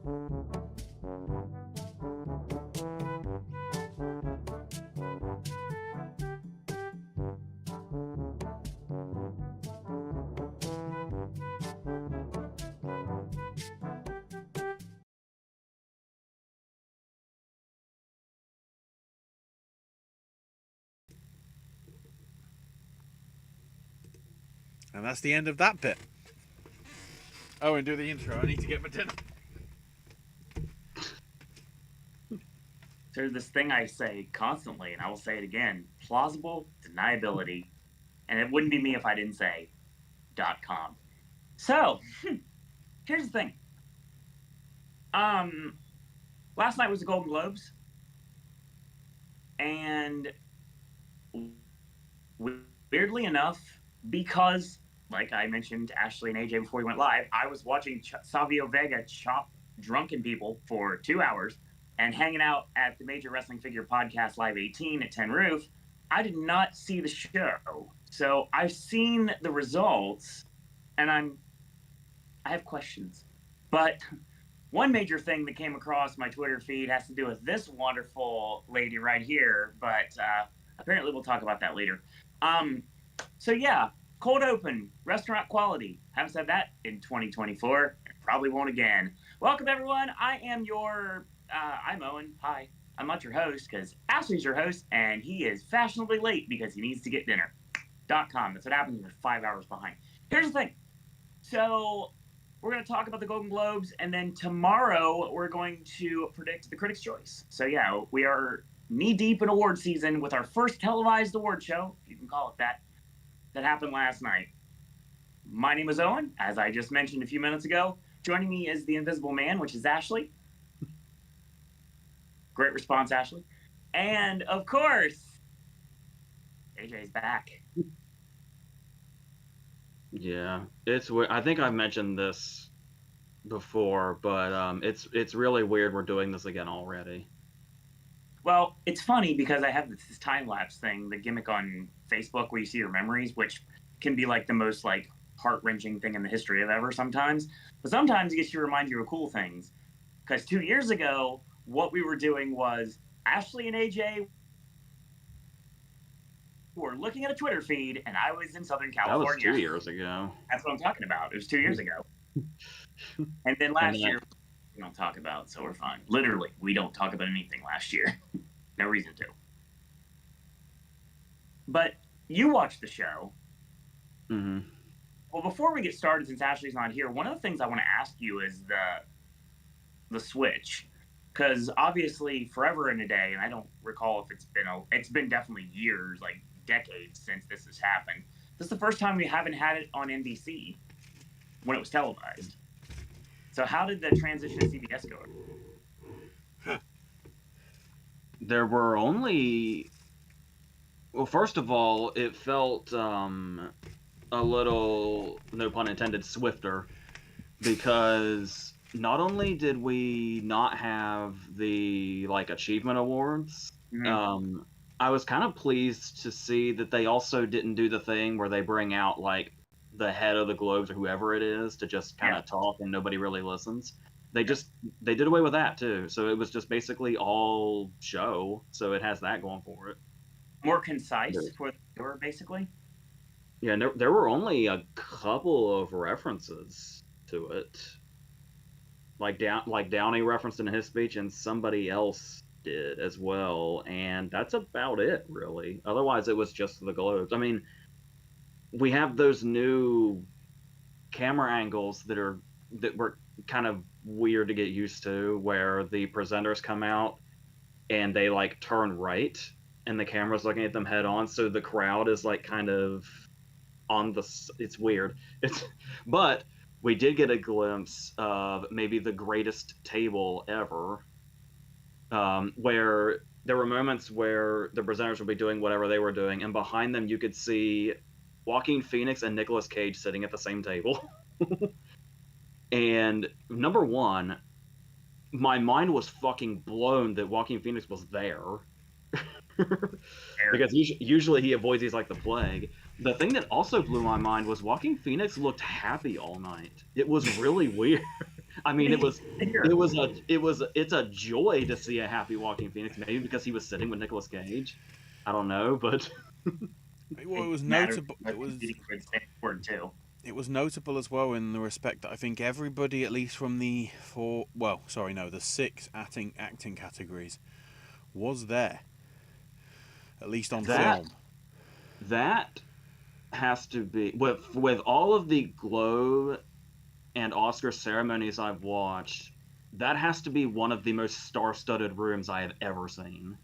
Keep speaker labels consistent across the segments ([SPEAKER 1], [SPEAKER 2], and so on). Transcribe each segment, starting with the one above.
[SPEAKER 1] And that's the end of that bit. Oh, and do the intro. I need to get my dinner.
[SPEAKER 2] There's this thing I say constantly, and I will say it again: plausible deniability. And it wouldn't be me if I didn't say .com. So, here's the thing. Last night was the Golden Globes, and weirdly enough, because, like I mentioned Ashley and AJ before we went live, I was watching Savio Vega chop drunken people for 2 hours and hanging out at the Major Wrestling Figure Podcast Live 18 at 10 Roof. I did not see the show. So I've seen the results, and I have questions. But one major thing that came across my Twitter feed has to do with this wonderful lady right here, but apparently we'll talk about that later. So yeah, cold open, restaurant quality. Haven't said that in 2024. Probably won't again. Welcome everyone. I am I'm Owen. Hi. I'm not your host because Ashley's your host, and he is fashionably late because he needs to get dinner. .com. That's what happens when you're 5 hours behind. Here's the thing. So we're going to talk about the Golden Globes, and then tomorrow we're going to predict the Critics' Choice. So yeah, we are knee-deep in award season with our first televised award show, if you can call it that happened last night. My name is Owen, as I just mentioned a few minutes ago. Joining me is the Invisible Man, which is Ashley. Great response, Ashley. And, of course, AJ's back.
[SPEAKER 3] Yeah, it's weird. I think I've mentioned this before, but it's really weird we're doing this again already.
[SPEAKER 2] Well, it's funny because I have this time-lapse thing, the gimmick on Facebook where you see your memories, which can be like the most like heart-wrenching thing in the history of ever sometimes. But sometimes it gets you to remind you of cool things. Because 2 years ago, what we were doing was Ashley and AJ were looking at a Twitter feed, and I was in Southern California.
[SPEAKER 3] That was 2 years ago.
[SPEAKER 2] That's what I'm talking about. It was 2 years ago. And then last year, we don't talk about, so we're fine. Literally, we don't talk about anything last year. No reason to. But you watched the show.
[SPEAKER 3] Mm-hmm.
[SPEAKER 2] Well, before we get started, since Ashley's not here, one of the things I want to ask you is the switch. Because obviously, forever and a day, and I don't recall if it's been definitely years, like decades since this has happened. This is the first time we haven't had it on NBC when it was televised. So how did the transition to CBS go?
[SPEAKER 3] There were only... Well, first of all, it felt a little, no pun intended, swifter, because not only did we not have the like achievement awards,
[SPEAKER 2] Mm-hmm.
[SPEAKER 3] I was kind of pleased to see that they also didn't do the thing where they bring out like the head of the Globes or whoever it is to just kind of talk and nobody really listens. They did away with that too. So it was just basically all show. So it has that going for it.
[SPEAKER 2] More concise for the viewer, basically.
[SPEAKER 3] Yeah, and there were only a couple of references to it. Like Downey referenced in his speech, and somebody else did as well, and that's about it, really. Otherwise, it was just the Globes. I mean, we have those new camera angles that were kind of weird to get used to, where the presenters come out and they like turn right, and the camera's looking at them head on, so the crowd is like kind of on the. It's weird. But we did get a glimpse of maybe the greatest table ever, where there were moments where the presenters would be doing whatever they were doing, and behind them you could see Joaquin Phoenix and Nicolas Cage sitting at the same table. And number one, my mind was fucking blown that Joaquin Phoenix was there. Because usually he avoids these like the plague. The thing that also blew my mind was Joaquin Phoenix looked happy all night. It was really weird. I mean,
[SPEAKER 2] Here.
[SPEAKER 3] it's a joy to see a happy Walking Phoenix. Maybe because he was sitting with Nicolas Cage. I don't know, but
[SPEAKER 1] Well, it was
[SPEAKER 2] matters,
[SPEAKER 1] notable.
[SPEAKER 2] but competing for the same word too.
[SPEAKER 1] It was notable as well in the respect that I think everybody, at least from the the 6 acting categories, was there, at least on
[SPEAKER 3] that
[SPEAKER 1] film.
[SPEAKER 3] that has to be with all of the Globe and Oscar ceremonies I've watched. That has to be one of the most star-studded rooms I have ever seen.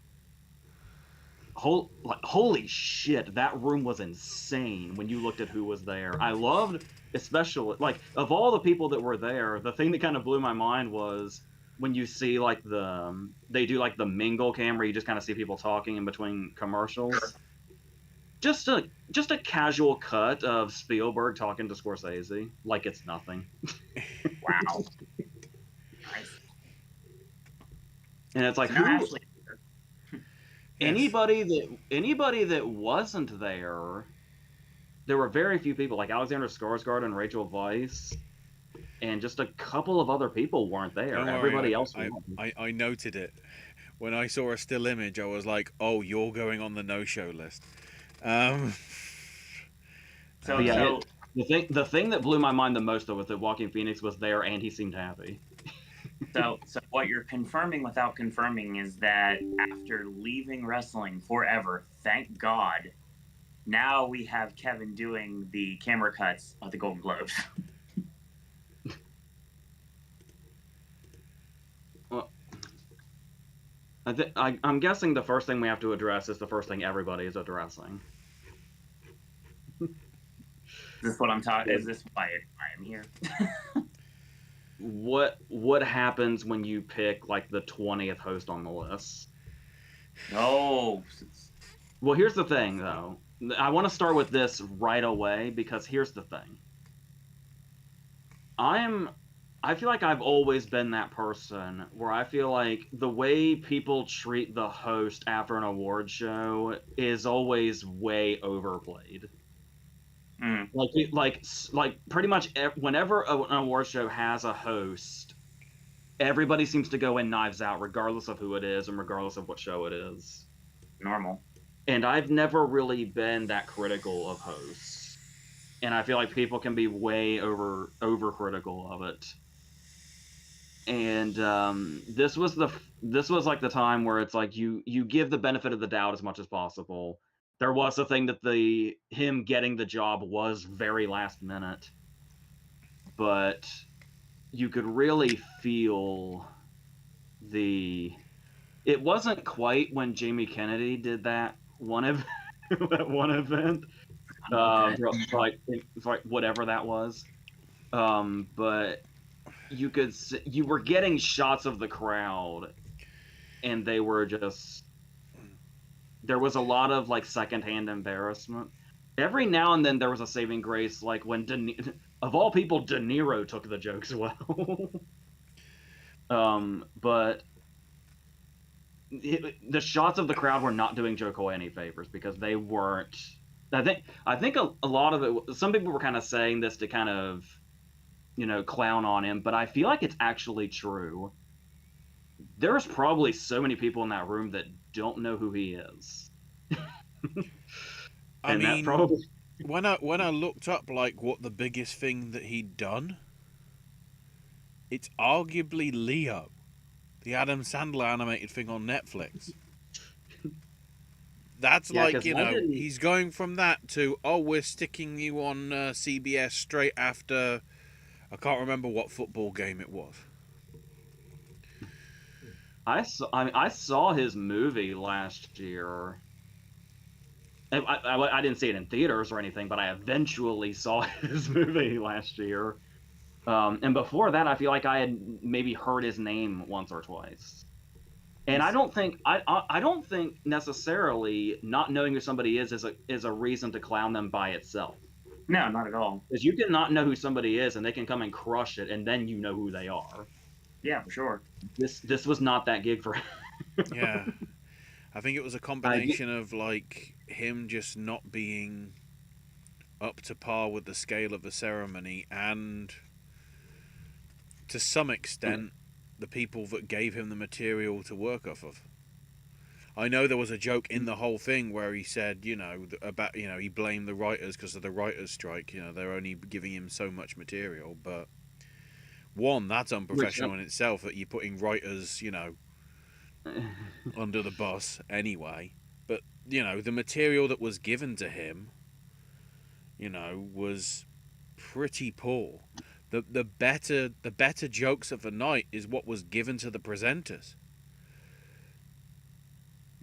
[SPEAKER 3] Holy shit, that room was insane when you looked at who was there. I loved, especially, like, of all the people that were there, the thing that kind of blew my mind was when you see, like, they do, like, the mingle camera, you just kind of see people talking in between commercials. Just a casual cut of Spielberg talking to Scorsese, like it's nothing.
[SPEAKER 2] Wow. Nice.
[SPEAKER 3] And it's like,
[SPEAKER 2] So now
[SPEAKER 3] who
[SPEAKER 2] Ashley.
[SPEAKER 1] Yes.
[SPEAKER 3] anybody that wasn't there, there were very few people, like Alexander Skarsgård and Rachel Weisz, and just a couple of other people weren't there.
[SPEAKER 1] Don't
[SPEAKER 3] Everybody
[SPEAKER 1] worry,
[SPEAKER 3] else
[SPEAKER 1] I,
[SPEAKER 3] was.
[SPEAKER 1] I, I noted it. When I saw a still image, I was like, "Oh, you're going on the no-show list." Um,
[SPEAKER 3] But yeah,
[SPEAKER 2] So
[SPEAKER 3] the thing that blew my mind the most though was that Joaquin Phoenix was there and he seemed happy.
[SPEAKER 2] so what you're confirming without confirming is that after leaving wrestling forever, thank God, now we have Kevin doing the camera cuts of the Golden Globes.
[SPEAKER 3] Well, I'm guessing the first thing we have to address is the first thing everybody is addressing.
[SPEAKER 2] Is this what I'm talking? Is this why I am here?
[SPEAKER 3] What happens when you pick like the 20th host on the list?
[SPEAKER 2] Oh,
[SPEAKER 3] Well, here's the thing though. I want to start with this right away because here's the thing. I feel like I've always been that person where I feel like the way people treat the host after an award show is always way overplayed.
[SPEAKER 2] mm.
[SPEAKER 3] Like pretty much whenever an award show has a host, everybody seems to go in knives out, regardless of who it is and regardless of what show it is.
[SPEAKER 2] Normal.
[SPEAKER 3] And I've never really been that critical of hosts, and I feel like people can be way overcritical of it. And this was like the time where it's like you give the benefit of the doubt as much as possible. There was a thing that him getting the job was very last minute, but you could really feel it wasn't quite when Jamie Kennedy did that that one event, for whatever that was. But you were getting shots of the crowd, and they were just there was a lot of like secondhand embarrassment. Every now and then there was a saving grace, like when of all people, De Niro took the jokes well. But the shots of the crowd were not doing Joe Coy any favors because they weren't. I think a lot of it. Some people were kind of saying this to kind of, clown on him, but I feel like it's actually true. There's probably so many people in that room that don't know who he is.
[SPEAKER 1] I
[SPEAKER 3] And that
[SPEAKER 1] mean,
[SPEAKER 3] probably
[SPEAKER 1] when I looked up like what the biggest thing that he'd done, it's arguably Leo, the Adam Sandler animated thing on Netflix. That's
[SPEAKER 3] yeah,
[SPEAKER 1] like,
[SPEAKER 3] because why didn't
[SPEAKER 1] he's going from that to, oh, we're sticking you on CBS straight after, I can't remember what football game it was.
[SPEAKER 3] I saw his movie last year. I didn't see it in theaters or anything, but I eventually saw his movie last year. And before that, I feel like I had maybe heard his name once or twice. And I don't think necessarily not knowing who somebody is a reason to clown them by itself.
[SPEAKER 2] No, not at all.
[SPEAKER 3] Because you can not know who somebody is, and they can come and crush it, and then you know who they are.
[SPEAKER 2] Yeah, for sure.
[SPEAKER 3] This was not that gig for him.
[SPEAKER 1] Yeah. I think it was a combination of like him just not being up to par with the scale of the ceremony and to some extent, the people that gave him the material to work off of. I know there was a joke in the whole thing where he said, about, he blamed the writers because of the writers' strike. They're only giving him so much material. But one, that's unprofessional in itself that you're putting writers, under the bus anyway. But the material that was given to him, was pretty poor. The better jokes of the night is what was given to the presenters.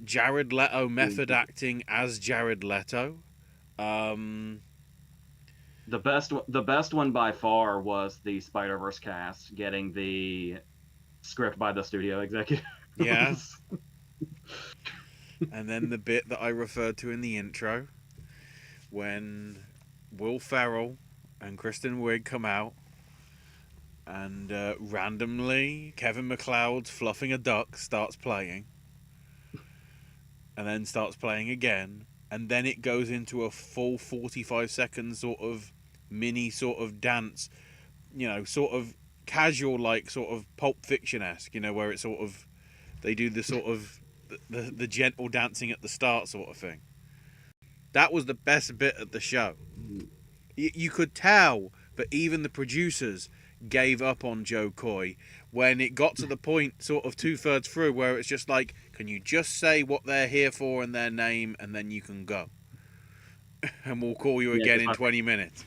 [SPEAKER 1] Jared Leto method acting as Jared Leto.
[SPEAKER 3] The best one by far was the Spider-Verse cast getting the script by the studio executive.
[SPEAKER 1] Yeah. And then the bit that I referred to in the intro, when Will Ferrell and Kristen Wiig come out, and randomly Kevin MacLeod's Fluffing a Duck starts playing, and then starts playing again, and then it goes into a full 45 seconds sort of mini sort of dance, sort of casual, like sort of Pulp Fiction-esque, where it's sort of, they do the sort of the gentle dancing at the start sort of thing. That was the best bit of the show. You could tell that even the producers gave up on Joe Coy when it got to the point sort of 2/3 through where it's just like, can you just say what they're here for and their name, and then you can go. And we'll call you again in 20 minutes.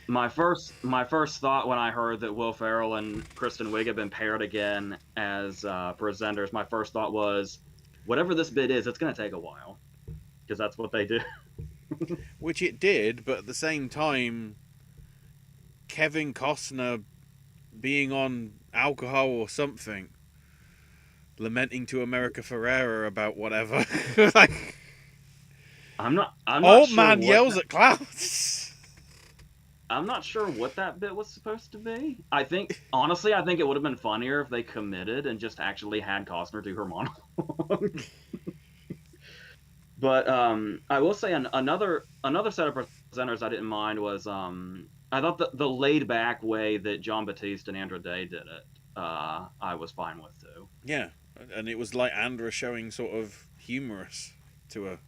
[SPEAKER 3] My first thought when I heard that Will Ferrell and Kristen Wiig had been paired again as presenters, my first thought was, whatever this bit is, it's going to take a while. Because that's what they do.
[SPEAKER 1] Which it did, but at the same time, Kevin Costner being on alcohol or something, lamenting to America Ferrera about whatever. Like,
[SPEAKER 3] I'm not
[SPEAKER 1] old
[SPEAKER 3] sure
[SPEAKER 1] man yells at clouds.
[SPEAKER 3] I'm not sure what that bit was supposed to be. Honestly, I think it would have been funnier if they committed and just actually had Costner do her monologue. But I will say another set of presenters I didn't mind was I thought the laid back way that John Batiste and Andra Day did it, I was fine with too.
[SPEAKER 1] Yeah, and it was like Andra showing sort of humorous to her,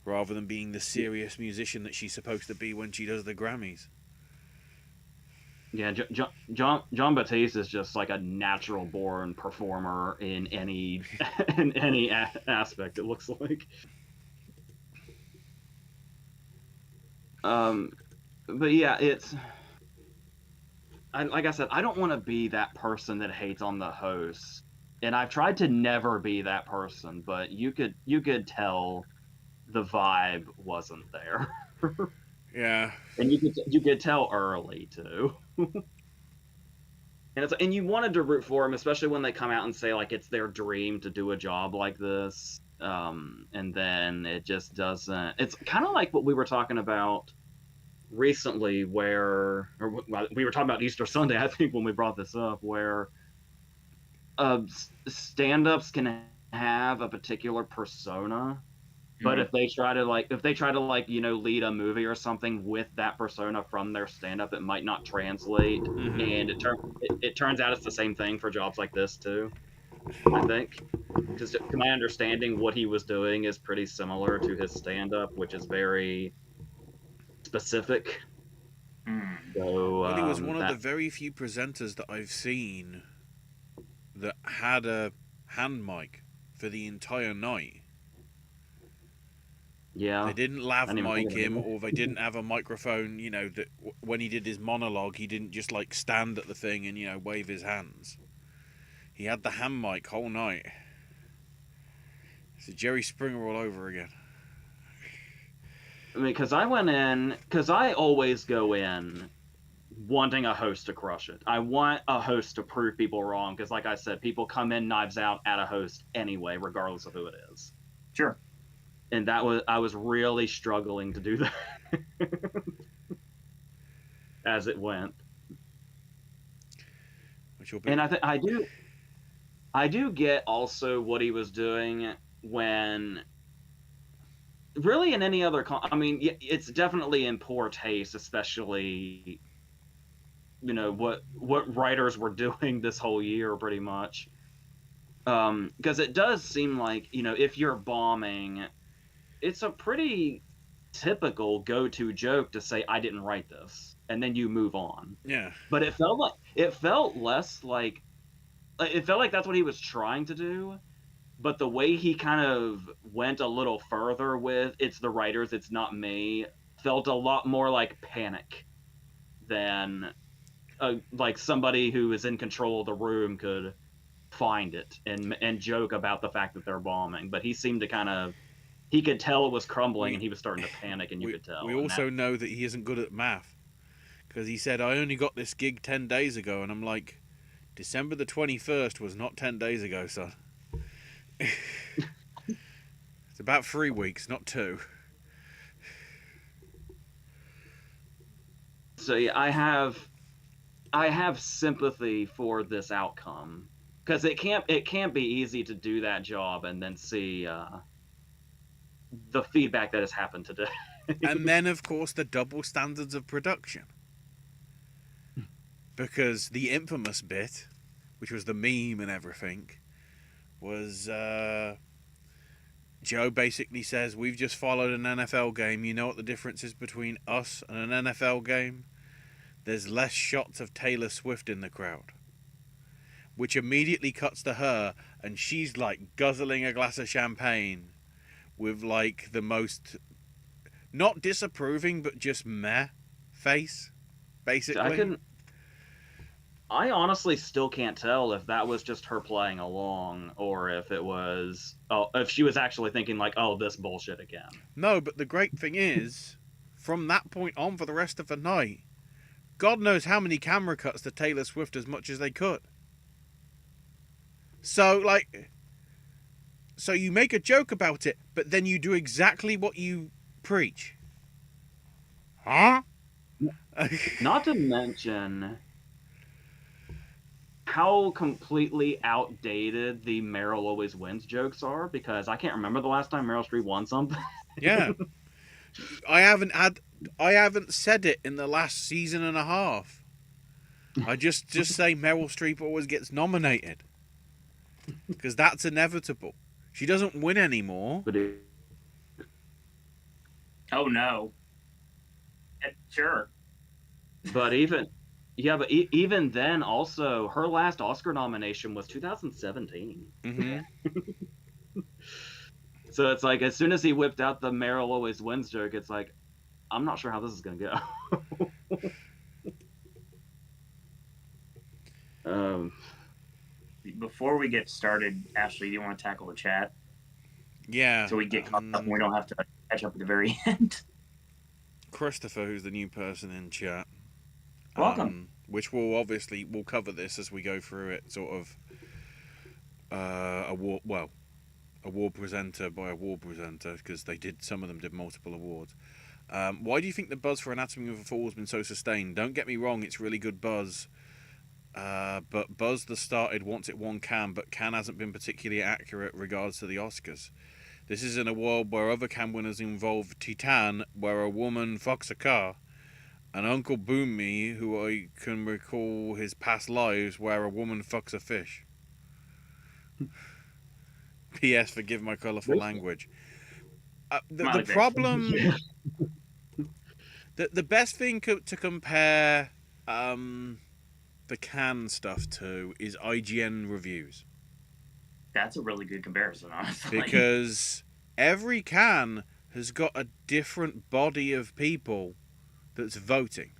[SPEAKER 1] rather than being the serious musician that she's supposed to be when she does the Grammys.
[SPEAKER 3] Yeah, John Batiste is just like a natural born performer in any aspect, it looks like. But yeah, like I said, I don't want to be that person that hates on the host, and I've tried to never be that person, but you could tell the vibe wasn't there.
[SPEAKER 1] Yeah,
[SPEAKER 3] and you could tell early too. And you wanted to root for them, especially when they come out and say like it's their dream to do a job like this, and then it just doesn't. It's kind of like what we were talking about recently, we were talking about Easter Sunday, I think, when we brought this up, where stand-ups can have a particular persona. But if they try to lead a movie or something with that persona from their stand-up, it might not translate.
[SPEAKER 1] Mm-hmm.
[SPEAKER 3] And it turns out it's the same thing for jobs like this too, I think. Because to my understanding, what he was doing is pretty similar to his stand-up, which is very specific. So,
[SPEAKER 1] well, he was one of the very few presenters that I've seen that had a hand mic for the entire night.
[SPEAKER 3] Yeah,
[SPEAKER 1] they didn't lav mic him, or they didn't have a microphone. That when he did his monologue, he didn't just like stand at the thing and wave his hands. He had the hand mic whole night. It's Jerry Springer all over again.
[SPEAKER 3] I mean, because I always go in wanting a host to crush it. I want a host to prove people wrong, because like I said, people come in knives out at a host anyway, regardless of who it is.
[SPEAKER 2] Sure.
[SPEAKER 3] And I was really struggling to do that as it went. And I do get also what he was doing when, really in any other, I mean, it's definitely in poor taste, especially what writers were doing this whole year, pretty much. Because it does seem like, if you're bombing, it's a pretty typical go-to joke to say, I didn't write this, and then you move on.
[SPEAKER 1] Yeah.
[SPEAKER 3] But it felt less like, it felt like that's what he was trying to do. But the way he kind of went a little further with, it's the writers, it's not me, felt a lot more like panic than like somebody who is in control of the room could find it and joke about the fact that they're bombing. But he seemed to he could tell it was crumbling, and he was starting to panic, and you could tell.
[SPEAKER 1] We also know that he isn't good at math, because he said, I only got this gig 10 days ago, and I'm like, December the 21st was not 10 days ago, son. It's about 3 weeks, not 2.
[SPEAKER 3] So yeah, I have sympathy for this outcome, because it can't be easy to do that job and then see the feedback that has happened today.
[SPEAKER 1] And then, of course, the double standards of production, because the infamous bit, which was the meme and everything, was Joe basically says, we've just followed an NFL game. You know what the difference is between us and an NFL game? There's less shots of Taylor Swift in the crowd. Which immediately cuts to her, and she's like guzzling a glass of champagne with like the most, not disapproving, but just meh face, basically.
[SPEAKER 3] I honestly still can't tell if that was just her playing along, or if it was, if she was actually thinking like, oh, this bullshit again.
[SPEAKER 1] No, but the great thing is, from that point on for the rest of the night, God knows how many camera cuts to Taylor Swift as much as they could. So, so you make a joke about it, but then you do exactly what you preach. Huh?
[SPEAKER 3] Not to mention how completely outdated the Meryl always wins jokes are, because I can't remember the last time Meryl Streep won something.
[SPEAKER 1] Yeah. I haven't said it in the last season and a half. I just say Meryl Streep always gets nominated, because that's inevitable. She doesn't win anymore.
[SPEAKER 2] Oh no. Sure.
[SPEAKER 3] But even then, also, her last Oscar nomination was 2017.
[SPEAKER 1] Mm-hmm.
[SPEAKER 3] So it's like, as soon as he whipped out the Meryl always wins joke, it's like, I'm not sure how this is going to go.
[SPEAKER 2] Before we get started, Ashley, do you want to tackle the chat?
[SPEAKER 1] Yeah.
[SPEAKER 2] So we get caught up and we don't have to catch up at the very end.
[SPEAKER 1] Christopher, who's the new person in chat.
[SPEAKER 2] Welcome.
[SPEAKER 1] Which we'll cover this as we go through it, sort of award presenter by award presenter, because some of them did multiple awards. Why do you think the buzz for Anatomy of a Fall has been so sustained? Don't get me wrong, it's really good buzz. But buzz that started once it won Cannes, but Cannes hasn't been particularly accurate regards to the Oscars. This is in a world where other Cannes winners involve Titan, where a woman fucks a car, and Uncle Boom Me, who I can recall his past lives, where a woman fucks a fish. P.S. Forgive my colourful language. The problem... the best thing to compare the Cannes stuff to is IGN reviews.
[SPEAKER 2] That's a really good comparison, honestly.
[SPEAKER 1] Because every Cannes has got a different body of people that's voting.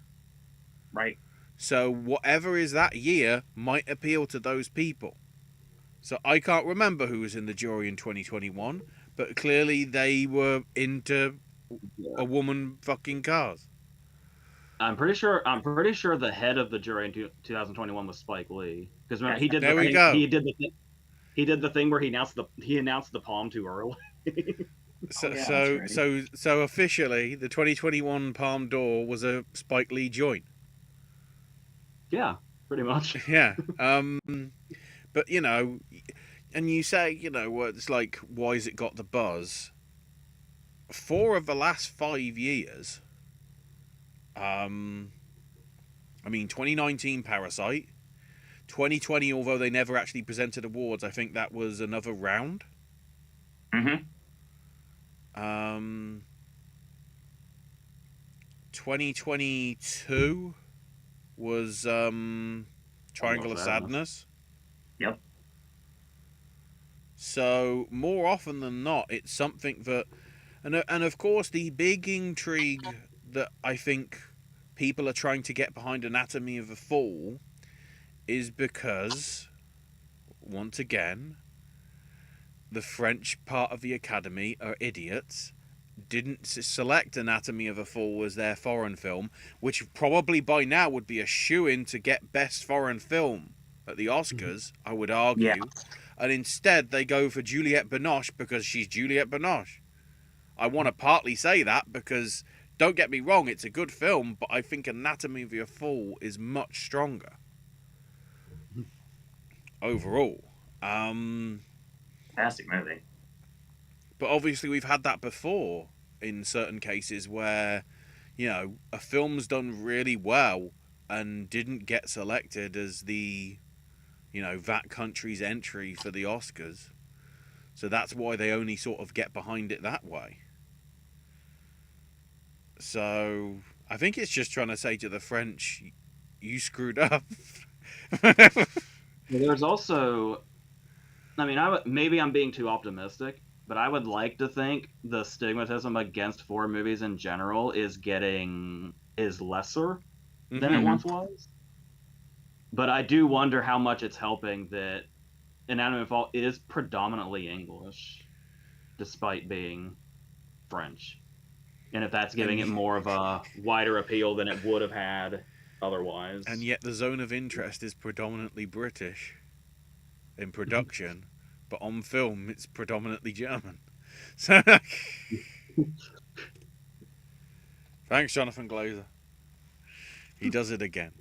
[SPEAKER 2] Right.
[SPEAKER 1] So whatever is that year might appeal to those people. So I can't remember who was in the jury in 2021, but clearly they were into a woman fucking cars.
[SPEAKER 3] I'm pretty sure the head of the jury in 2021 was Spike Lee, because remember he did he did the thing where he announced the palm too early.
[SPEAKER 1] So officially the 2021 Palme d'Or was a Spike Lee joint.
[SPEAKER 3] Yeah, pretty much.
[SPEAKER 1] Yeah. But and you say, it's like, why has it got the buzz? 4 of the last 5 years, I mean, 2019 Parasite, 2020, although they never actually presented awards, I think that was another round.
[SPEAKER 2] Mm-hmm.
[SPEAKER 1] 2022 was Triangle of Sadness.
[SPEAKER 2] Yep.
[SPEAKER 1] So more often than not, it's something that, and of course, the big intrigue that I think people are trying to get behind Anatomy of a Fall is because, once again, the French part of the Academy are idiots. Didn't select Anatomy of a Fall as their foreign film, which probably by now would be a shoo-in to get Best Foreign Film at the Oscars, I would argue.
[SPEAKER 2] Yeah.
[SPEAKER 1] And instead they go for Juliette Binoche because she's Juliette Binoche. I want to partly say that because, don't get me wrong, it's a good film, but I think Anatomy of a Fall is much stronger overall.
[SPEAKER 2] Fantastic movie.
[SPEAKER 1] But obviously we've had that before in certain cases where, you know, a film's done really well and didn't get selected as the, you know, that country's entry for the Oscars. So that's why they only sort of get behind it that way. So I think it's just trying to say to the French, you screwed up.
[SPEAKER 3] There's also, I mean, maybe I'm being too optimistic, but I would like to think the stigmatism against foreign movies in general is lesser than it once was. But I do wonder how much it's helping that Anatomy of a Fall is predominantly English, despite being French. And if that's giving it more of a wider appeal than it would have had otherwise.
[SPEAKER 1] And yet the zone of interest is predominantly British in production, but on film it's predominantly German. So thanks, Jonathan Glazer. He does it again.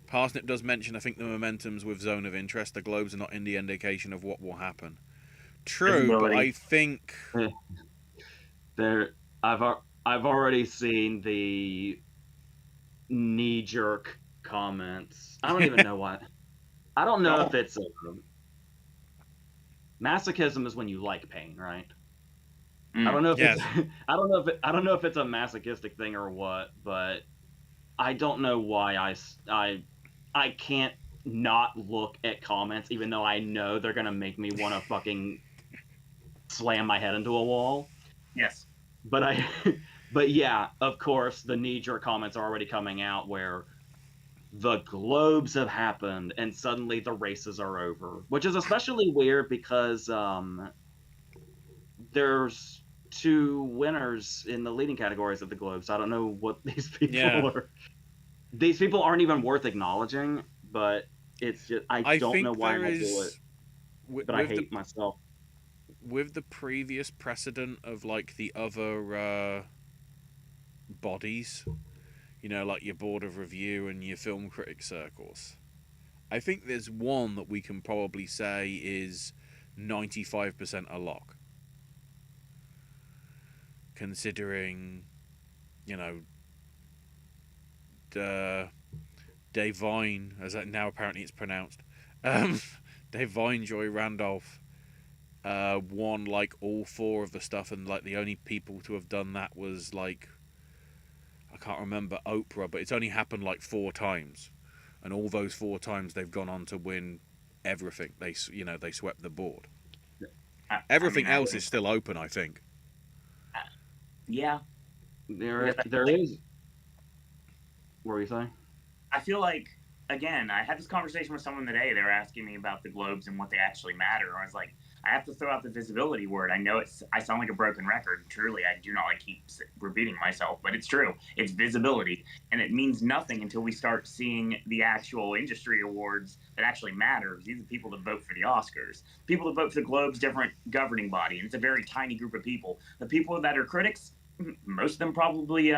[SPEAKER 1] Parsnip does mention, I think the momentum's with zone of interest. The globes are not any indication of what will happen. True, but I think
[SPEAKER 3] I've already seen the knee-jerk comments. I don't even know what. I don't know if it's masochism is when you like pain, right? I don't know if it's, I don't know if it's a masochistic thing or what, but I don't know why I can't not look at comments even though I know they're gonna make me want to fucking slam my head into a wall.
[SPEAKER 2] Yes.
[SPEAKER 3] But yeah, of course, the knee-jerk comments are already coming out where the globes have happened and suddenly the races are over, which is especially weird because there's 2 winners in the leading categories of the globes. I don't know what these people are. These people aren't even worth acknowledging, but it's just I don't know why I do it. But I hate myself.
[SPEAKER 1] With the previous precedent of like the other bodies, you know, like your board of review and your film critic circles, I think there's one that we can probably say is 95% a lock. Considering, you know, Devine, as now apparently it's pronounced, Devine Joy Randolph won like all 4 of the stuff, and like the only people to have done that was like, I can't remember Oprah, but it's only happened like 4 times, and all those 4 times they've gone on to win everything. They swept the board. Everything else is still open, I think.
[SPEAKER 2] Yeah.
[SPEAKER 3] There is. What were you saying?
[SPEAKER 2] I feel like, again, I had this conversation with someone today. They were asking me about the globes and what they actually matter. I was like, I have to throw out the visibility word. I know I sound like a broken record. Truly, I do not like keep repeating myself, but it's true. It's visibility, and it means nothing until we start seeing the actual industry awards that actually matter. These are the people that vote for the Oscars. People that vote for the Globes, different governing body, and it's a very tiny group of people. The people that are critics, most of them probably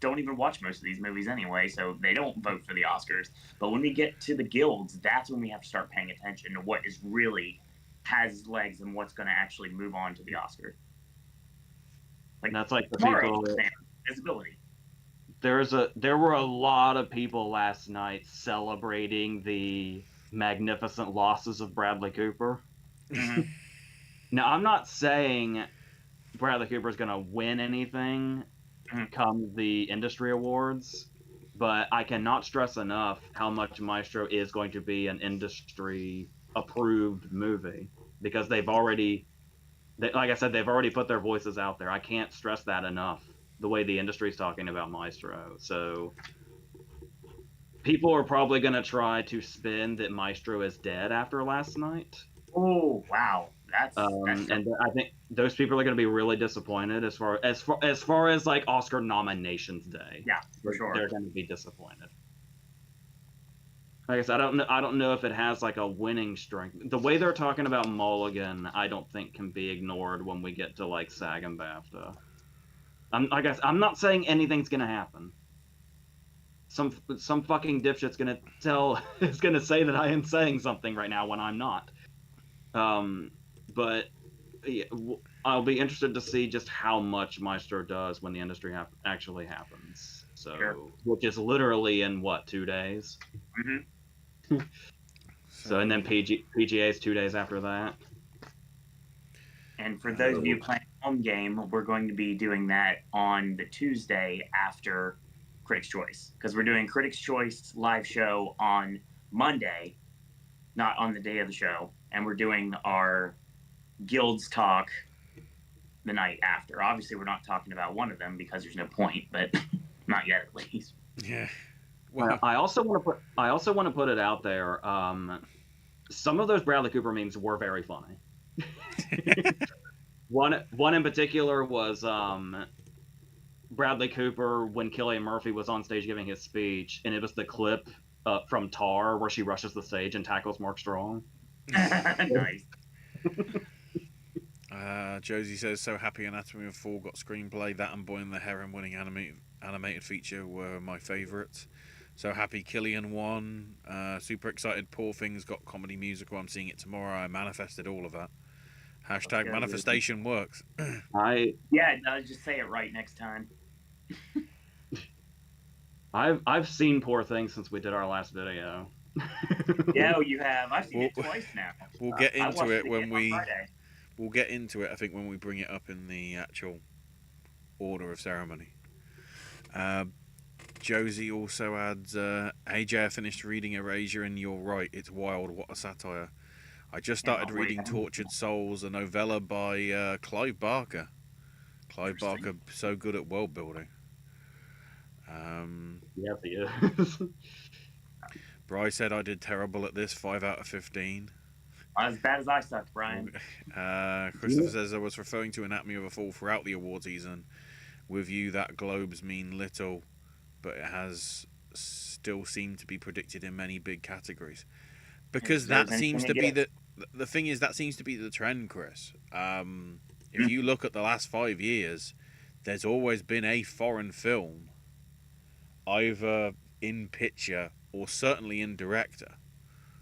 [SPEAKER 2] don't even watch most of these movies anyway, so they don't vote for the Oscars. But when we get to the guilds, that's when we have to start paying attention to what is really has legs and what's going to actually move on to the Oscars.
[SPEAKER 3] Like that's like the
[SPEAKER 2] tomorrow,
[SPEAKER 3] people
[SPEAKER 2] visibility.
[SPEAKER 3] there were a lot of people last night celebrating the magnificent losses of Bradley Cooper.
[SPEAKER 2] Mm-hmm.
[SPEAKER 3] Now, I'm not saying Bradley Cooper is going to win anything come the industry awards, but I cannot stress enough how much Maestro is going to be an industry approved movie, because like I said, they've already put their voices out there. I can't stress that enough, the way the industry's talking about Maestro. So people are probably going to try to spin that Maestro is dead after last night.
[SPEAKER 2] Oh wow, that's
[SPEAKER 3] and I think those people are going to be really disappointed as far as like Oscar nominations day.
[SPEAKER 2] Yeah, for sure.
[SPEAKER 3] They're going to be disappointed. I guess I don't know if it has like a winning strength. The way they're talking about Mulligan, I don't think can be ignored when we get to like SAG and BAFTA. I'm not saying anything's going to happen. Some fucking dipshit's going to is going to say that I am saying something right now when I'm not. But yeah, I'll be interested to see just how much Maestro does when the industry actually happens. So, sure. Which is literally in what, 2 days?
[SPEAKER 2] Mm-hmm.
[SPEAKER 3] So, and then PGA is 2 days after that.
[SPEAKER 2] And for those of you playing home game, we're going to be doing that on the Tuesday after Critics' Choice, because we're doing Critics' Choice live show on Monday, not on the day of the show, and we're doing our Guilds talk the night after. Obviously, we're not talking about one of them because there's no point, but not yet, at least.
[SPEAKER 1] Yeah.
[SPEAKER 3] Well, I also want to put it out there. Some of those Bradley Cooper memes were very funny. One in particular was Bradley Cooper when Cillian Murphy was on stage giving his speech, and it was the clip from Tar where she rushes the stage and tackles Mark Strong.
[SPEAKER 2] Nice.
[SPEAKER 1] Josie says, so happy Anatomy of Fall got screenplay. That and Boy and the Heron winning animated feature were my favourites. So happy Killian won. Super excited Poor Things got comedy musical. I'm seeing it tomorrow. I manifested all of that. Hashtag manifestation works.
[SPEAKER 2] Just say it right next time.
[SPEAKER 3] I've seen Poor Things since we did our last video.
[SPEAKER 2] Yeah, you have. I've seen it twice now.
[SPEAKER 1] We'll get into it when we'll get into it. I think when we bring it up in the actual order of ceremony. Josie also adds, AJ, I finished reading Erasure, and you're right. It's wild. What a satire. I just started reading Tortured Souls, a novella by Clive Barker. Clive Barker, so good at world building.
[SPEAKER 3] Yes, he is.
[SPEAKER 1] Bryce said I did terrible at this, 5 out of 15.
[SPEAKER 2] As bad as I sucked, Brian.
[SPEAKER 1] Christopher says I was referring to Anatomy of a Fall throughout the award season. With you, that globes mean little, but it has still seemed to be predicted in many big categories. Because that seems to be the thing is, that seems to be the trend, Chris. If you look at the last 5 years, there's always been a foreign film, either in picture or certainly in director.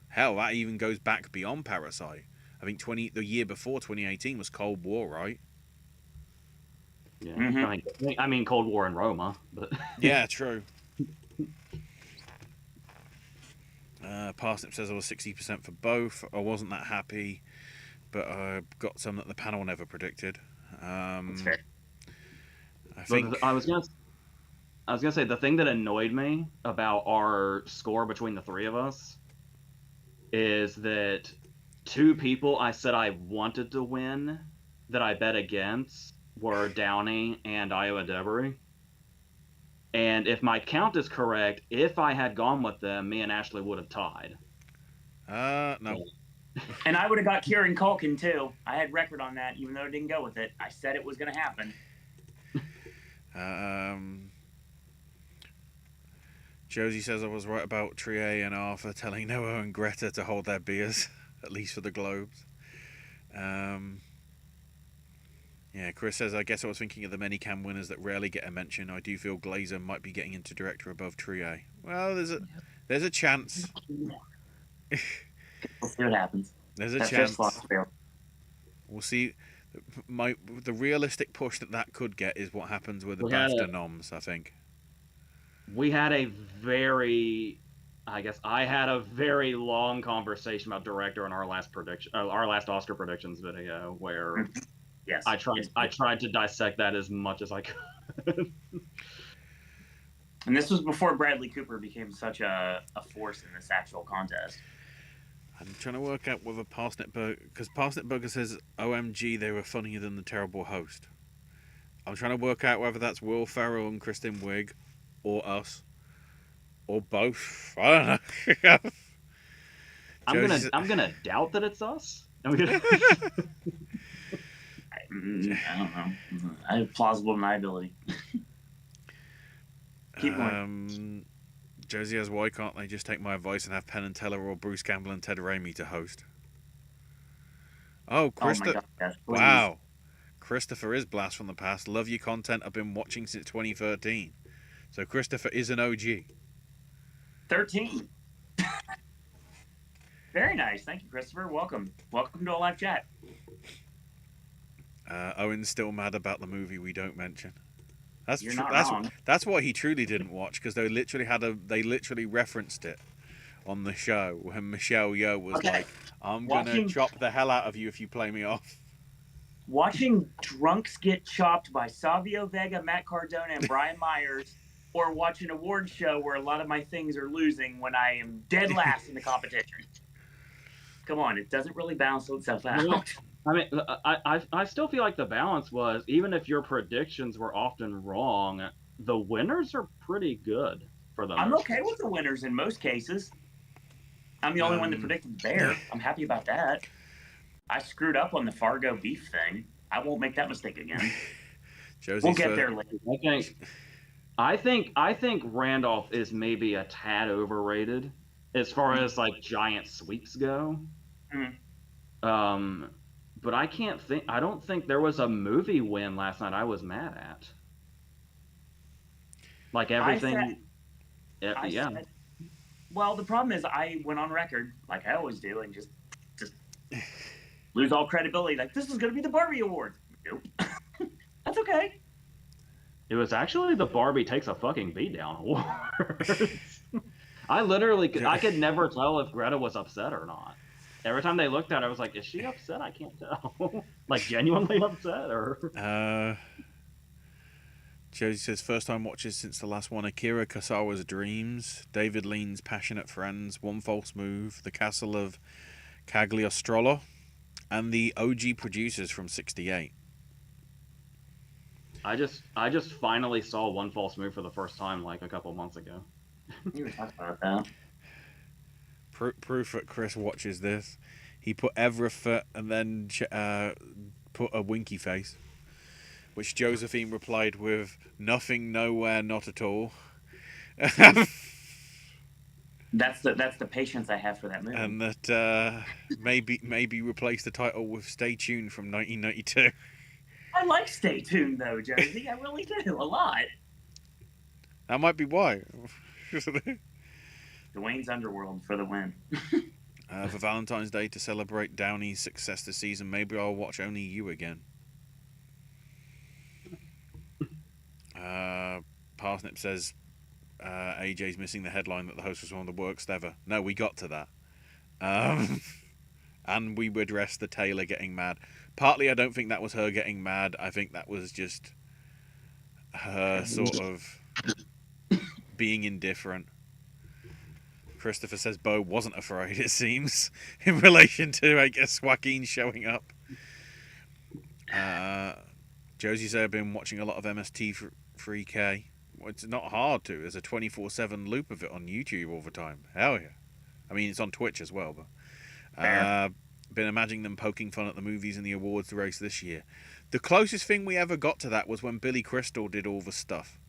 [SPEAKER 1] Hell, that even goes back beyond Parasite. I think the year before 2018 was Cold War, right?
[SPEAKER 3] Yeah, mm-hmm. I mean Cold War in Roma, but
[SPEAKER 1] yeah, true. Parsnip says I was 60% for both. I wasn't that happy, but I got some that the panel never predicted.
[SPEAKER 2] That's fair.
[SPEAKER 3] I was gonna say the thing that annoyed me about our score between the three of us is that two people I said I wanted to win that I bet against were Downey and Iowa Debris. And if my count is correct, if I had gone with them, me and Ashley would have tied.
[SPEAKER 1] No.
[SPEAKER 2] And I would have got Kieran Culkin, too. I had record on that, even though I didn't go with it. I said it was going to happen.
[SPEAKER 1] Josie says I was right about Trier and Arthur telling Noah and Greta to hold their beers, at least for the Globes. Yeah, Chris says, I guess I was thinking of the many cam winners that rarely get a mention. I do feel Glazer might be getting into director above Trier. Well, there's a chance.
[SPEAKER 2] We'll see what happens.
[SPEAKER 1] There's a chance. We'll see. The realistic push that could get is what happens with the BAFTA noms, I think.
[SPEAKER 3] we had a very, I guess I had a very long conversation about director in our last our last Oscar predictions video, where
[SPEAKER 2] Yes.
[SPEAKER 3] I tried to dissect that as much as I could.
[SPEAKER 2] And this was before Bradley Cooper became such a force in this actual contest.
[SPEAKER 1] I'm trying to work out whether Parsnip Burger, because Parsnip Burger says, "OMG, they were funnier than the terrible host." I'm trying to work out whether that's Will Ferrell and Kristen Wiig, or us, or both. I don't know.
[SPEAKER 3] I'm gonna doubt that it's us.
[SPEAKER 2] I don't know. I have plausible deniability. Keep going.
[SPEAKER 1] Josie has, why can't they just take my advice and have Penn and Teller or Bruce Campbell and Ted Raimi to host? Oh, Krista.
[SPEAKER 2] Oh my God, yes, please.
[SPEAKER 1] Wow. Christopher is Blast from the Past. Love your content. I've been watching since 2013. So Christopher is an OG.
[SPEAKER 2] 13. Very nice. Thank you, Christopher. Welcome. Welcome to a live chat.
[SPEAKER 1] Owen's still mad about the movie we don't mention.
[SPEAKER 2] You're not wrong.
[SPEAKER 1] That's what he truly didn't watch, because they literally referenced it on the show when Michelle Yeoh was like, "I'm gonna chop the hell out of you if you play me off."
[SPEAKER 2] Watching drunks get chopped by Savio Vega, Matt Cardona, and Brian Myers, or watch an award show where a lot of my things are losing when I am dead last in the competition. Come on, it doesn't really balance itself out.
[SPEAKER 3] Well, I mean, I still feel like the balance was, even if your predictions were often wrong, the winners are pretty good for them.
[SPEAKER 2] I'm okay with the winners in most cases. I'm the only one that predicted Bear. I'm happy about that. I screwed up on the Fargo beef thing. I won't make that mistake again. We'll get there later.
[SPEAKER 3] I think Randolph is maybe a tad overrated as far as like giant sweeps go.
[SPEAKER 2] Mm-hmm.
[SPEAKER 3] But I don't think there was a movie win last night I was mad at. Like everything.
[SPEAKER 2] Said, well, the problem is I went on record, like I always do, and just lose all credibility. Like, this is going to be the Barbie Awards. Nope. That's okay.
[SPEAKER 3] It was actually the Barbie Takes a Fucking Beatdown Awards. I could never tell if Greta was upset or not. Every time they looked at her, I was like, is she upset? I can't tell. Like, genuinely upset? Or
[SPEAKER 1] Josie says, first time watches since the last one. Akira Kurosawa's Dreams, David Lean's Passionate Friends, One False Move, The Castle of Cagliostro, and the OG producers from '68.
[SPEAKER 3] I just finally saw One False Move for the first time like a couple months ago.
[SPEAKER 2] You were talking about that.
[SPEAKER 1] Proof that Chris watches this. He put Everett and then put a winky face, which Josephine replied with nothing, nowhere, not at all.
[SPEAKER 2] That's the patience I have for that movie.
[SPEAKER 1] And that maybe replace the title with Stay Tuned from 1992.
[SPEAKER 2] I like Stay Tuned though, Josie. I really do a lot.
[SPEAKER 1] That might be why.
[SPEAKER 2] Dwayne's Underworld for the win.
[SPEAKER 1] For Valentine's Day, to celebrate Downey's success this season, maybe I'll watch Only You again. Parsnip says AJ's missing the headline that the host was one of the worst ever. No, we got to that. And we addressed the Taylor getting mad. Partly, I don't think that was her getting mad. I think that was just her sort of being indifferent. Christopher says Bo wasn't afraid, it seems, in relation to, I guess, Joaquin showing up. Josie said I've been watching a lot of MST3K. Well, it's not hard to. There's a 24/7 loop of it on YouTube all the time. Hell yeah. I mean, it's on Twitch as well, but been imagining them poking fun at the movies in the awards race this year. The closest thing we ever got to that was when Billy Crystal did all the stuff.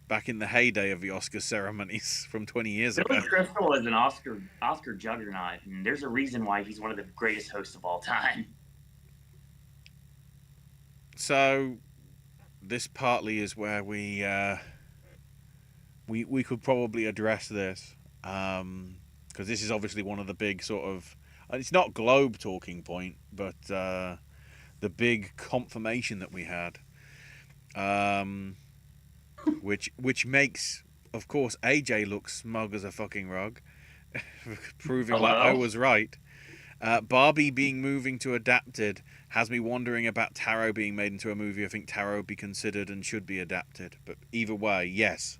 [SPEAKER 1] Back in the heyday of the Oscar ceremonies from 20 years ago.
[SPEAKER 2] Billy Crystal is an Oscar juggernaut, and there's a reason why he's one of the greatest hosts of all time.
[SPEAKER 1] So, this partly is where we could probably address this, because this is obviously one of the big sort of, it's not globe talking point, but the big confirmation that we had. which makes, of course, AJ look smug as a fucking rug, proving like
[SPEAKER 2] Hello?
[SPEAKER 1] I was right. Barbie being moving to adapted has me wondering about Tarot being made into a movie. I think Tarot be considered and should be adapted. But either way, yes.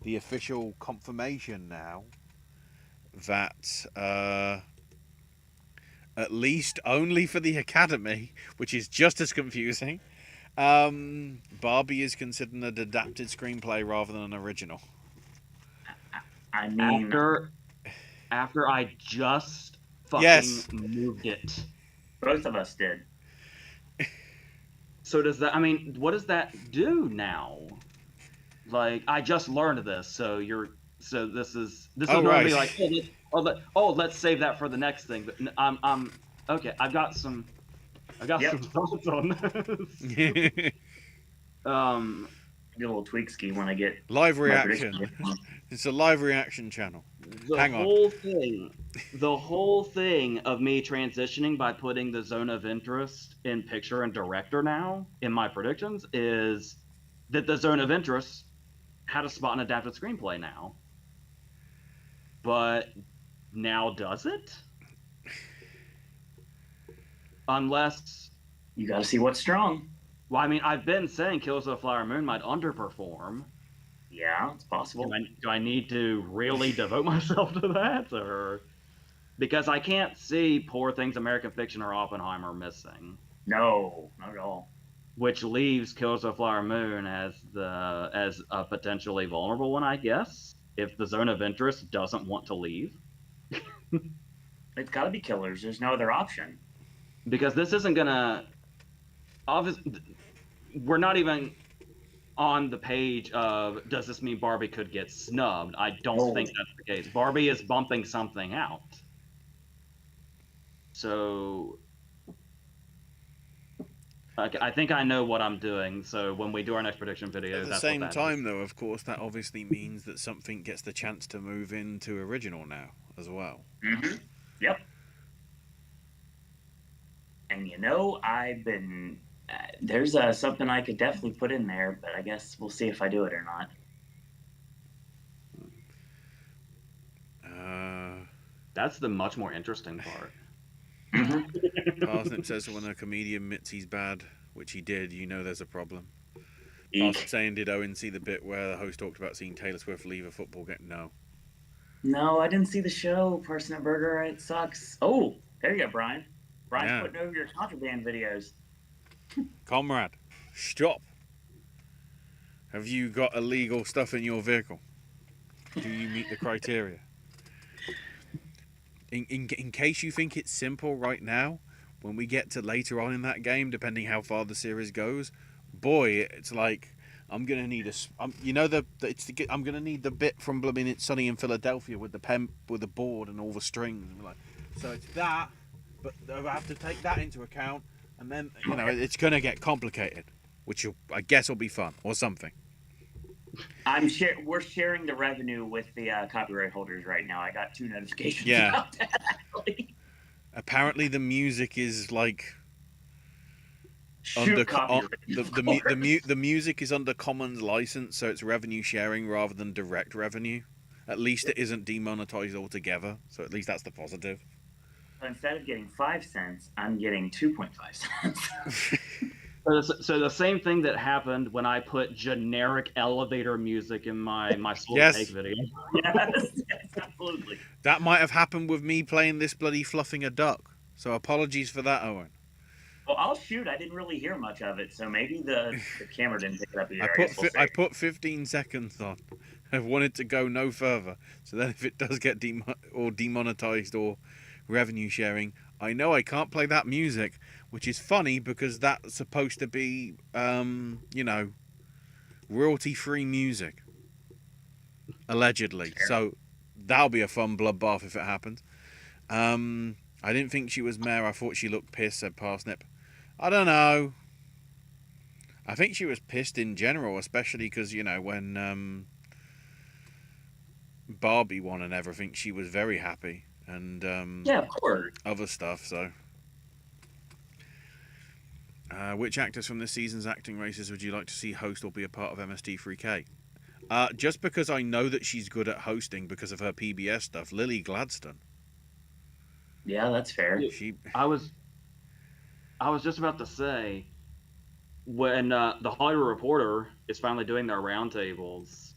[SPEAKER 1] The official confirmation now that at least only for the Academy, which is just as confusing, Barbie is considered an adapted screenplay rather than an original.
[SPEAKER 2] I mean,
[SPEAKER 3] After I just fucking
[SPEAKER 1] Yes.
[SPEAKER 3] moved it.
[SPEAKER 2] both of us did.
[SPEAKER 3] So does that? I mean, what does that do now? Like, I just learned this, so this is
[SPEAKER 1] Oh,
[SPEAKER 3] going to be
[SPEAKER 1] right.
[SPEAKER 3] like, let's save that for the next thing. But I'm okay. I've got some
[SPEAKER 2] Yep.
[SPEAKER 3] some thoughts on this.
[SPEAKER 2] Do a little tweak ski when I get
[SPEAKER 1] Live
[SPEAKER 2] my
[SPEAKER 1] reaction.
[SPEAKER 2] prediction.
[SPEAKER 1] It's a live reaction channel. Hang on.
[SPEAKER 3] The whole thing of me transitioning by putting the zone of interest in picture and director now in my predictions is that the zone of interest had a spot in adapted screenplay now. But now does it? Unless
[SPEAKER 2] You got to see what's strong.
[SPEAKER 3] well, I mean, I've been saying Killers of the Flower Moon might underperform.
[SPEAKER 2] Yeah, it's possible.
[SPEAKER 3] Do I need to really devote myself to that, or because I can't see Poor Things, American Fiction, or Oppenheimer missing,
[SPEAKER 2] No, not at all.
[SPEAKER 3] which leaves Killers of the Flower Moon as a potentially vulnerable one, I guess, if the zone of interest doesn't want to leave.
[SPEAKER 2] It's got to be Killers. There's no other option.
[SPEAKER 3] Because this isn't gonna. We're not even on the page of does this mean Barbie could get snubbed? I don't think that's the case. Barbie is bumping something out. So I think I know what I'm doing. So when we do our next prediction video,
[SPEAKER 1] At the
[SPEAKER 3] that's
[SPEAKER 1] same
[SPEAKER 3] what that
[SPEAKER 1] time,
[SPEAKER 3] is.
[SPEAKER 1] though, of course, that obviously means that something gets the chance to move into original now as well.
[SPEAKER 2] Mm-hmm. Yep. And I've been there's something I could definitely put in there, but I guess we'll see if I do it or not.
[SPEAKER 3] That's the much more interesting part.
[SPEAKER 1] Parsnip says when a comedian admits he's bad, which he did, you know there's a problem.
[SPEAKER 2] Eek.
[SPEAKER 1] Parsnip saying, did Owen see the bit where the host talked about seeing Taylor Swift leave a football game? No.
[SPEAKER 2] No, I didn't see the show, Parsnip Burger. It sucks. Oh, there you go, Brian. Brian's
[SPEAKER 1] Yeah.
[SPEAKER 2] putting over your contraband videos.
[SPEAKER 1] Comrade, stop. Have you got illegal stuff in your vehicle? Do you meet the criteria? In case you think it's simple right now, when we get to later on in that game, depending how far the series goes, boy, it's like I'm gonna need I'm gonna need the bit from blooming It's Sunny in Philadelphia with the pen with the board and all the strings. And like, so it's that, but I have to take that into account, and then it's gonna get complicated, which I guess will be fun or something.
[SPEAKER 2] We're sharing the revenue with the copyright holders right now. I got 2 notifications about that, actually.
[SPEAKER 1] Apparently, the music is like the music is under Commons license, so it's revenue sharing rather than direct revenue. At least it isn't demonetized altogether, so at least that's the positive.
[SPEAKER 2] So instead of getting 5 cents, I'm getting 2.5 cents.
[SPEAKER 3] So the same thing that happened when I put generic elevator music in my Soul Take video.
[SPEAKER 2] Yes, absolutely.
[SPEAKER 1] That might have happened with me playing this bloody Fluffing a Duck. So apologies for that, Owen.
[SPEAKER 2] Well, I'll shoot. I didn't really hear much of it, so maybe the camera didn't pick it up either.
[SPEAKER 1] I put 15 seconds on. I wanted to go no further. So then if it does get demonetized or revenue sharing, I know I can't play that music, which is funny because that's supposed to be, royalty-free music. Allegedly.
[SPEAKER 2] Fair.
[SPEAKER 1] So that'll be a fun bloodbath if it happens. I didn't think she was mayor. I thought she looked pissed, said Parsnip. I don't know. I think she was pissed in general, especially because, when Barbie won and everything, she was very happy. And
[SPEAKER 2] yeah, of course.
[SPEAKER 1] other stuff, so Which actors from this season's acting races would you like to see host or be a part of MST3K? Just because I know that she's good at hosting because of her PBS stuff, Lily Gladstone.
[SPEAKER 2] Yeah, that's fair.
[SPEAKER 1] She.
[SPEAKER 3] I was just about to say, when the Hollywood Reporter is finally doing their roundtables,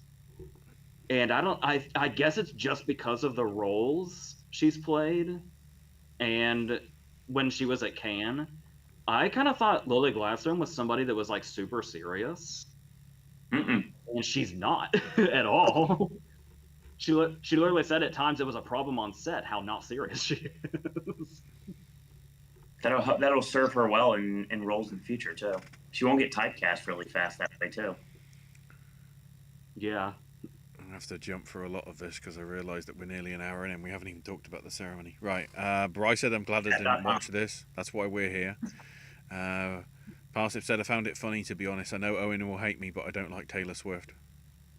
[SPEAKER 3] and I guess it's just because of the roles she's played, and when she was at Cannes, I kind of thought Lily Gladstone was somebody that was like super serious,
[SPEAKER 2] Mm-mm.
[SPEAKER 3] and she's not at all. She literally said at times it was a problem on set how not serious she is.
[SPEAKER 2] That'll serve her well in roles in the future too. She won't get typecast really fast that way too.
[SPEAKER 3] Yeah.
[SPEAKER 1] I have to jump through a lot of this because I realise that we're nearly an hour in and we haven't even talked about the ceremony. Right. Bryce said, I'm glad I didn't watch this. That's why we're here. Parsnip said, I found it funny, to be honest. I know Owen will hate me, but I don't like Taylor Swift.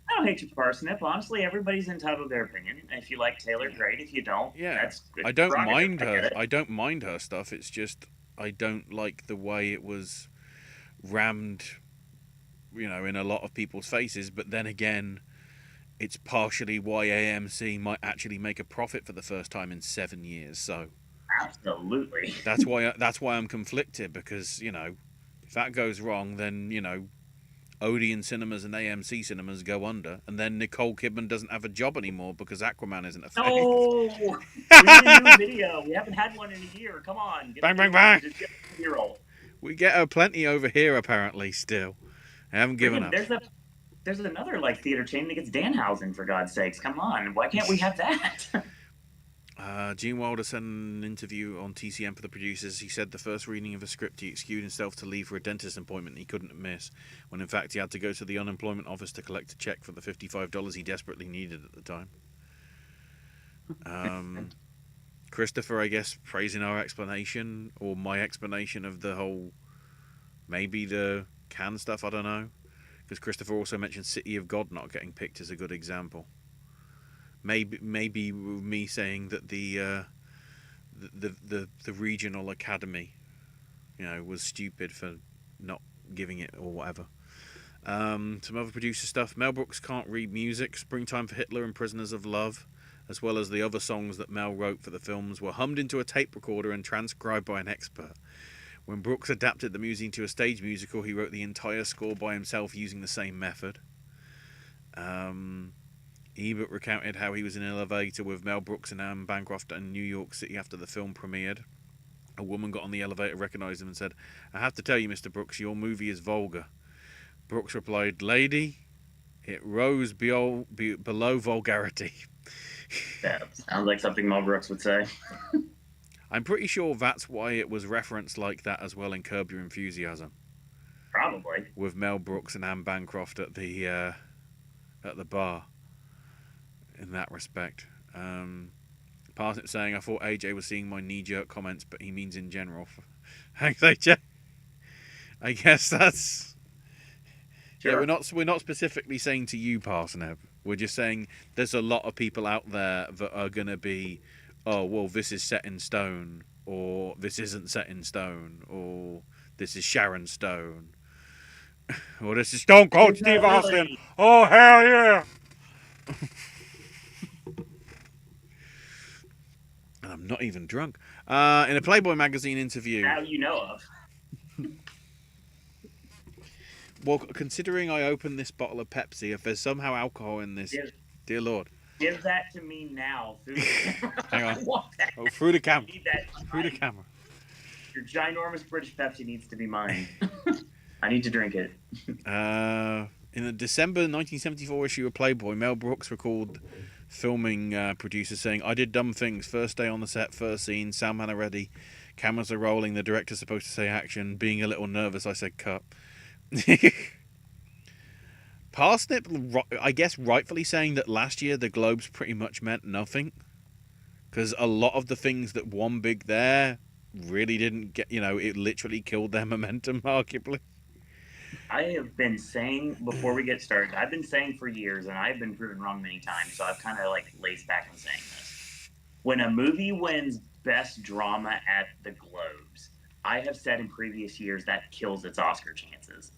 [SPEAKER 2] I don't hate you, Parsnip. Honestly, everybody's entitled to their opinion. If you like Taylor, great. If you don't, that's good.
[SPEAKER 1] I don't mind her. I don't mind her stuff. It's just I don't like the way it was rammed, in a lot of people's faces. But then again, it's partially why AMC might actually make a profit for the first time in 7 years. So
[SPEAKER 2] absolutely,
[SPEAKER 1] that's why I'm conflicted, because if that goes wrong, then Odeon cinemas and AMC cinemas go under, and then Nicole Kidman doesn't have a job anymore because Aquaman isn't a thing.
[SPEAKER 2] Oh, we need a new video. We haven't had one in a year. Come on,
[SPEAKER 1] bang, bang, bang.
[SPEAKER 2] Just get a hero.
[SPEAKER 1] We get her plenty over here apparently. Still, I haven't given up.
[SPEAKER 2] There's another theater chain that gets Danhausen, for God's sakes. Come on, why can't we have that?
[SPEAKER 1] Gene Wilder sent an interview on TCM for the producers. He said the first reading of a script he excused himself to leave for a dentist appointment he couldn't miss, when in fact he had to go to the unemployment office to collect a check for the $55 he desperately needed at the time. Christopher, I guess, praising our explanation, or my explanation of the whole, maybe the Cannes stuff, I don't know. Because Christopher also mentioned City of God not getting picked as a good example. Maybe me saying that the regional academy, was stupid for not giving it or whatever. Some other producer stuff. Mel Brooks can't read music. Springtime for Hitler and Prisoners of Love, as well as the other songs that Mel wrote for the films, were hummed into a tape recorder and transcribed by an expert. When Brooks adapted the music to a stage musical, he wrote the entire score by himself using the same method. Ebert recounted how he was in an elevator with Mel Brooks and Anne Bancroft in New York City after the film premiered. A woman got on the elevator, recognized him, and said, I have to tell you, Mr. Brooks, your movie is vulgar. Brooks replied, Lady, it rose below vulgarity.
[SPEAKER 2] That sounds like something Mel Brooks would say.
[SPEAKER 1] I'm pretty sure that's why it was referenced like that as well in Curb Your Enthusiasm.
[SPEAKER 2] Probably.
[SPEAKER 1] With Mel Brooks and Anne Bancroft at the bar. In that respect. Parsnip saying, I thought AJ was seeing my knee-jerk comments, but he means in general. Thanks, AJ. I guess that's... Sure. Yeah, we're not specifically saying to you, Parsnip. We're just saying there's a lot of people out there that are going to be, oh, well, this is set in stone, or this isn't set in stone, or this is Sharon Stone, or this is Stone Cold Steve Austin. Oh, hell yeah! And I'm not even drunk. In a Playboy magazine interview...
[SPEAKER 2] Now you know of.
[SPEAKER 1] Well, considering I opened this bottle of Pepsi, if there's somehow alcohol in this, dear Lord.
[SPEAKER 2] Give that to me now. Through the camera.
[SPEAKER 1] Hang on. Oh, through the camera. Through the camera.
[SPEAKER 2] Your ginormous British Pepsi needs to be mine. I need to drink it.
[SPEAKER 1] In the December 1974 issue of Playboy, Mel Brooks recalled filming producers saying, I did dumb things. First day on the set, first scene, soundman are ready. Cameras are rolling. The director's supposed to say action. Being a little nervous, I said cut. Parsnip, I guess rightfully saying that last year the Globes pretty much meant nothing. Because a lot of the things that won big there really didn't get, it literally killed their momentum, arguably.
[SPEAKER 2] I have been saying, before we get started, I've been saying for years, and I've been proven wrong many times, so I've kind of laced back on saying this. When a movie wins Best Drama at the Globes, I have said in previous years that kills its Oscar chances.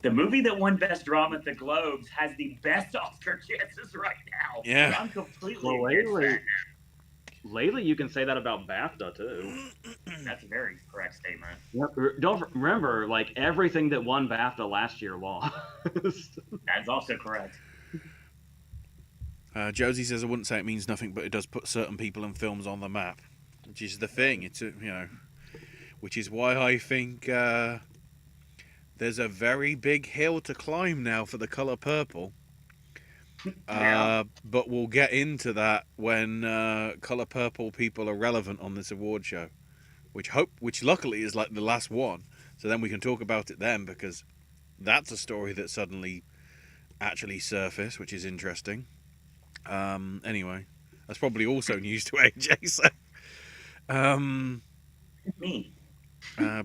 [SPEAKER 2] The movie that won Best Drama at the Globes has the best Oscar chances right now.
[SPEAKER 1] Yeah.
[SPEAKER 2] I'm completely
[SPEAKER 3] Well,
[SPEAKER 2] against that.
[SPEAKER 3] lately you can say that about BAFTA too.
[SPEAKER 2] That's a very correct statement.
[SPEAKER 3] Don't remember, like everything that won BAFTA last year lost.
[SPEAKER 2] That's also correct.
[SPEAKER 1] Josie says, I wouldn't say it means nothing, but it does put certain people and films on the map, which is the thing. It's which is why I think there's a very big hill to climb now for The Color Purple.
[SPEAKER 2] Yeah.
[SPEAKER 1] But we'll get into that when Color Purple people are relevant on this award show, which luckily is like the last one. So then we can talk about it then, because that's a story that suddenly actually surfaced, which is interesting. Anyway, that's probably also news to AJ. So,
[SPEAKER 2] Me.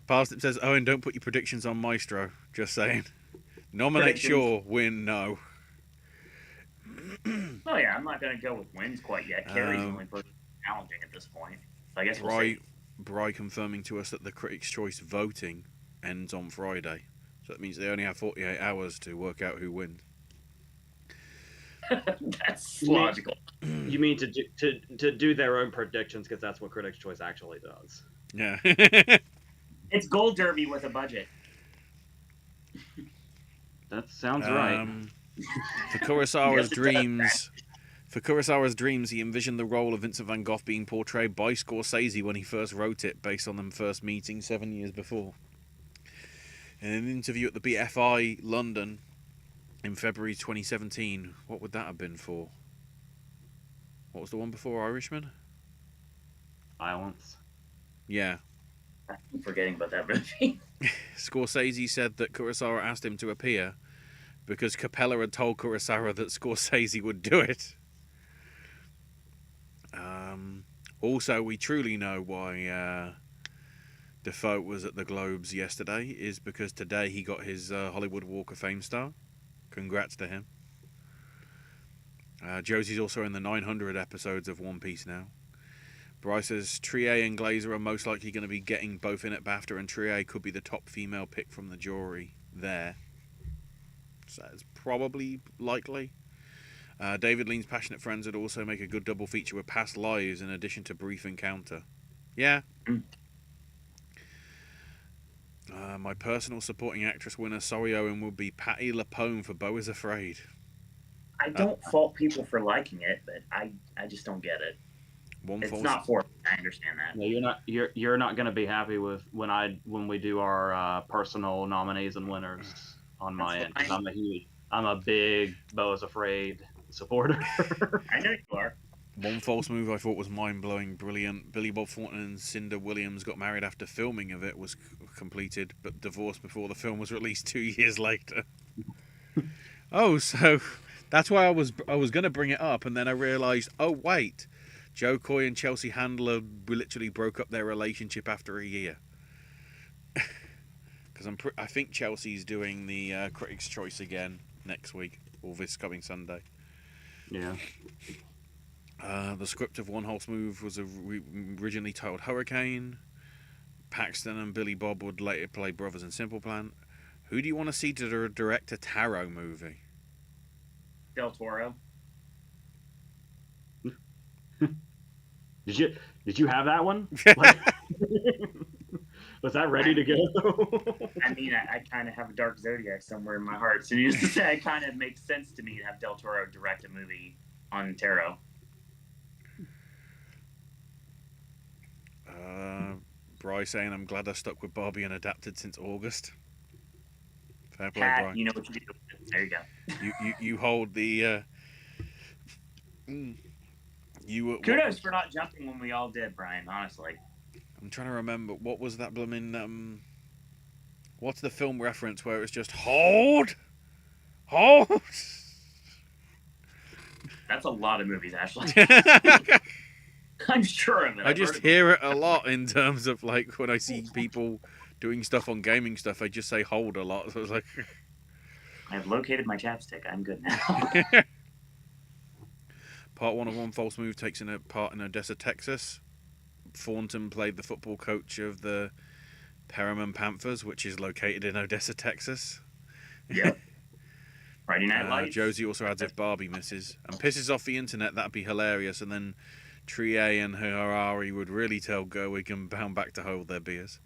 [SPEAKER 1] Parsnip says, Owen, don't put your predictions on Maestro. Just saying. Nominate sure, win no.
[SPEAKER 2] Oh yeah, I'm not going to go with wins quite yet. Carrie's the only person challenging at this point. So I guess we'll see.
[SPEAKER 1] Bry confirming to us that the Critics' Choice voting ends on Friday. So that means they only have 48 hours to work out who wins.
[SPEAKER 2] That's logical.
[SPEAKER 3] You mean to do their own predictions, because that's what Critics' Choice actually does.
[SPEAKER 1] Yeah.
[SPEAKER 2] It's Gold Derby with a budget.
[SPEAKER 3] That sounds right.
[SPEAKER 1] For Kurosawa's dreams, he envisioned the role of Vincent van Gogh being portrayed by Scorsese when he first wrote it, based on them first meeting 7 years before. In an interview at the BFI London in February 2017, what would that have been for? What was the one before Irishman?
[SPEAKER 3] Violence.
[SPEAKER 1] Yeah.
[SPEAKER 2] I'm forgetting about that movie.
[SPEAKER 1] Scorsese said that Kurosawa asked him to appear because Capella had told Kurosawa that Scorsese would do it. Also, we truly know why Defoe was at the Globes yesterday, is because today he got his Hollywood Walk of Fame star. Congrats to him. Josie's also in the 900 episodes of One Piece now. Bryce says Trier and Glazer are most likely going to be getting both in at BAFTA, and Trier could be the top female pick from the jury there. So it's probably likely. David Lean's Passionate Friends would also make a good double feature with Past Lives in addition to Brief Encounter. Yeah. My personal supporting actress winner, sorry Owen, would be Patti LuPone for Beau is Afraid.
[SPEAKER 2] I don't fault people for liking it, but I just don't get it. It's not for me. I understand that.
[SPEAKER 3] No, you're not going to be happy with when we do our personal nominees and winners on my end, because I'm a big Beau is Afraid supporter.
[SPEAKER 2] I know you are.
[SPEAKER 1] One false move I thought was mind-blowing, brilliant. Billy Bob Thornton and Cinda Williams got married after filming of it was completed, but divorced before the film was released 2 years later. Oh, so that's why I was going to bring it up, and then I realised, oh wait, Joe Coy and Chelsea Handler literally broke up their relationship after a year. Because I think Chelsea's doing the Critics' Choice again next week, or this coming Sunday.
[SPEAKER 3] Yeah.
[SPEAKER 1] The script of One False Move was originally titled Hurricane. Paxton and Billy Bob would later play brothers in Simple Plan. Who do you want to see to direct a Tarot movie?
[SPEAKER 2] Del Toro.
[SPEAKER 3] Did you have that one? Was that ready to go?
[SPEAKER 2] I mean, I kind of have a Dark Zodiac somewhere in my heart, so needless to say, it kind of makes sense to me to have Del Toro direct a movie on tarot.
[SPEAKER 1] Bry saying, I'm glad I stuck with Barbie and adapted since August. Fair play,
[SPEAKER 2] Pat,
[SPEAKER 1] Bry.
[SPEAKER 2] you know what you do. There you go.
[SPEAKER 1] You hold the...
[SPEAKER 2] Kudos for not jumping when we all did, Brian, honestly.
[SPEAKER 1] I'm trying to remember, what was that blooming... what's the film reference where it's just, hold! Hold!
[SPEAKER 2] That's a lot of movies, Ashley. I'm sure of it.
[SPEAKER 1] I just hear it a lot in terms of, like, when I see people doing stuff on gaming stuff, I just say hold a lot. So I was like...
[SPEAKER 2] I have located my chapstick. I'm good now.
[SPEAKER 1] Part 1 of One False Move takes in a part in Odessa, Texas. Thornton played the football coach of the Perriman Panthers, which is located in Odessa, Texas.
[SPEAKER 2] Yep. Friday Night Lights.
[SPEAKER 1] Josie also adds if Barbie misses and pisses off the internet, that'd be hilarious. And then Trie and Harari would really tell Gerwig and bound back to hold their beers.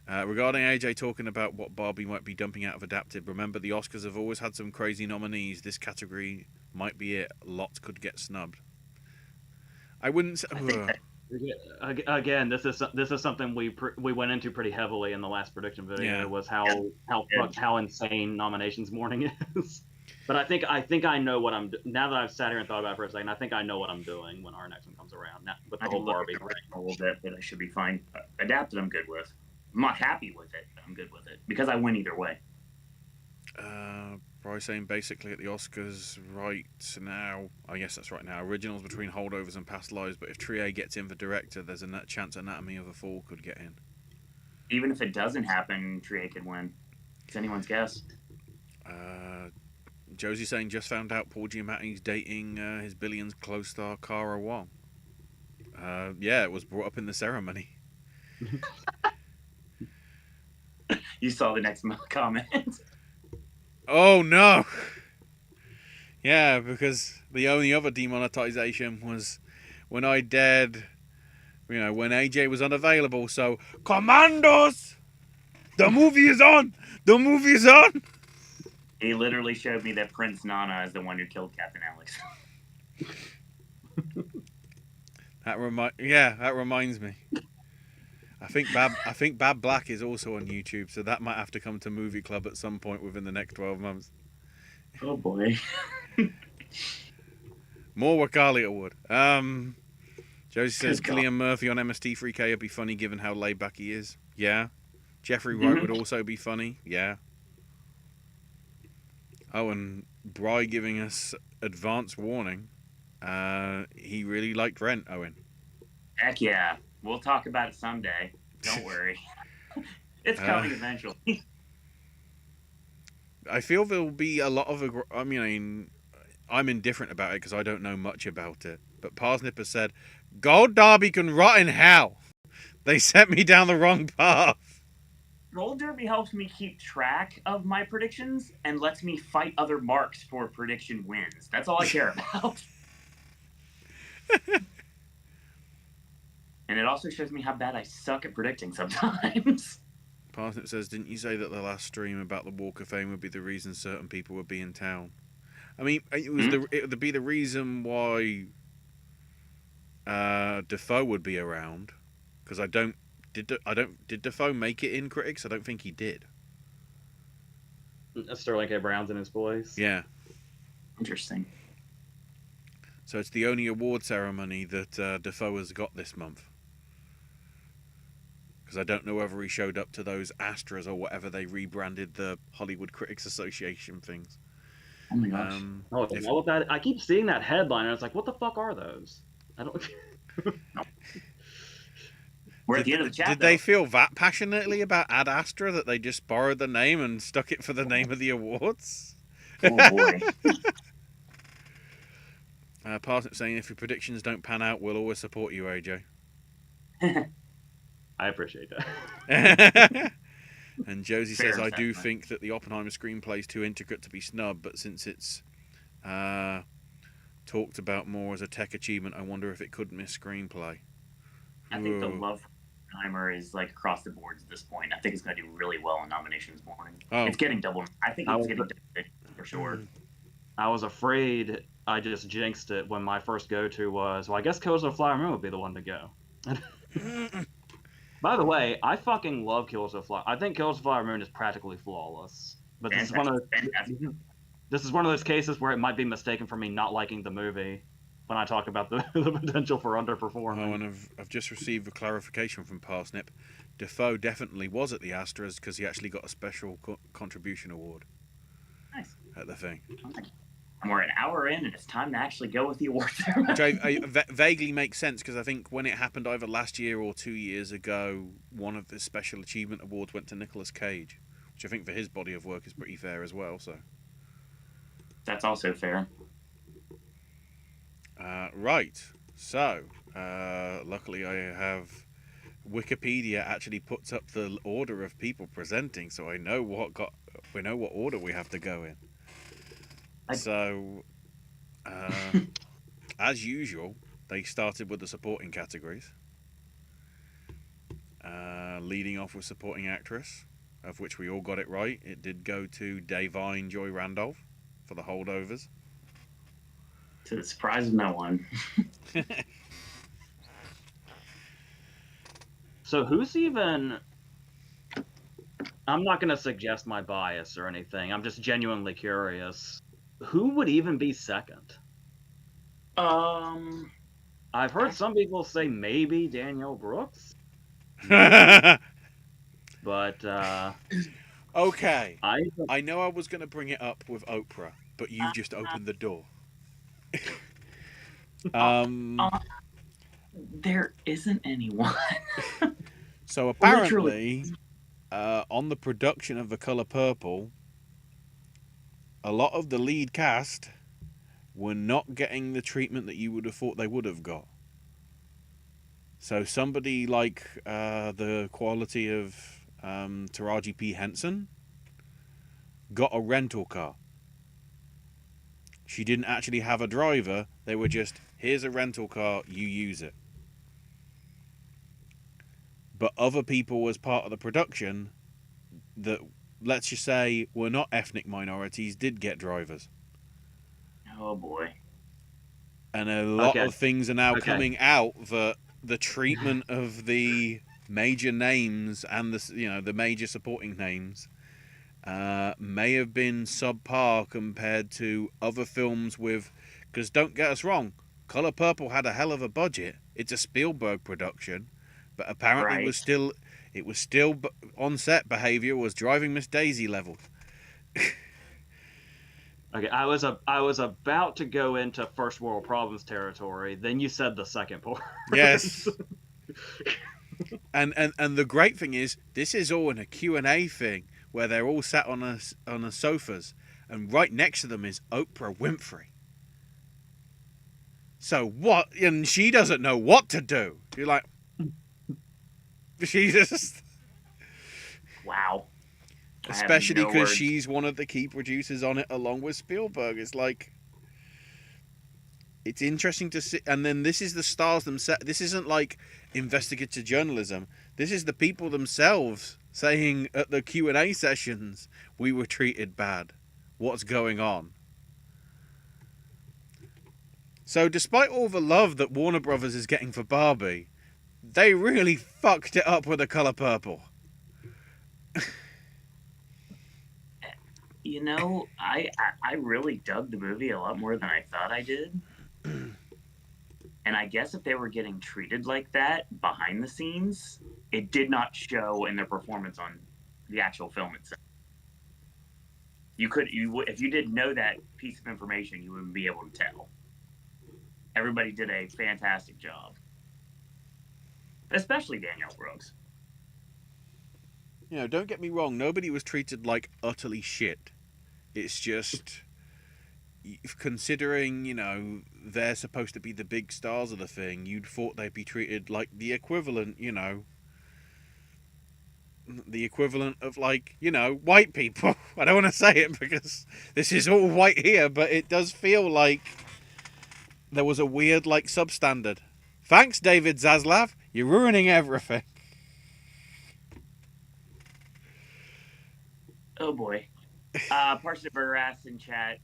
[SPEAKER 1] Regarding AJ talking about what Barbie might be dumping out of adapted, remember the Oscars have always had some crazy nominees. This category might be it. Lots could get snubbed. I wouldn't say...
[SPEAKER 3] Again, this is something we went into pretty heavily in the last prediction video. Was how insane nominations morning is. But I think I know what I'm now that I've sat here and thought about it for a second. I think I know what I'm doing when our next one comes around. Now, with the whole Barbie
[SPEAKER 2] a little bit, but I should be fine. Adapted, I'm good with. I'm not happy with it, but I'm good with it because I win either way.
[SPEAKER 1] Bryce saying basically at the Oscars right now, I guess that's right now, originals between holdovers and past lives, but if Trie gets in for director, there's a chance Anatomy of a Fall could get in.
[SPEAKER 2] Even if it doesn't happen, Trie could win. It's anyone's guess.
[SPEAKER 1] Josie saying just found out Paul Giamatti's dating his Billions co-star Cara Wong. Yeah, it was brought up in the ceremony.
[SPEAKER 2] You saw the next comment.
[SPEAKER 1] Oh no! Yeah, because the only other demonetization was when I dared, when AJ was unavailable. So, Commandos! The movie is on! The movie is on!
[SPEAKER 2] He literally showed me that Prince Nana is the one who killed Captain Alex.
[SPEAKER 1] That reminds me. I think Bab Black is also on YouTube, so that might have to come to Movie Club at some point within the next 12 months.
[SPEAKER 2] Oh boy.
[SPEAKER 1] More Wakali Award. Josie says Cillian Murphy on MST3K would be funny given how laid back he is. Yeah. Jeffrey Wright would also be funny. Yeah. Oh, and Bry giving us advance warning. He really liked Rent, Owen.
[SPEAKER 2] Heck yeah. We'll talk about it someday. Don't worry. It's coming eventually.
[SPEAKER 1] I feel there'll be a lot of... I'm indifferent about it because I don't know much about it. But Parsnip has said, Gold Derby can rot in hell. They set me down the wrong path.
[SPEAKER 2] Gold Derby helps me keep track of my predictions and lets me fight other marks for prediction wins. That's all I care about. And it also shows me how bad I suck at predicting sometimes.
[SPEAKER 1] Parsnip says, didn't you say that the last stream about the Walk of Fame would be the reason certain people would be in town? I mean, it would be the reason why Defoe would be around. Because did Defoe make it in Critics? I don't think he did.
[SPEAKER 3] Sterling K. Brown's in his voice.
[SPEAKER 1] Yeah.
[SPEAKER 2] Interesting.
[SPEAKER 1] So it's the only award ceremony that Defoe has got this month. Because I don't know whether he showed up to those Astras or whatever they rebranded the Hollywood Critics Association things.
[SPEAKER 2] Oh my gosh.
[SPEAKER 3] I keep seeing that headline and it's like, what the fuck are those? I don't...
[SPEAKER 2] We're at the end of the chat.
[SPEAKER 1] Did they feel that passionately about Ad Astra that they just borrowed the name and stuck it for the name of the awards?
[SPEAKER 2] Oh boy.
[SPEAKER 1] Parsnip saying, if your predictions don't pan out, we'll always support you, AJ.
[SPEAKER 3] I appreciate that.
[SPEAKER 1] And Josie says, I do think that the Oppenheimer screenplay is too intricate to be snubbed, but since it's talked about more as a tech achievement, I wonder if it could miss screenplay.
[SPEAKER 2] I think the love for Oppenheimer is like across the boards at this point. I think it's going to do really well in nominations morning.
[SPEAKER 1] Oh.
[SPEAKER 2] It's getting double. I think it's getting double for sure.
[SPEAKER 3] I was afraid I just jinxed it when my first go-to was, well, I guess Killers of the Flower Moon would be the one to go. By the way, I fucking love Killers of the Flower. I think Killers of the Flower Moon is practically flawless. But this is one of those cases where it might be mistaken for me not liking the movie when I talk about the potential for underperforming.
[SPEAKER 1] Oh, and I've just received a clarification from Parsnip. Defoe definitely was at the Astras because he actually got a special contribution award.
[SPEAKER 2] Nice.
[SPEAKER 1] At the thing.
[SPEAKER 2] And we're an hour in, and it's time to actually go with the award ceremony.
[SPEAKER 1] Which I vaguely makes sense because I think when it happened either last year or 2 years ago, one of the special achievement awards went to Nicolas Cage, which I think for his body of work is pretty fair as well. So
[SPEAKER 2] that's also fair.
[SPEAKER 1] Right. So luckily I have Wikipedia actually puts up the order of people presenting, so we know what order we have to go in. So, as usual, they started with the supporting categories, leading off with supporting actress, of which we all got it right. It did go to Davine Joy Randolph for The Holdovers.
[SPEAKER 2] To the surprise of no one.
[SPEAKER 3] So who's even... I'm not going to suggest my bias or anything. I'm just genuinely curious. Who would even be second? I've heard some people say maybe Danielle Brooks. Maybe. But,
[SPEAKER 1] okay. I know I was going to bring it up with Oprah, but you've just opened the door.
[SPEAKER 2] There isn't anyone.
[SPEAKER 1] So apparently, on the production of The Color Purple, a lot of the lead cast were not getting the treatment that you would have thought they would have got. So somebody like the quality of Taraji P. Henson got a rental car. She didn't actually have a driver. They were just, here's a rental car, you use it. But other people as part of the production that, let's just say, were not ethnic minorities did get drivers.
[SPEAKER 2] Oh boy.
[SPEAKER 1] And a lot of things are now coming out that the treatment of the major names and the major supporting names may have been subpar compared to other films with, because don't get us wrong, Color Purple had a hell of a budget. It's a Spielberg production, but apparently it was still on set behavior was driving Miss Daisy level.
[SPEAKER 3] Okay, I was about to go into first world problems territory. Then you said the second part.
[SPEAKER 1] Yes. and the great thing is, this is all in a Q&A thing where they're all sat on a sofas, and right next to them is Oprah Winfrey. So what? And she doesn't know what to do. You're like, she just...
[SPEAKER 2] Wow.
[SPEAKER 1] Especially because she's one of the key producers on it, along with Spielberg. It's like, it's interesting to see. And then this is the stars themselves. This isn't like investigative journalism. This is the people themselves saying at the Q&A sessions, we were treated bad. What's going on? So despite all the love that Warner Brothers is getting for Barbie, they really fucked it up with The Color Purple.
[SPEAKER 2] You know, I really dug the movie a lot more than I thought I did. And I guess if they were getting treated like that behind the scenes, it did not show in their performance on the actual film itself. If you didn't know that piece of information, you wouldn't be able to tell. Everybody did a fantastic job. Especially Danielle Brooks.
[SPEAKER 1] You know, don't get me wrong, nobody was treated like utterly shit. It's just, considering, they're supposed to be the big stars of the thing, you'd thought they'd be treated like the equivalent, of white people. I don't want to say it because this is all white here, but it does feel like there was a weird, substandard. Thanks, David Zaslav. You're ruining everything.
[SPEAKER 2] Oh boy. Parson Burger asked in chat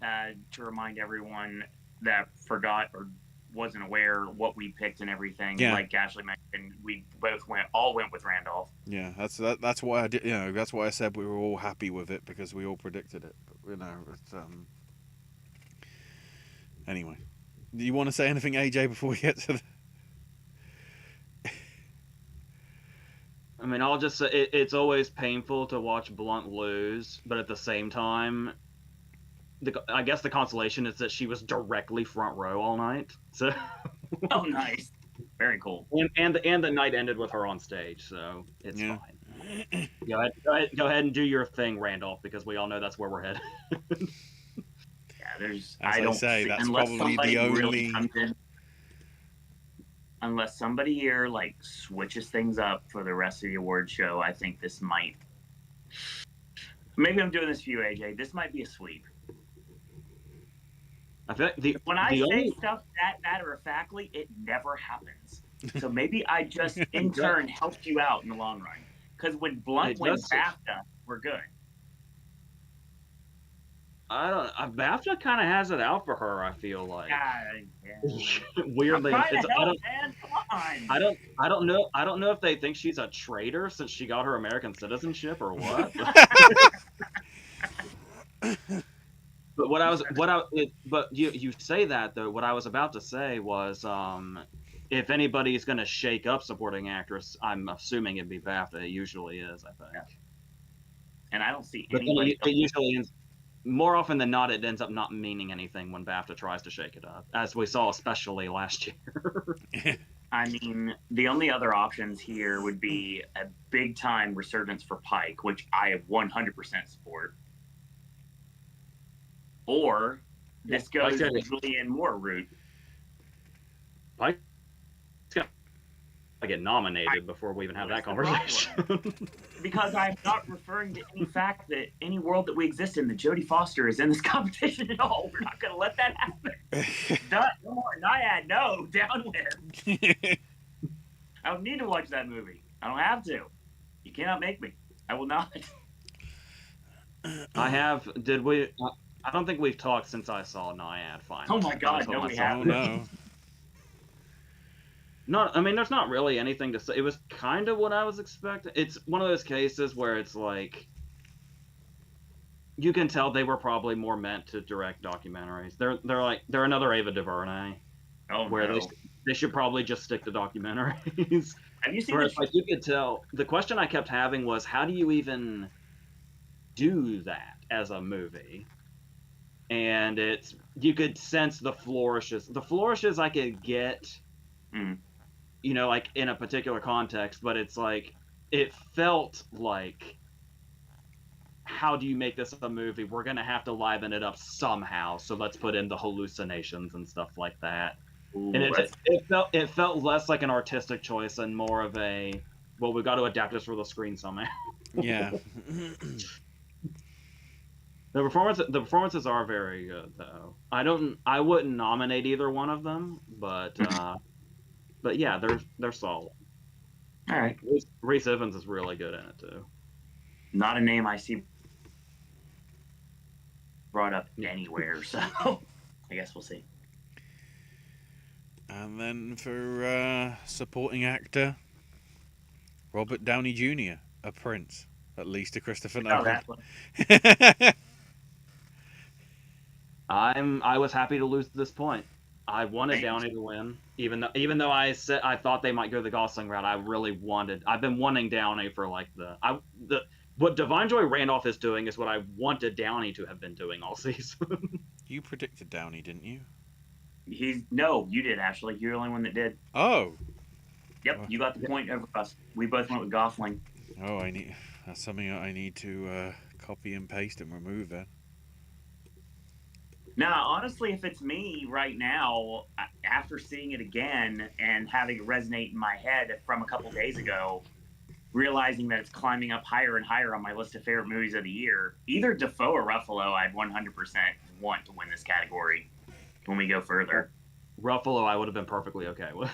[SPEAKER 2] to remind everyone that forgot or wasn't aware what we picked and everything. Yeah. Like Ashley mentioned, we all went with Randolph.
[SPEAKER 1] Yeah, that's why I did. That's why I said we were all happy with it because we all predicted it. But, it's, anyway, do you want to say anything, AJ, before we get to the...
[SPEAKER 3] I mean, I'll just say it's always painful to watch Blunt lose, but at the same time, I guess the consolation is that she was directly front row all night. So.
[SPEAKER 2] Oh, nice. Very cool.
[SPEAKER 3] And the night ended with her on stage, so it's fine. Go ahead and do your thing, Randolph, because we all know that's where we're headed.
[SPEAKER 2] Yeah, there's.
[SPEAKER 1] As I don't say, that's probably the only.
[SPEAKER 2] unless somebody here like switches things up for the rest of the award show, I think this might. Maybe I'm doing this for you, AJ. This might be a sweep.
[SPEAKER 3] I think
[SPEAKER 2] when I
[SPEAKER 3] the
[SPEAKER 2] say
[SPEAKER 3] only...
[SPEAKER 2] stuff that matter of factly, it never happens. So maybe I just in turn helped you out in the long run. Because when Blunt wins BAFTA, we're good.
[SPEAKER 3] I don't. BAFTA kind of has it out for her. I feel like.
[SPEAKER 2] Yeah.
[SPEAKER 3] Weirdly,
[SPEAKER 2] I'm trying to help, man. Come on.
[SPEAKER 3] I don't know. I don't know if they think she's a traitor since she got her American citizenship or what. But you say that though. What I was about to say was, if anybody's going to shake up supporting actress, I'm assuming it'd be BAFTA. It usually is, I think.
[SPEAKER 2] Yeah. And I don't see anybody.
[SPEAKER 3] It usually ends, more often than not, it ends up not meaning anything when BAFTA tries to shake it up, as we saw especially last year.
[SPEAKER 2] I mean, the only other options here would be a big-time resurgence for Pike, which I 100% support. Or this goes Julianne Moore route.
[SPEAKER 3] Pike's got to get nominated before we even have that conversation.
[SPEAKER 2] Because I'm not referring to any fact that any world that we exist in, that Jodie Foster is in this competition at all. We're not going to let that happen. No more Naiad. No, down with. I don't need to watch that movie. I don't have to. You cannot make me. I will not.
[SPEAKER 3] I have. Did we? I don't think we've talked since I saw Naiad finally.
[SPEAKER 2] Oh my god, no, we haven't.
[SPEAKER 1] Oh no.
[SPEAKER 3] No, I mean, there's not really anything to say. It was kind of what I was expecting. It's one of those cases where it's like, you can tell they were probably more meant to direct documentaries. They're another Ava DuVernay.
[SPEAKER 2] Oh,
[SPEAKER 3] where
[SPEAKER 2] no.
[SPEAKER 3] they should probably just stick to documentaries.
[SPEAKER 2] Have you seen
[SPEAKER 3] Whereas, like, you could tell, the question I kept having was, how do you even do that as a movie? And you could sense the flourishes. The flourishes I could get, you know, like in a particular context, but it's like, it felt like, how do you make this a movie? We're going to have to liven it up somehow. So let's put in the hallucinations and stuff like that.
[SPEAKER 2] Ooh,
[SPEAKER 3] and it felt less like an artistic choice and more of a, well, we've got to adapt this for the screen somehow.
[SPEAKER 1] Yeah.
[SPEAKER 3] The performances are very good though. I wouldn't nominate either one of them, but yeah, they're solid.
[SPEAKER 2] All right.
[SPEAKER 3] Rhys Ifans is really good in it too.
[SPEAKER 2] Not a name I see brought up anywhere, so I guess we'll see.
[SPEAKER 1] And then for supporting actor, Robert Downey Jr., a prince, at least to Christopher Nolan.
[SPEAKER 3] I was happy to lose this point. I wanted Downey to win, even though I thought they might go the Gosling route. I've been wanting Downey for like what Divine Joy Randolph is doing is what I wanted Downey to have been doing all season.
[SPEAKER 1] You predicted Downey, didn't you?
[SPEAKER 2] No, you did, Ashley. You're the only one that did.
[SPEAKER 1] Oh.
[SPEAKER 2] Yep, you got the point over us. We both went with Gosling.
[SPEAKER 1] Oh, that's something I need to copy and paste and remove then.
[SPEAKER 2] Now, honestly, if it's me right now, after seeing it again and having it resonate in my head from a couple days ago, realizing that it's climbing up higher and higher on my list of favorite movies of the year, either Dafoe or Ruffalo, I'd 100% want to win this category when we go further.
[SPEAKER 3] Ruffalo, I would have been perfectly okay with.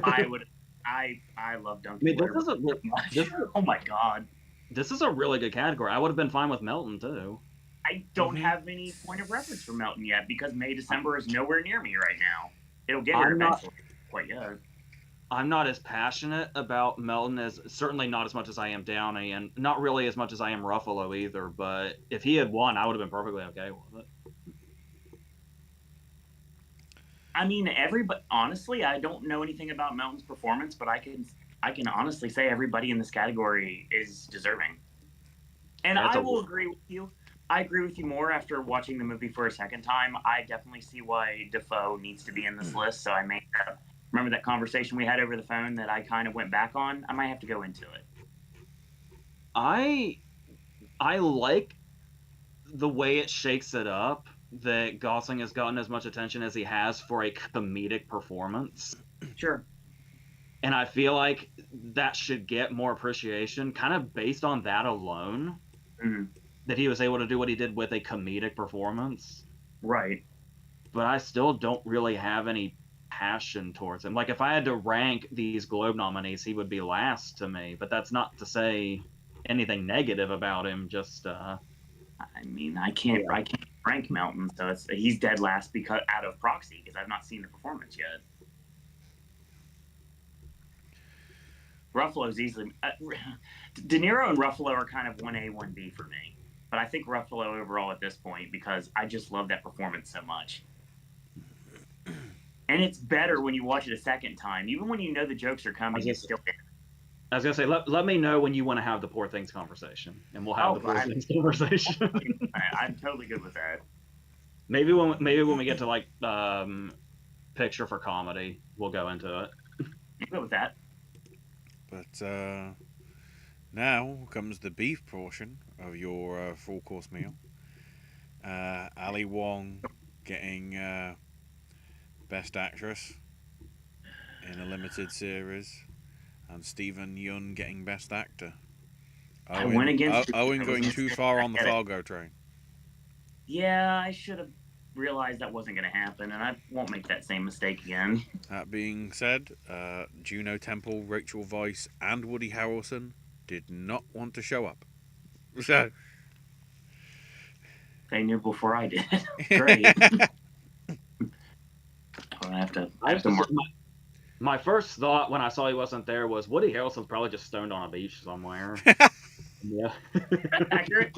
[SPEAKER 2] I love Duncan. Oh my god.
[SPEAKER 3] This is a really good category. I would have been fine with Melton too.
[SPEAKER 2] I don't have any point of reference for Melton yet because December is nowhere near me right now. It'll get here eventually. Quite yet.
[SPEAKER 3] I'm not as passionate about Melton as certainly not as much as I am Downey, and not really as much as I am Ruffalo either. But if he had won, I would have been perfectly okay with it.
[SPEAKER 2] I mean, honestly, I don't know anything about Melton's performance, but I can honestly say everybody in this category is deserving. And I will agree with you. I agree with you more after watching the movie for a second time. I definitely see why Dafoe needs to be in this list. So remember that conversation we had over the phone that I kind of went back on? I might have to go into it.
[SPEAKER 3] I like the way it shakes it up, that Gosling has gotten as much attention as he has for a comedic performance.
[SPEAKER 2] Sure.
[SPEAKER 3] And I feel like that should get more appreciation, kind of based on that alone, that he was able to do what he did with a comedic performance.
[SPEAKER 2] Right.
[SPEAKER 3] But I still don't really have any passion towards him. Like, if I had to rank these Globe nominees, he would be last to me. But that's not to say anything negative about him. Just
[SPEAKER 2] I mean, I can't rank Mountain, so he's dead last because out of proxy because I've not seen the performance yet. Ruffalo's easily De Niro and Ruffalo are kind of 1A, 1B for me. But I think Ruffalo overall at this point because I just love that performance so much. And it's better when you watch it a second time. Even when you know the jokes are coming, it's still there.
[SPEAKER 3] I was going to say, let me know when you want to have the Poor Things conversation, and we'll have the Poor Things conversation.
[SPEAKER 2] I'm totally good with that.
[SPEAKER 3] Maybe when we get to, like, picture for comedy, we'll go into it.
[SPEAKER 2] I'm good with that.
[SPEAKER 1] But now comes the beef portion of your full-course meal. Ali Wong getting Best Actress in a limited series, and Stephen Yeun getting Best Actor.
[SPEAKER 2] I went against
[SPEAKER 1] Owen going too far on the Fargo train.
[SPEAKER 2] Yeah, I should have realized that wasn't going to happen, and I won't make that same mistake again.
[SPEAKER 1] That being said, Juno Temple, Rachel Weisz, and Woody Harrelson did not want to show up. So
[SPEAKER 2] they knew before I did. Great. I have to mark.
[SPEAKER 3] My first thought when I saw he wasn't there was Woody Harrelson's probably just stoned on a beach somewhere. Yeah.
[SPEAKER 2] Accurate.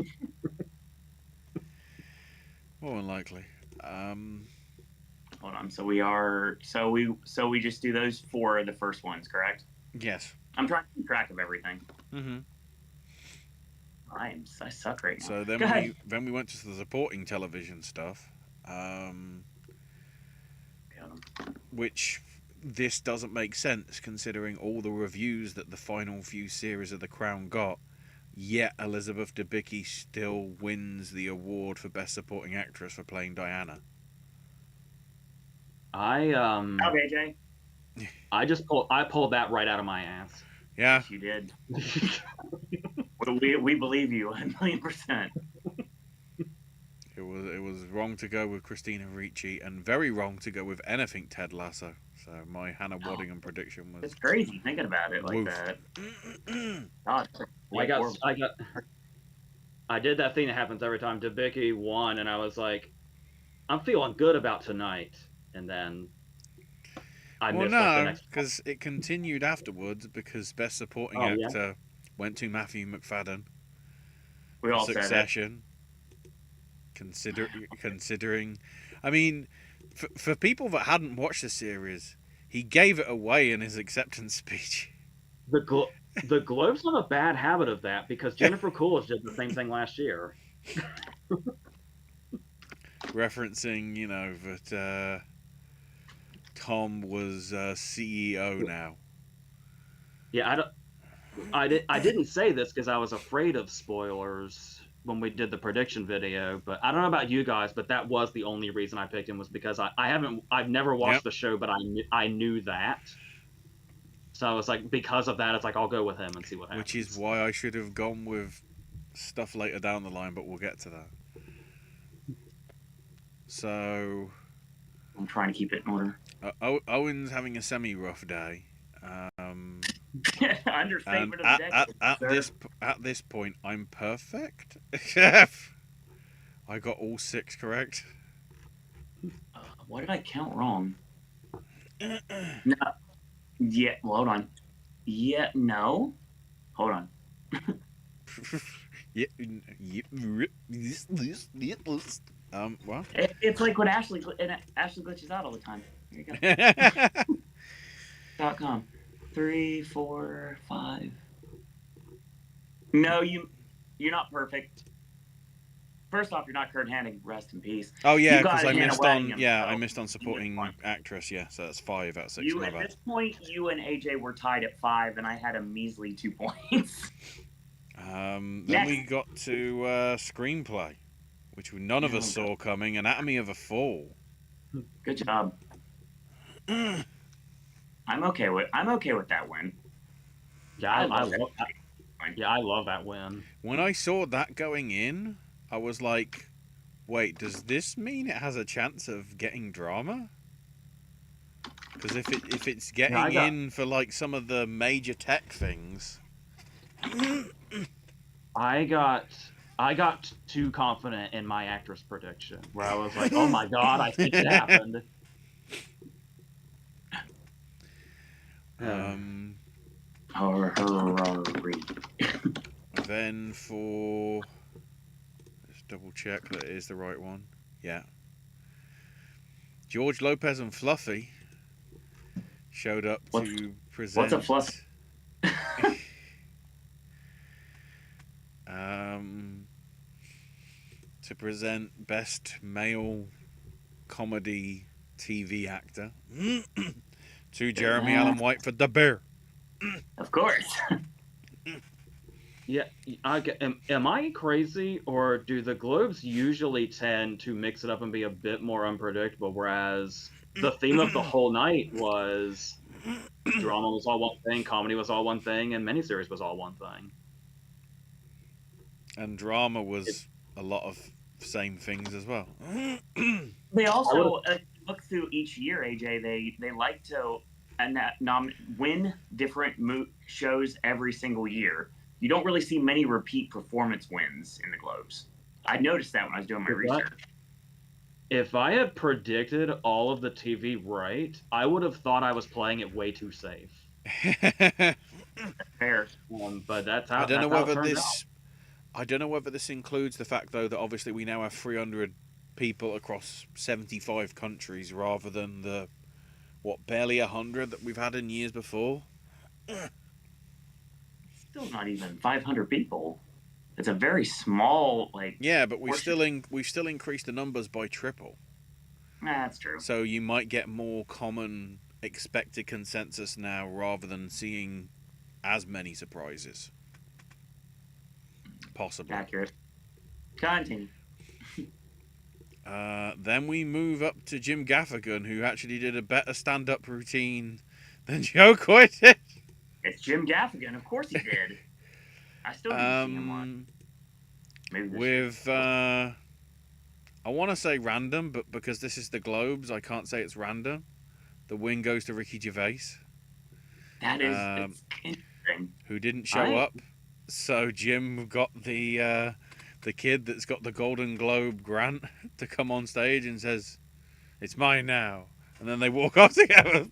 [SPEAKER 1] More than likely.
[SPEAKER 2] Hold on. So we just do those four the first ones, correct?
[SPEAKER 1] Yes.
[SPEAKER 2] I'm trying to keep track of everything.
[SPEAKER 1] Mm-hmm.
[SPEAKER 2] I suck right now.
[SPEAKER 1] So then we went to the supporting television stuff, which this doesn't make sense considering all the reviews that the final few series of The Crown got. Yet Elizabeth Debicki still wins the award for Best Supporting Actress for playing Diana.
[SPEAKER 2] AJ.
[SPEAKER 3] I pulled that right out of my ass.
[SPEAKER 1] Yeah.
[SPEAKER 2] Yes, you did. we believe you 1,000,000%.
[SPEAKER 1] It was wrong to go with Christina Ricci and very wrong to go with anything Ted Lasso. So my Hannah Waddingham prediction was.
[SPEAKER 2] It's crazy thinking about it like that. God,
[SPEAKER 3] I did that thing that happens every time. Debicki won, and I was like, I'm feeling good about tonight, and then I missed the next.
[SPEAKER 1] Because it continued afterwards because Best Supporting Actor went to Matthew McFadden.
[SPEAKER 2] We all
[SPEAKER 1] Succession. Considering, I mean, for people that hadn't watched the series, he gave it away in his acceptance speech.
[SPEAKER 3] The Globes have a bad habit of that because Jennifer Coolidge did the same thing last year.
[SPEAKER 1] Referencing, that Tom was CEO now.
[SPEAKER 3] Yeah, I didn't say this because I was afraid of spoilers when we did the prediction video, but I don't know about you guys, but that was the only reason I picked him was because I've never watched the show, but I knew that. So I was like, because of that, it's like, I'll go with him and see what happens.
[SPEAKER 1] Which is why I should have gone with stuff later down the line, but we'll get to that. So
[SPEAKER 2] I'm trying to keep it in order.
[SPEAKER 1] Owen's having a semi-rough day.
[SPEAKER 2] Understatement of the decade.
[SPEAKER 1] At this point, I'm perfect. I got all 6 correct.
[SPEAKER 2] Why did I count wrong? No. Yeah. Well, hold on. Yeah. No. Hold on.
[SPEAKER 1] What?
[SPEAKER 2] It's like when Ashley glitches out all the time. Here you go. .com. 3, 4, 5. No, you're not perfect. First off, you're not Kurt Hannig. Rest in peace.
[SPEAKER 1] Oh yeah, because I missed on supporting actress. Yeah, so that's 5 out of 6.
[SPEAKER 2] At this point, you and AJ were tied at 5, and I had a measly 2 points.
[SPEAKER 1] Then we got to screenplay, which none of us saw coming. Anatomy of a Fall.
[SPEAKER 2] Good job. I'm okay with that win.
[SPEAKER 3] Yeah, I love that win.
[SPEAKER 1] When I saw that going in, I was like, wait, does this mean it has a chance of getting drama? Because if it's getting in for like some of the major tech things,
[SPEAKER 3] I got too confident in my actress prediction, where I was like, "Oh my god, I think it happened."
[SPEAKER 1] then for let's double check that it is the right one. Yeah, George Lopez and Fluffy showed up to present.
[SPEAKER 2] What's a Fluffy?
[SPEAKER 1] To present best male comedy TV actor to Jeremy Allen White for The Bear.
[SPEAKER 2] Of course.
[SPEAKER 3] Yeah, am I crazy, or do the Globes usually tend to mix it up and be a bit more unpredictable, whereas the theme of the whole night was drama was all one thing, comedy was all one thing, and miniseries was all one thing.
[SPEAKER 1] And drama was a lot of same things as well.
[SPEAKER 2] They also look through each year, AJ. They like to win different shows every single year. You don't really see many repeat performance wins in the Globes. I noticed that when I was doing my research.
[SPEAKER 3] If I had predicted all of the TV right, I would have thought I was playing it way too safe.
[SPEAKER 2] Fair.
[SPEAKER 3] But that's how.
[SPEAKER 1] I don't know
[SPEAKER 3] whether
[SPEAKER 1] this.
[SPEAKER 3] Out.
[SPEAKER 1] I don't know whether this includes the fact, though, that obviously we now have 300 people across 75 countries rather than the barely 100 that we've had in years before.
[SPEAKER 2] Still not even 500 people. It's a very small
[SPEAKER 1] Yeah, but we've still increased the numbers by triple.
[SPEAKER 2] That's true.
[SPEAKER 1] So you might get more common expected consensus now rather than seeing as many surprises. Possibly.
[SPEAKER 2] Accurate. Continue.
[SPEAKER 1] Then we move up to Jim Gaffigan, who actually did a better stand-up routine than Joe Coy did.
[SPEAKER 2] It's Jim Gaffigan, of course he did. I still didn't see him on. Maybe
[SPEAKER 1] with I want to say random, but because this is the Globes, I can't say it's random. The win goes to Ricky Gervais.
[SPEAKER 2] That is interesting.
[SPEAKER 1] Who didn't show up. So Jim got the kid that's got the Golden Globe grant to come on stage and says, "It's mine now," and then they walk off together.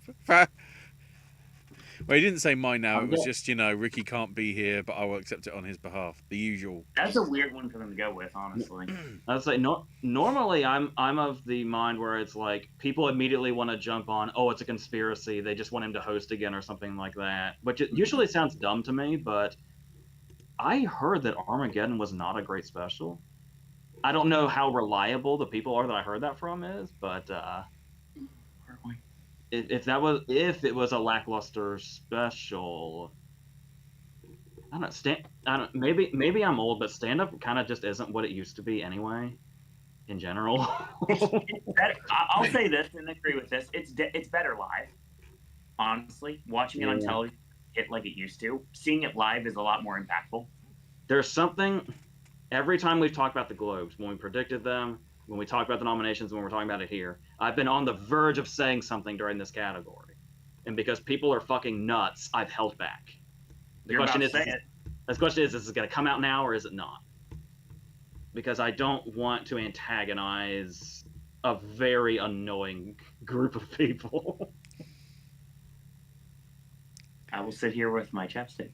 [SPEAKER 1] Well, he didn't say mine now. It was just, Ricky can't be here, but I will accept it on his behalf. The usual.
[SPEAKER 2] That's a weird one for them to go with, honestly.
[SPEAKER 3] I'd say normally I'm of the mind where it's like people immediately want to jump on, oh, it's a conspiracy. They just want him to host again or something like that, which it usually sounds dumb to me, but I heard that Armageddon was not a great special. I don't know how reliable the people are that I heard that from is, but if it was a lackluster special, I don't maybe I'm old, but stand up kind of just isn't what it used to be anyway. In general,
[SPEAKER 2] I'll say this and agree with this. It's better live. Honestly, watching it on television, like it used to. Seeing it live is a lot more impactful.
[SPEAKER 3] There's something every time we've talked about the Globes, when we predicted them, when we talk about the nominations, when we're talking about it here, I've been on the verge of saying something during this category. And because people are fucking nuts, I've held back. The question is, is this going to come out now or is it not? Because I don't want to antagonize a very annoying group of people.
[SPEAKER 2] I will sit here with my chapstick.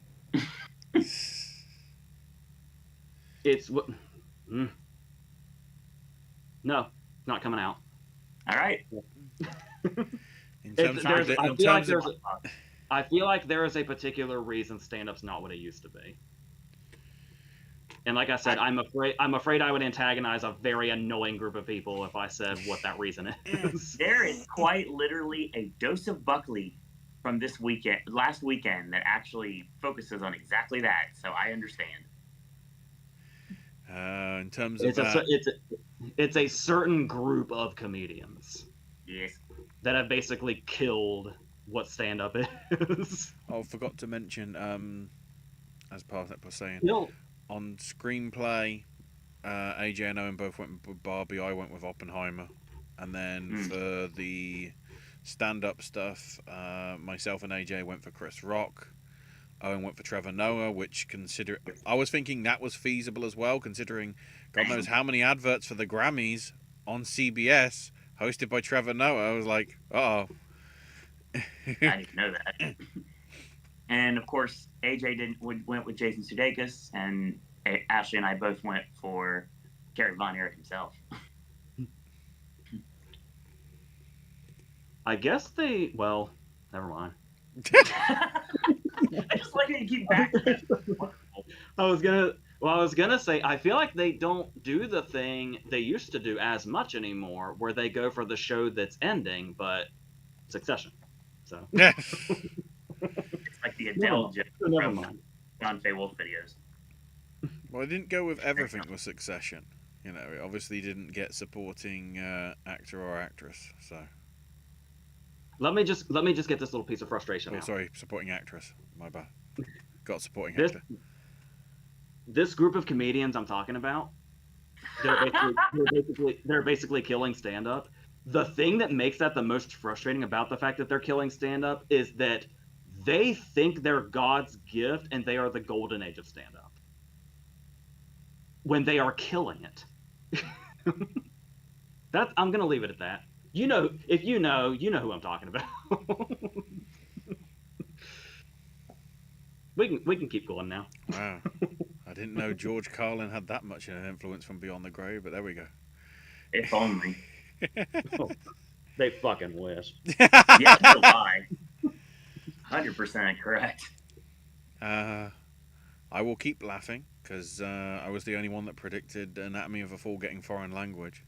[SPEAKER 3] It's what. No, not coming out.
[SPEAKER 2] All right.
[SPEAKER 3] I feel like there is a particular reason stand-up's not what it used to be. And like I said, I'm afraid I would antagonize a very annoying group of people if I said what that reason is.
[SPEAKER 2] There is quite literally a dose of Buckley from last weekend, that actually focuses on exactly that. So I understand.
[SPEAKER 1] In terms of
[SPEAKER 3] it's a certain group of comedians.
[SPEAKER 2] Yes.
[SPEAKER 3] That have basically killed what stand-up is.
[SPEAKER 1] Oh, forgot to mention, as Parsnip was saying,
[SPEAKER 3] Still,
[SPEAKER 1] on screenplay, AJ and Owen both went with Barbie. I went with Oppenheimer, and then for the stand-up stuff, myself and AJ went for Chris Rock. Owen went for Trevor Noah, which I was thinking that was feasible as well, considering God knows how many adverts for the Grammys on CBS hosted by Trevor Noah. I was like, oh.
[SPEAKER 2] I didn't know that. And of course, AJ went with Jason Sudeikis, and Ashley and I both went for Gary Von Erich himself.
[SPEAKER 3] I guess well, never mind.
[SPEAKER 2] I just like how you keep back.
[SPEAKER 3] I was gonna say, I feel like they don't do the thing they used to do as much anymore, where they go for the show that's ending, but Succession. So
[SPEAKER 2] it's like the Adele joke
[SPEAKER 3] never
[SPEAKER 2] from
[SPEAKER 3] mind.
[SPEAKER 2] John Fay Wolf videos.
[SPEAKER 1] Well, I didn't go with everything with Succession. You know, it obviously didn't get supporting actor or actress. So.
[SPEAKER 3] Let me just get this little piece of frustration out.
[SPEAKER 1] Sorry, supporting actress. My bad. Got supporting
[SPEAKER 3] This,
[SPEAKER 1] actor.
[SPEAKER 3] This group of comedians I'm talking about, they're basically killing stand-up. The thing that makes that the most frustrating about the fact that they're killing stand-up is that they think they're God's gift and they are the golden age of stand-up, when they are killing it. I'm gonna leave it at that. You know, if you know who I'm talking about. We can keep going now.
[SPEAKER 1] Wow. I didn't know George Carlin had that much of an influence from Beyond the Grave, but there we go.
[SPEAKER 2] If only.
[SPEAKER 3] They fucking wish.
[SPEAKER 2] Yeah, no lie. 100% correct.
[SPEAKER 1] I will keep laughing because I was the only one that predicted Anatomy of a Fall getting foreign language.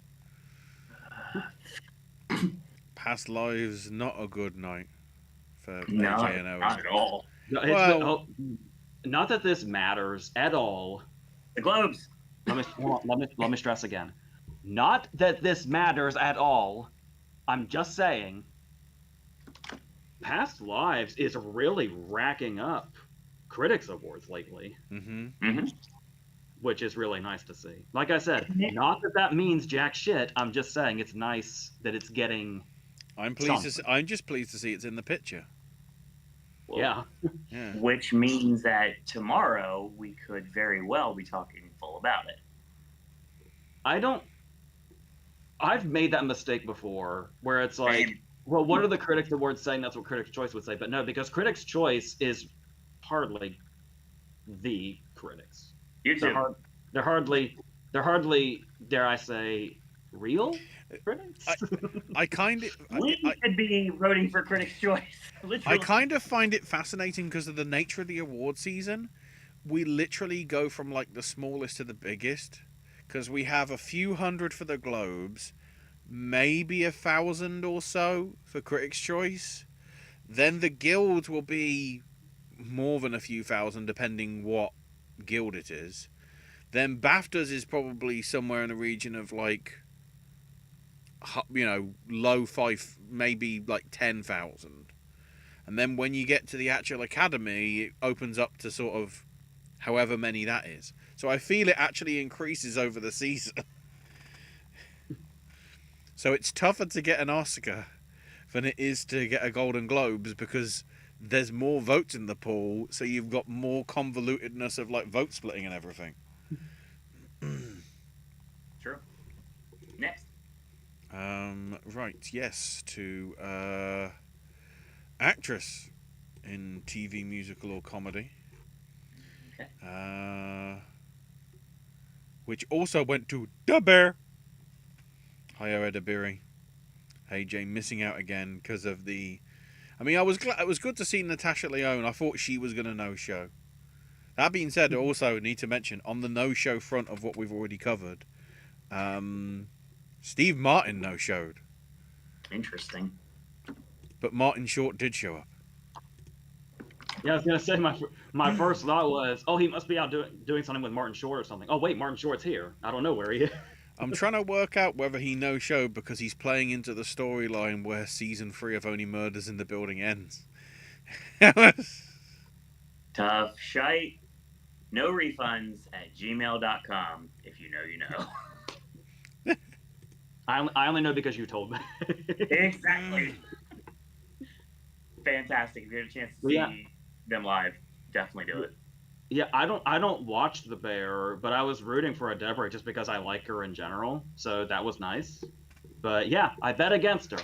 [SPEAKER 1] Past Lives, not a good night for AJ and Owen.
[SPEAKER 2] Not at all.
[SPEAKER 3] Not that this matters at all.
[SPEAKER 2] The Globes.
[SPEAKER 3] Let me stress again. Not that this matters at all. I'm just saying, Past Lives is really racking up critics awards lately. Which is really nice to see. Like I said, not that means jack shit. I'm just saying it's nice that it's getting.
[SPEAKER 1] I'm just pleased to see it's in the picture.
[SPEAKER 3] Well,
[SPEAKER 1] yeah.
[SPEAKER 2] Which means that tomorrow we could very well be talking full about it.
[SPEAKER 3] I've made that mistake before, where it's like, well, what are the Critics Awards saying? That's what Critics' Choice would say. But no, because Critics' Choice is hardly the critics. They're hardly, dare I say, real critics.
[SPEAKER 1] I kind of.
[SPEAKER 2] We could be voting for Critics' Choice. Literally.
[SPEAKER 1] I kind of find it fascinating because of the nature of the award season. We literally go from like the smallest to the biggest, because we have a few hundred for the Globes, maybe 1,000 or so for Critics' Choice. Then the guild will be more than a few thousand, depending what guild it is. Then BAFTAs is probably somewhere in the region of like, low five, maybe like 10,000. And then when you get to the actual Academy, it opens up to sort of however many that is. So I feel it actually increases over the season. So it's tougher to get an Oscar than it is to get a Golden Globes, because there's more votes in the pool, so you've got more convolutedness of like vote splitting and everything.
[SPEAKER 2] True. Next.
[SPEAKER 1] Right, yes, to actress in TV, musical, or comedy.
[SPEAKER 2] Okay.
[SPEAKER 1] Which also went to Da Bear. Hayo Edebiri. AJ missing out again because of the. I mean, I was glad. It was good to see Natasha Lyonne. I thought she was going to no-show. That being said, I also need to mention on the no-show front of what we've already covered, Steve Martin no-showed.
[SPEAKER 2] Interesting.
[SPEAKER 1] But Martin Short did show up.
[SPEAKER 3] Yeah, I was gonna say my first thought was, oh, he must be out doing something with Martin Short or something. Oh wait, Martin Short's here. I don't know where he is.
[SPEAKER 1] I'm trying to work out whether he no-showed because he's playing into the storyline where season 3 of Only Murders in the Building ends.
[SPEAKER 2] Tough shite. No refunds at gmail.com. If you know, you know.
[SPEAKER 3] I only know because you told me.
[SPEAKER 2] Exactly. Fantastic. If you get a chance to see them live, definitely do it.
[SPEAKER 3] Yeah, I don't watch The Bear, but I was rooting for a Deborah just because I like her in general, so that was nice. But yeah, I bet against her,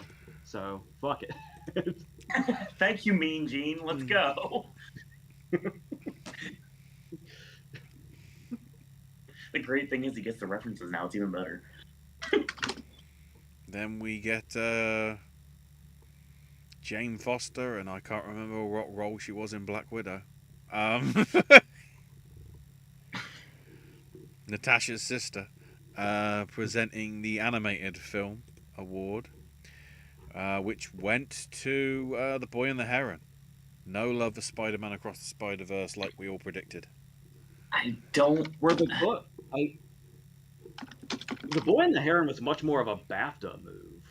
[SPEAKER 3] so fuck it.
[SPEAKER 2] Thank you, Mean Gene. Let's go. The great thing is he gets the references now. It's even better.
[SPEAKER 1] Then we get Jane Foster, and I can't remember what role she was in Black Widow. Natasha's sister, presenting the animated film award, which went to The Boy and the Heron. No love for Spider-Man Across the Spider-Verse, like we all predicted.
[SPEAKER 2] I don't.
[SPEAKER 3] Where the book, The Boy and the Heron was much more of a BAFTA move.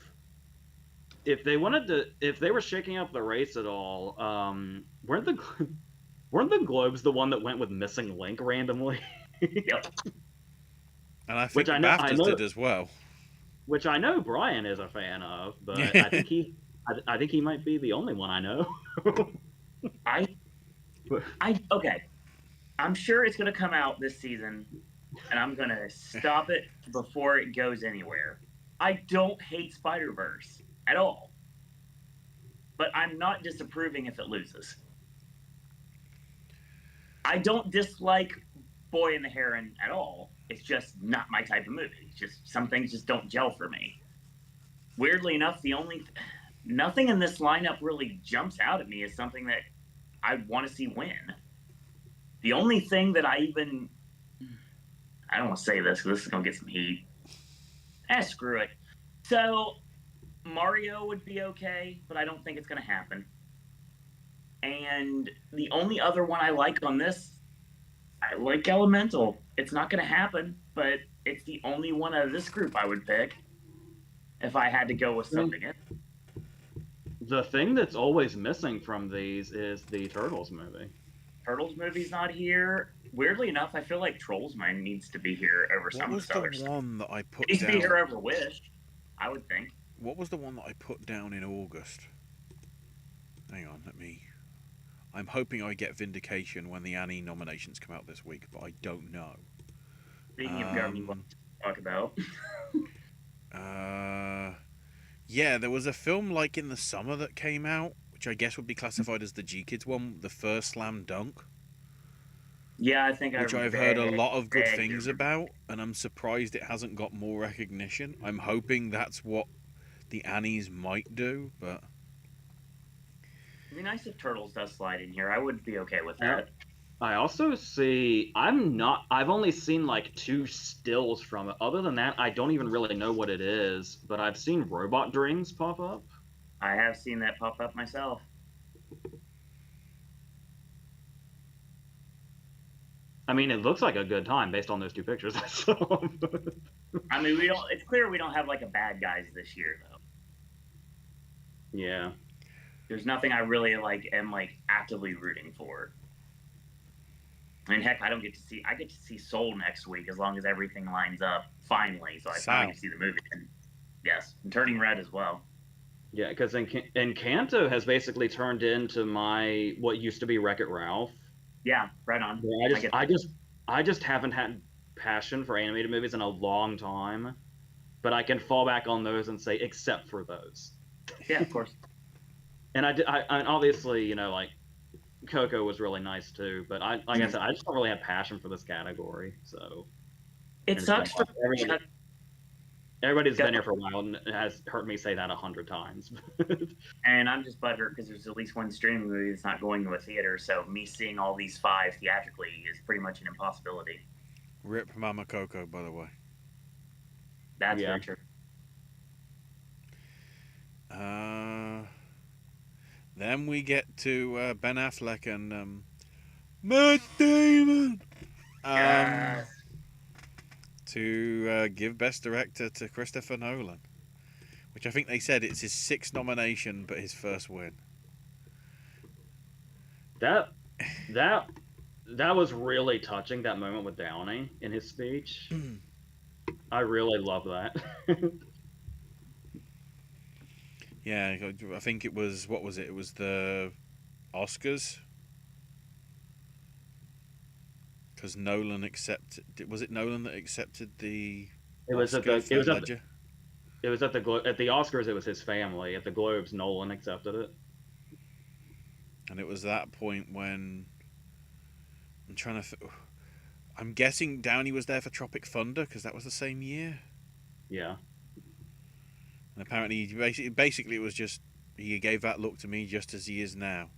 [SPEAKER 3] If they were shaking up the race at all, weren't the Globes the one that went with Missing Link randomly?
[SPEAKER 2] Yep.
[SPEAKER 1] And I think the BAFTAs did as well.
[SPEAKER 3] Which I know Brian is a fan of, but I think he might be the only one I know.
[SPEAKER 2] Okay. I'm sure it's going to come out this season, and I'm going to stop it before it goes anywhere. I don't hate Spider-Verse at all, but I'm not disapproving if it loses. I don't dislike Boy and the Heron at all. It's just not my type of movie. It's just some things just don't gel for me. Weirdly enough, nothing in this lineup really jumps out at me as something that I want to see win. The only thing that I don't want to say this because this is going to get some heat. Screw it. So, Mario would be okay, but I don't think it's going to happen. And the only other one I like on this, I like Elemental. It's not going to happen, but it's the only one out of this group I would pick if I had to go with something.
[SPEAKER 3] The thing that's always missing from these is the Turtles movie.
[SPEAKER 2] Turtles movie's not here. Weirdly enough, I feel like Trolls Mine needs to be here over some of the others.
[SPEAKER 1] What was the one that I put
[SPEAKER 2] down?
[SPEAKER 1] Needs to
[SPEAKER 2] be here over Wish, I would think.
[SPEAKER 1] What was the one that I put down in August? Hang on, I'm hoping I get Vindication when the Annie nominations come out this week, but I don't know.
[SPEAKER 2] Speaking of government, what to talk about?
[SPEAKER 1] Yeah, there was a film like in the summer that came out, which I guess would be classified as the G-Kids one, the first Slam Dunk.
[SPEAKER 2] Yeah, I think
[SPEAKER 1] which I've heard a lot of good things about, and I'm surprised it hasn't got more recognition. I'm hoping that's what the Annies might do, but
[SPEAKER 2] it'd be nice if Turtles does slide in here. I would be okay with that.
[SPEAKER 3] I also see. I've only seen like 2 stills from it. Other than that, I don't even really know what it is. But I've seen Robot Dreams pop up.
[SPEAKER 2] I have seen that pop up myself.
[SPEAKER 3] I mean, it looks like a good time based on those 2 pictures I saw.
[SPEAKER 2] I mean, it's clear we don't have like a bad guys this year, though.
[SPEAKER 3] Yeah.
[SPEAKER 2] There's nothing I really am actively rooting for. I mean, heck, I get to see Soul next week as long as everything lines up finally. So I finally get to see the movie. And yes, and Turning Red as well.
[SPEAKER 3] Yeah, because Encanto has basically turned into what used to be Wreck-It Ralph.
[SPEAKER 2] Yeah, right on.
[SPEAKER 3] Yeah, I just haven't had passion for animated movies in a long time, but I can fall back on those and say, except for those.
[SPEAKER 2] Yeah, of course.
[SPEAKER 3] And I obviously, Coco was really nice too, but I said, I just don't really have passion for this category. So
[SPEAKER 2] it sucks for
[SPEAKER 3] everybody's been here for a while and has heard me say that 100 times.
[SPEAKER 2] And I'm just butthurt because there's at least one streaming movie that's not going to a theater, so me seeing all these 5 theatrically is pretty much an impossibility.
[SPEAKER 1] Rip Mama Coco, by the way.
[SPEAKER 2] That's very true.
[SPEAKER 1] Then we get to Ben Affleck and Matt Damon. to give Best Director to Christopher Nolan, which I think they said it's his 6th nomination, but his first win.
[SPEAKER 3] That was really touching, that moment with Downey in his speech. I really love that.
[SPEAKER 1] Yeah, I think it was, what was it? It was the Oscars. Because Nolan accepted. Was it Nolan that accepted the
[SPEAKER 3] It was
[SPEAKER 1] Oscar
[SPEAKER 3] at the
[SPEAKER 1] for
[SPEAKER 3] it was at
[SPEAKER 1] Ledger?
[SPEAKER 3] it was at the Oscars. It was his family. At the Globes, Nolan accepted it.
[SPEAKER 1] And it was that point when I'm trying to. I'm guessing Downey was there for Tropic Thunder because that was the same year.
[SPEAKER 3] Yeah.
[SPEAKER 1] And apparently, basically, it was just he gave that look to me just as he is now,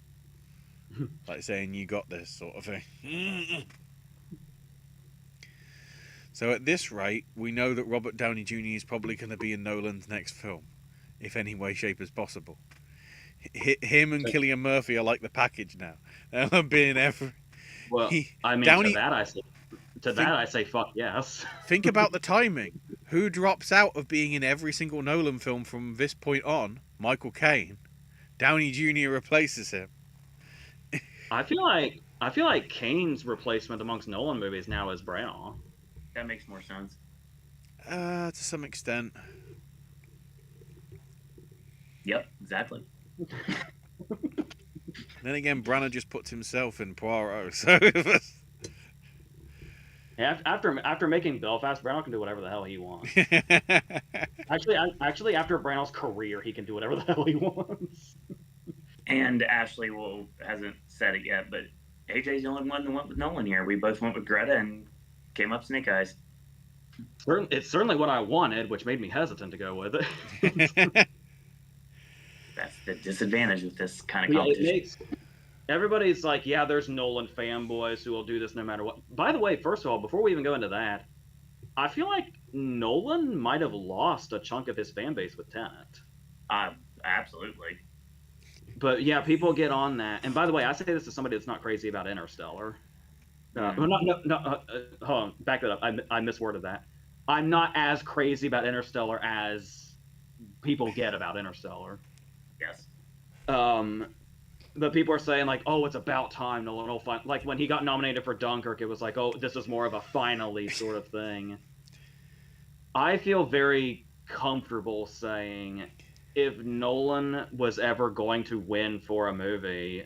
[SPEAKER 1] like saying "You got this" sort of thing. So at this rate, we know that Robert Downey Jr. is probably going to be in Nolan's next film, if any way, shape is possible. Him and Cillian Murphy are like the package now. They'll be in every.
[SPEAKER 3] Well, I mean,
[SPEAKER 1] Downey,
[SPEAKER 3] to that I say fuck yes.
[SPEAKER 1] Think about the timing. Who drops out of being in every single Nolan film from this point on? Michael Caine. Downey Jr. replaces him.
[SPEAKER 3] I feel like Kane's replacement amongst Nolan movies now is Branagh.
[SPEAKER 2] That makes more sense.
[SPEAKER 1] To some extent.
[SPEAKER 2] Yep, exactly.
[SPEAKER 1] Then again, Branagh just puts himself in Poirot, so.
[SPEAKER 3] After making Belfast, Branagh can do whatever the hell he wants. Actually, after Branagh's career, he can do whatever the hell he wants.
[SPEAKER 2] And Ashley hasn't said it yet, but AJ's the only one that went with Nolan here. We both went with Greta and came up Snake Eyes.
[SPEAKER 3] It's certainly what I wanted, which made me hesitant to go with it.
[SPEAKER 2] That's the disadvantage with this kind of competition.
[SPEAKER 3] Everybody's like, yeah, there's Nolan fanboys who will do this no matter what. By the way, first of all, before we even go into that, I feel like Nolan might have lost a chunk of his fan base with Tenet.
[SPEAKER 2] Absolutely.
[SPEAKER 3] But yeah, people get on that. And by the way, I say this to somebody that's not crazy about Interstellar. Hold on, back that up. I misworded that. I'm not as crazy about Interstellar as people get about Interstellar.
[SPEAKER 2] Yes.
[SPEAKER 3] But people are saying like, oh, it's about time Nolan will find. Like when he got nominated for Dunkirk, it was like, oh, this is more of a finally sort of thing. I feel very comfortable saying if Nolan was ever going to win for a movie,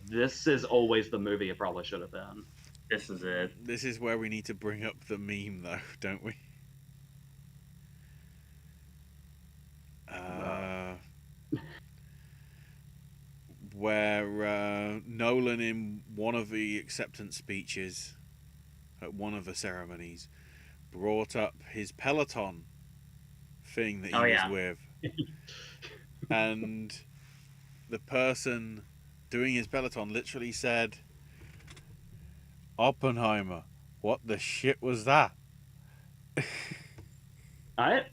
[SPEAKER 3] this is always the movie it probably should have been.
[SPEAKER 2] This is it.
[SPEAKER 1] This is where we need to bring up the meme, though, don't we? Where Nolan, in one of the acceptance speeches at one of the ceremonies, brought up his Peloton thing that he was with. And the person doing his Peloton literally said, Oppenheimer, what the shit was that?
[SPEAKER 3] I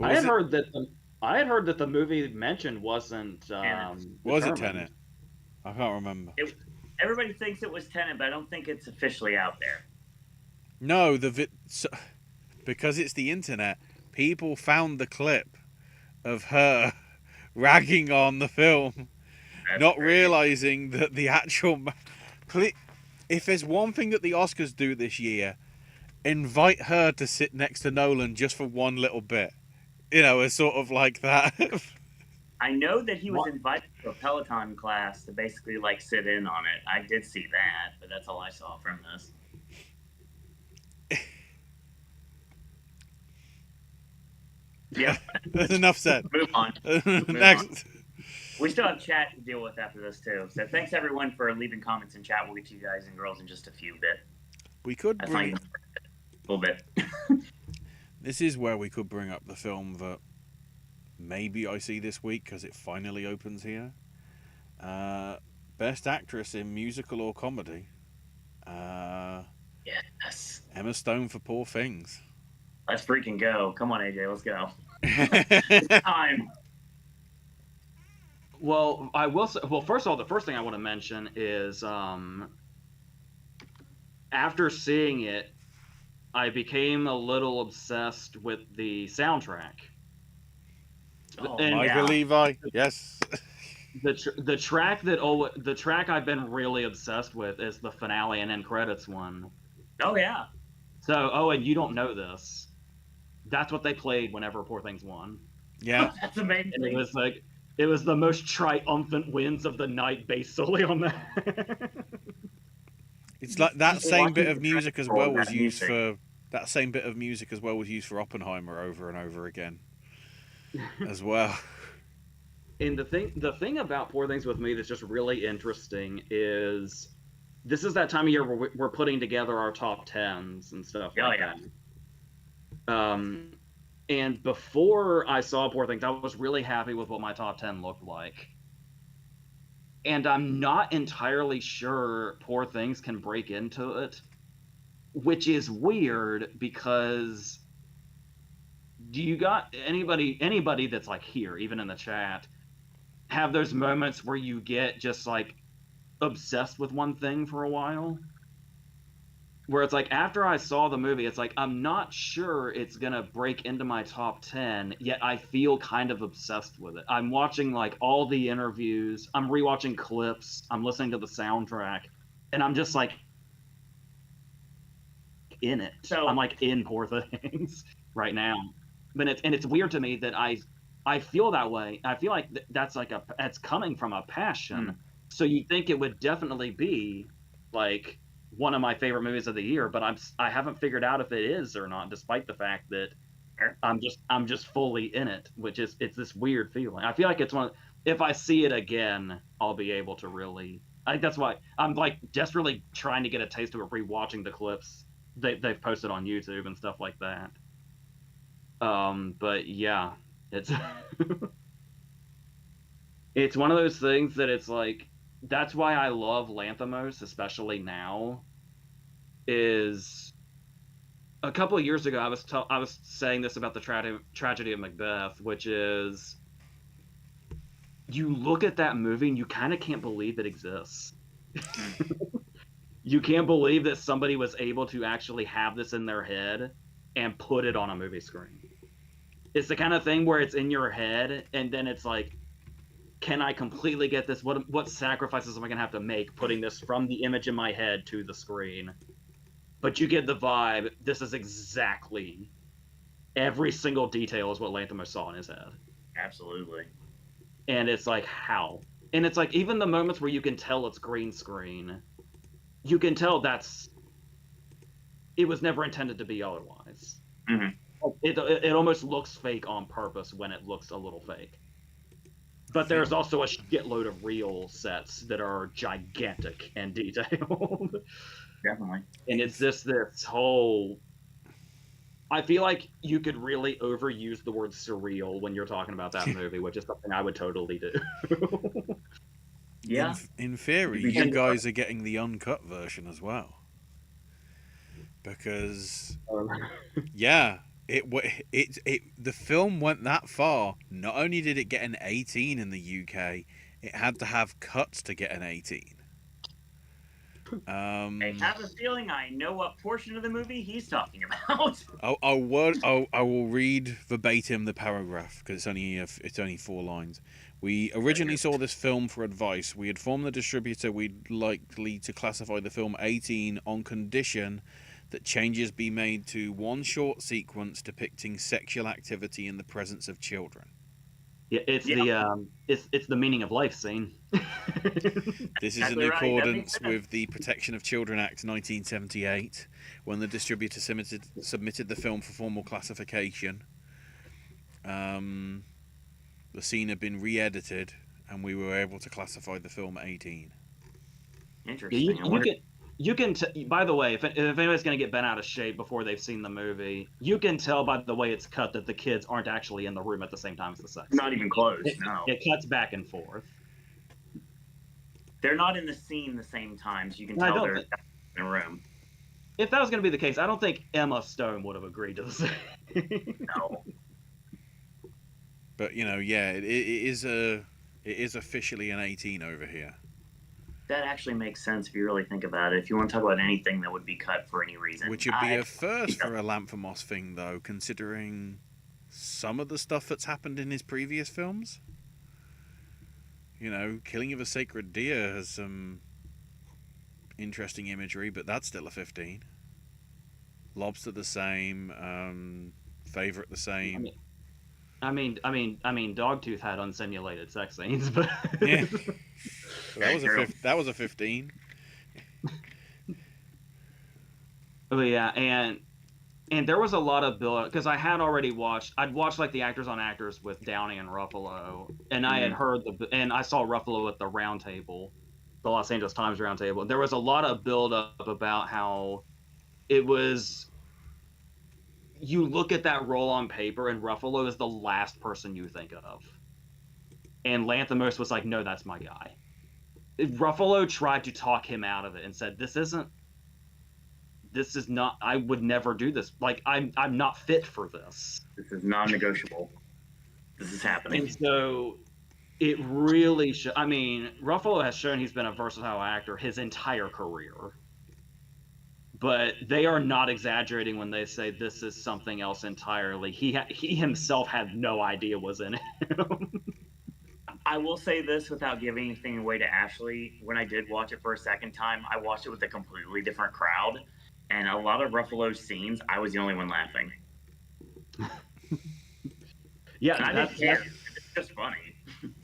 [SPEAKER 3] had heard that the movie mentioned wasn't
[SPEAKER 1] was it Tenet? I can't remember.
[SPEAKER 2] Everybody thinks it was Tenet, but I don't think it's officially out there.
[SPEAKER 1] No, because it's the internet, people found the clip of her ragging on the film, not realizing that the actual. If there's one thing that the Oscars do this year, invite her to sit next to Nolan just for one little bit. You know, it's sort of like that.
[SPEAKER 2] I know that he was invited to a Peloton class to basically like sit in on it. I did see that, but that's all I saw from this. Yeah.
[SPEAKER 1] That's enough said.
[SPEAKER 2] Move on.
[SPEAKER 1] Next.
[SPEAKER 2] We still have chat to deal with after this too. So thanks everyone for leaving comments in chat. We'll get to you guys and girls in just a few bit.
[SPEAKER 1] We could
[SPEAKER 2] That's
[SPEAKER 1] bring
[SPEAKER 2] not even a little bit.
[SPEAKER 1] This is where we could bring up the film that maybe I see this week because it finally opens here. Best Actress in Musical or Comedy.
[SPEAKER 2] Yes.
[SPEAKER 1] Emma Stone for Poor Things.
[SPEAKER 2] Let's freaking go. Come on, AJ. Let's go. It's time.
[SPEAKER 3] Well, I will say, first of all, the first thing I want to mention is after seeing it, I became a little obsessed with the soundtrack.
[SPEAKER 2] Oh,
[SPEAKER 3] And
[SPEAKER 1] Michael
[SPEAKER 2] yeah.
[SPEAKER 1] Levi, yes.
[SPEAKER 3] the track I've been really obsessed with is the finale and end credits one.
[SPEAKER 2] Oh, yeah.
[SPEAKER 3] So, oh, and you don't know this. That's what they played whenever Poor Things won.
[SPEAKER 1] Yeah.
[SPEAKER 2] That's amazing.
[SPEAKER 3] And it was the most triumphant wins of the night based solely on that.
[SPEAKER 1] It's like that
[SPEAKER 2] Just
[SPEAKER 1] same bit
[SPEAKER 2] watching
[SPEAKER 1] of
[SPEAKER 2] the
[SPEAKER 1] music as
[SPEAKER 2] roll
[SPEAKER 1] well
[SPEAKER 2] of
[SPEAKER 1] was
[SPEAKER 2] that
[SPEAKER 1] used
[SPEAKER 2] music.
[SPEAKER 1] for that same bit of music as well was used for Oppenheimer over and over again as well.
[SPEAKER 3] And the thing about Poor Things with Me that's just really interesting is this is that time of year where we're putting together our top tens and stuff
[SPEAKER 2] Oh,
[SPEAKER 3] like
[SPEAKER 2] yeah.
[SPEAKER 3] that. And before I saw Poor Things, I was really happy with what my top 10 looked like. And I'm not entirely sure Poor Things can break into it, which is weird because do you got anybody that's like here, even in the chat, have those moments where you get just like obsessed with one thing for a while? Where it's like after I saw the movie, it's like I'm not sure it's gonna break into my top 10, yet I feel kind of obsessed with it. I'm watching like all the interviews, I'm rewatching clips, I'm listening to the soundtrack, and I'm just like in it.
[SPEAKER 2] So,
[SPEAKER 3] I'm like in Poor Things right now. But it's weird to me that I feel that way. I feel like that's like that's coming from a passion. So you'd think it would definitely be like one of my favorite movies of the year, but I haven't figured out if it is or not, despite the fact that I'm just fully in it, which is it's this weird feeling. I feel like it's one. If I see it again, I'll be able to really. I think that's why I'm like desperately trying to get a taste of it, rewatching the clips they've posted on YouTube and stuff like that. But yeah, it's it's one of those things that it's like that's why I love Lanthimos, especially now. Is a couple of years ago I was saying this about the tragedy of Macbeth, which is you look at that movie and you kind of can't believe it exists. You can't believe that somebody was able to actually have this in their head and put it on a movie screen. It's the kind of thing where it's in your head and then it's like, can I completely get this? What sacrifices am I gonna have to make putting this from the image in my head to the screen? But you get the vibe. This is exactly every single detail is what Lanthimos saw in his head.
[SPEAKER 2] absolutely.
[SPEAKER 3] And it's like, how? And it's like even the moments where you can tell it's green screen, you can tell it was never intended to be otherwise.
[SPEAKER 2] Mm-hmm.
[SPEAKER 3] It almost looks fake on purpose when it looks a little fake. But there's also a shitload of real sets that are gigantic and detailed.
[SPEAKER 2] Definitely.
[SPEAKER 3] And it's just this whole. I feel like you could really overuse the word surreal when you're talking about that movie, which is something I would totally do.
[SPEAKER 2] Yeah.
[SPEAKER 1] In theory, you guys are getting the uncut version as well. Because yeah, the film went that far. Not only did it get an 18 in the UK, it had to have cuts to get an 18.
[SPEAKER 2] I have a feeling I know what portion of the movie he's talking about.
[SPEAKER 1] I will read verbatim the paragraph because it's only 4 lines. We originally saw this film for advice. We informed the distributor we'd likely to classify the film 18 on condition that changes be made to one short sequence depicting sexual activity in the presence of children.
[SPEAKER 3] Yeah, it's the meaning of life scene.
[SPEAKER 1] This is in accordance with the Protection of Children Act 1978, when the distributor submitted the film for formal classification. The scene had been re-edited, and we were able to classify the film 18.
[SPEAKER 2] Interesting.
[SPEAKER 3] You can by the way, if anybody's going to get bent out of shape before they've seen the movie, you can tell by the way it's cut that the kids aren't actually in the room at the same time as the sex.
[SPEAKER 2] Not even close. No.
[SPEAKER 3] It cuts back and forth.
[SPEAKER 2] They're not in the scene the same time, so you can tell they're in a room.
[SPEAKER 3] If that was going to be the case, I don't think Emma Stone would have agreed to the same.
[SPEAKER 2] No.
[SPEAKER 1] But yeah, it is officially an 18 over here.
[SPEAKER 2] That actually makes sense if you really think about it. If you want to talk about anything that would be cut for any reason,
[SPEAKER 1] Which would be a first for a Lanthimos thing, though, considering some of the stuff that's happened in his previous films. You know, Killing of a Sacred Deer has some interesting imagery, but that's still a 15. Lobster the same. Favorite the same.
[SPEAKER 3] I mean, Dogtooth had unsimulated sex scenes, but
[SPEAKER 1] yeah, that was a 15.
[SPEAKER 3] But yeah, and there was a lot of build because I'd watched like the Actors on Actors with Downey and Ruffalo, and I had heard and I saw Ruffalo at the round table, the Los Angeles Times round table. There was a lot of build up about how it was. You look at that role on paper, and Ruffalo is the last person you think of. And Lanthimos was like, no, that's my guy. Ruffalo tried to talk him out of it and said, this is not, I would never do this. Like, I'm not fit for this.
[SPEAKER 2] This is non-negotiable. This is happening.
[SPEAKER 3] And so it really Ruffalo has shown he's been a versatile actor his entire career. But they are not exaggerating when they say this is something else entirely. He himself had no idea was in him.
[SPEAKER 2] I will say this without giving anything away to Ashley. When I did watch it for a second time, I watched it with a completely different crowd. And a lot of Ruffalo's scenes, I was the only one laughing.
[SPEAKER 3] Yeah,
[SPEAKER 2] I didn't care. It's just funny.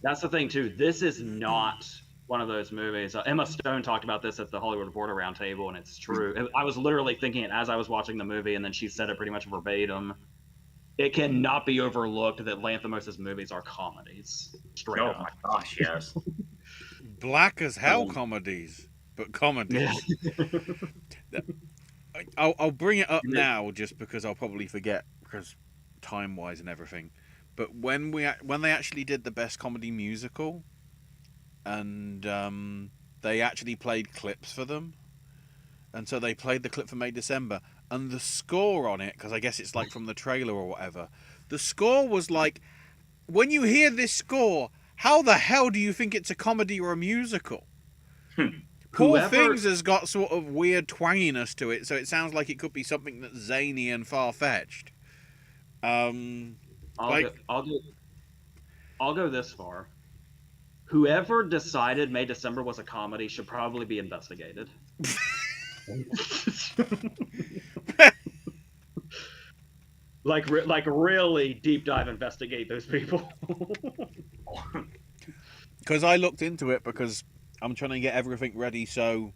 [SPEAKER 3] That's the thing, too. This is not one of those movies. Emma Stone talked about this at the Hollywood Reporter Roundtable, and it's true. I was literally thinking it as I was watching the movie, and then she said it pretty much verbatim. It cannot be overlooked that Lanthimos' movies are comedies. Straight up.
[SPEAKER 2] Oh my gosh, yes.
[SPEAKER 1] Black as hell comedies, but comedies. Yeah. I'll bring it up now just because I'll probably forget because time-wise and everything. But when they actually did the Best Comedy Musical, and they actually played clips for them, and so they played the clip for May December, and the score on it, because I guess it's like from the trailer or whatever, the score was like, when you hear this score, how the hell do you think it's a comedy or a musical? Poor Things has got sort of weird twanginess to it, so it sounds like it could be something that's zany and far-fetched.
[SPEAKER 3] I'll go this far. Whoever decided May December was a comedy should probably be investigated. like really deep dive investigate those people.
[SPEAKER 1] Because I looked into it because I'm trying to get everything ready so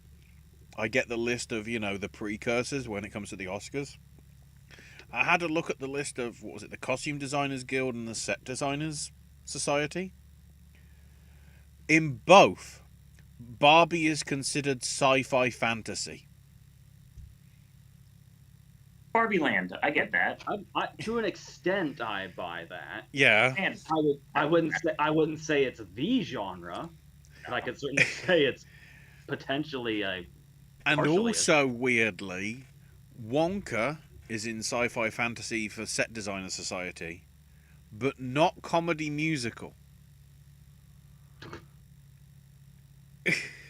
[SPEAKER 1] I get the list of, the precursors when it comes to the Oscars. I had a look at the list of, the Costume Designers Guild and the Set Designers Society. In both, Barbie is considered sci-fi fantasy.
[SPEAKER 2] Barbie Land, I get that.
[SPEAKER 3] To an extent, I buy that.
[SPEAKER 1] Yeah.
[SPEAKER 3] I wouldn't say it's the genre, but I could certainly say it's potentially a.
[SPEAKER 1] And also, weirdly, Wonka is in sci-fi fantasy for Set Designer Society, but not comedy musical.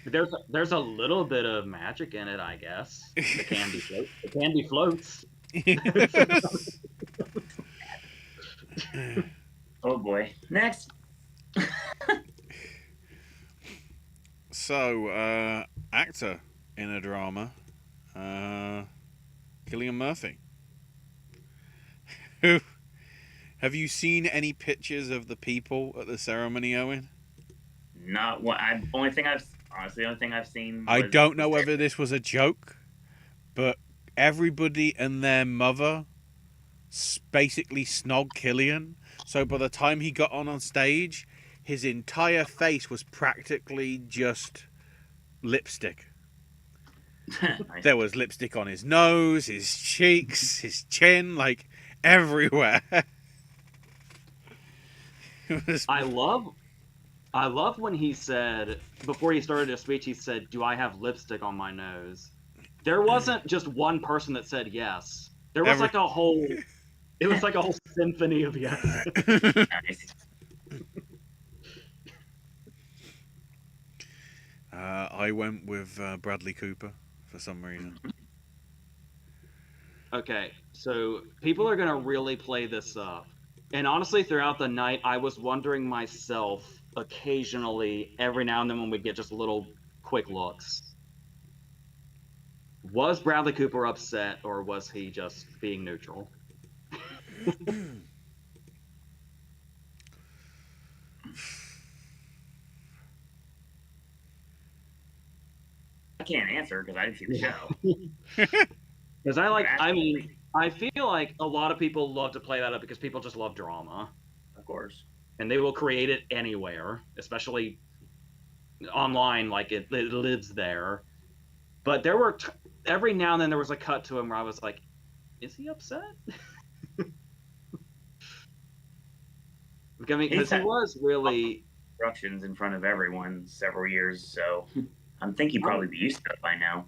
[SPEAKER 3] There's a little bit of magic in it, I guess. The candy floats.
[SPEAKER 2] Oh boy. Next.
[SPEAKER 1] So, actor in a drama, Cillian Murphy. Have you seen any pictures of the people at the ceremony, Owen?
[SPEAKER 2] Not what. The only thing I've seen.
[SPEAKER 1] I don't know whether this was a joke, but everybody and their mother basically snogged Cillian. So by the time he got on stage, his entire face was practically just lipstick.
[SPEAKER 2] Nice.
[SPEAKER 1] There was lipstick on his nose, his cheeks, his chin, like everywhere.
[SPEAKER 3] I love when he said, before he started his speech, he said, "Do I have lipstick on my nose?" There wasn't just one person that said yes. There was like a whole symphony of yes.
[SPEAKER 2] Nice.
[SPEAKER 1] I went with Bradley Cooper for some reason.
[SPEAKER 3] Okay, so people are gonna really play this up. And honestly, throughout the night, I was wondering myself occasionally, every now and then when we get just little quick looks. Was Bradley Cooper upset or was he just being neutral?
[SPEAKER 2] I can't answer because I didn't see the show.
[SPEAKER 3] Because I feel like a lot of people love to play that up because people just love drama.
[SPEAKER 2] Of course.
[SPEAKER 3] And they will create it anywhere, especially online, like it lives there. But there were every now and then there was a cut to him where I was like, "Is he upset?" I mean, because he was really
[SPEAKER 2] instructions in front of everyone several years, so I think he'd probably be used to it by now.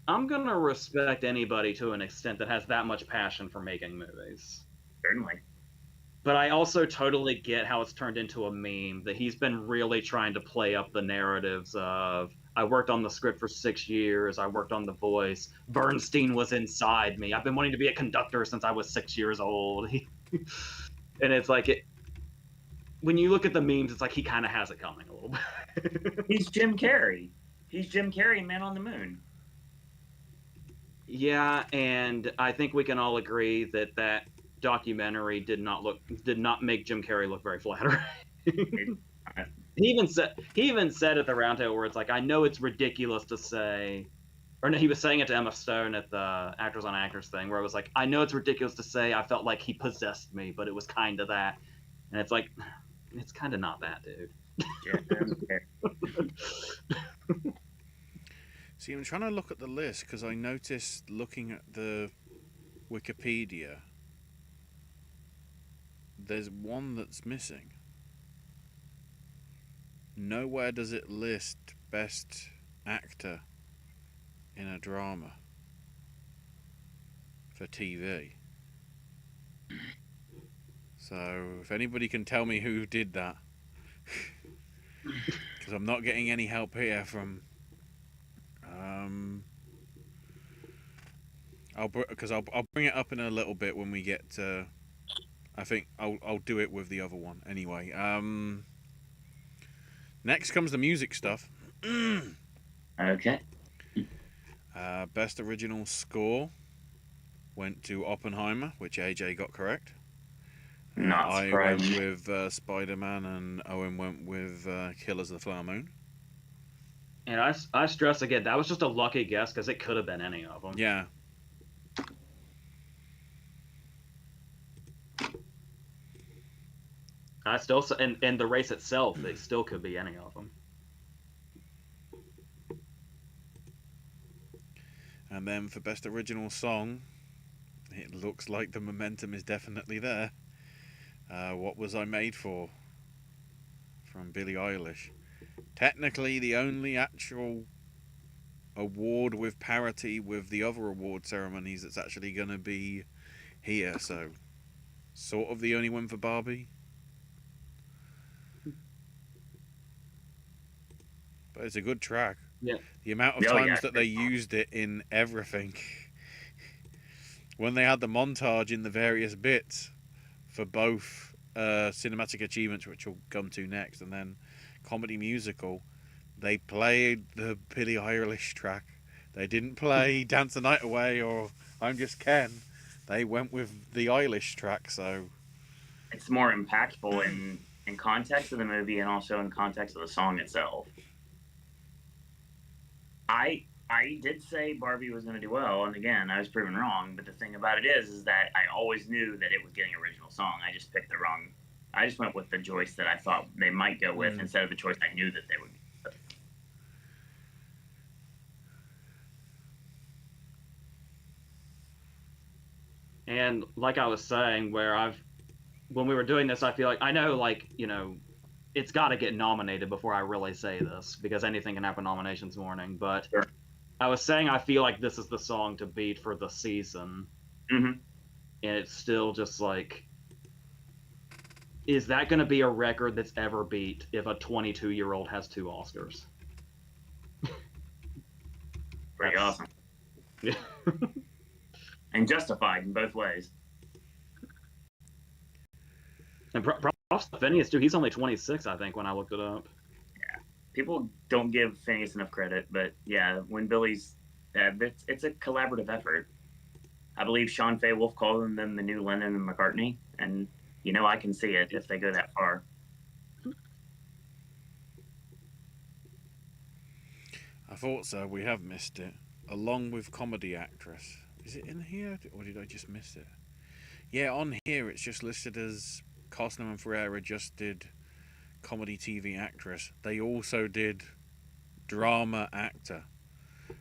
[SPEAKER 3] I'm gonna respect anybody to an extent that has that much passion for making movies.
[SPEAKER 2] Certainly.
[SPEAKER 3] But I also totally get how it's turned into a meme, that he's been really trying to play up the narratives of, I worked on the script for 6 years, I worked on the voice, Bernstein was inside me, I've been wanting to be a conductor since I was 6 years old. And it's like, when you look at the memes, it's like he kind of has it coming a little bit.
[SPEAKER 2] He's Jim Carrey. He's Jim Carrey, Man on the Moon.
[SPEAKER 3] Yeah, and I think we can all agree that that documentary did not make Jim Carrey look very flattering. He even said at the roundtable where it's like, I know it's ridiculous to say, or no, he was saying it to Emma Stone at the Actors on Actors thing, where it was like, I know it's ridiculous to say I felt like he possessed me, but it was kind of that. And it's like, it's kind of not that, dude.
[SPEAKER 1] See, I'm trying to look at the list because I noticed looking at the Wikipedia, there's one that's missing. Nowhere does it list best actor in a drama for TV. So if anybody can tell me who did that, because I'm not getting any help here from. I'll bring it up in a little bit when we get to. I think I'll do it with the other one anyway. Next comes the music stuff.
[SPEAKER 2] Okay.
[SPEAKER 1] Best original score went to Oppenheimer, which AJ got correct.
[SPEAKER 2] Not
[SPEAKER 1] I
[SPEAKER 2] surprising.
[SPEAKER 1] went with Spider-Man, and Owen went with Killers of the Flower Moon.
[SPEAKER 3] And I stress again, that was just a lucky guess because it could have been any of them.
[SPEAKER 1] Yeah.
[SPEAKER 3] I still, and the race itself, they still could be any of them.
[SPEAKER 1] And then for best original song, it looks like the momentum is definitely there. What Was I Made For? From Billie Eilish. Technically the only actual award with parity with the other award ceremonies that's actually going to be here, so sort of the only one for Barbie. But it's a good track.
[SPEAKER 3] Yeah.
[SPEAKER 1] The amount of times that they used it in everything. When they had the montage in the various bits for both cinematic achievements, which we'll come to next, and then comedy musical, they played the Billie Eilish track. They didn't play Dance the Night Away or I'm Just Ken. They went with the Eilish track, so
[SPEAKER 2] it's more impactful in context of the movie and also in context of the song itself. I did say Barbie was going to do well, and again, I was proven wrong. But the thing about it is that I always knew that it was getting original song. I just picked the wrong. I just went with the choice that I thought they might go with instead of the choice I knew that they would.
[SPEAKER 3] And like I was saying, when we were doing this, I feel like I know, like, it's got to get nominated before I really say this because anything can happen nominations morning. But
[SPEAKER 2] Sure.
[SPEAKER 3] I was saying I feel like this is the song to beat for the season.
[SPEAKER 2] Mm-hmm.
[SPEAKER 3] And it's still just like, is that going to be a record that's ever beat if a 22-year-old has 2 Oscars? Yeah.
[SPEAKER 2] And justified in both ways.
[SPEAKER 3] And props to Phineas too. He's only 26, I think, when I looked it up.
[SPEAKER 2] People don't give Phineas enough credit, but yeah, when Billy's, it's a collaborative effort. I believe Sean Fay Wolf called them the new Lennon and McCartney, and I can see it if they go that far.
[SPEAKER 1] I thought so. We have missed it. Along with comedy actress. Is it in here? Or did I just miss it? Yeah, on here it's just listed as Costner and Ferreira just did comedy TV actress. They also did drama actor.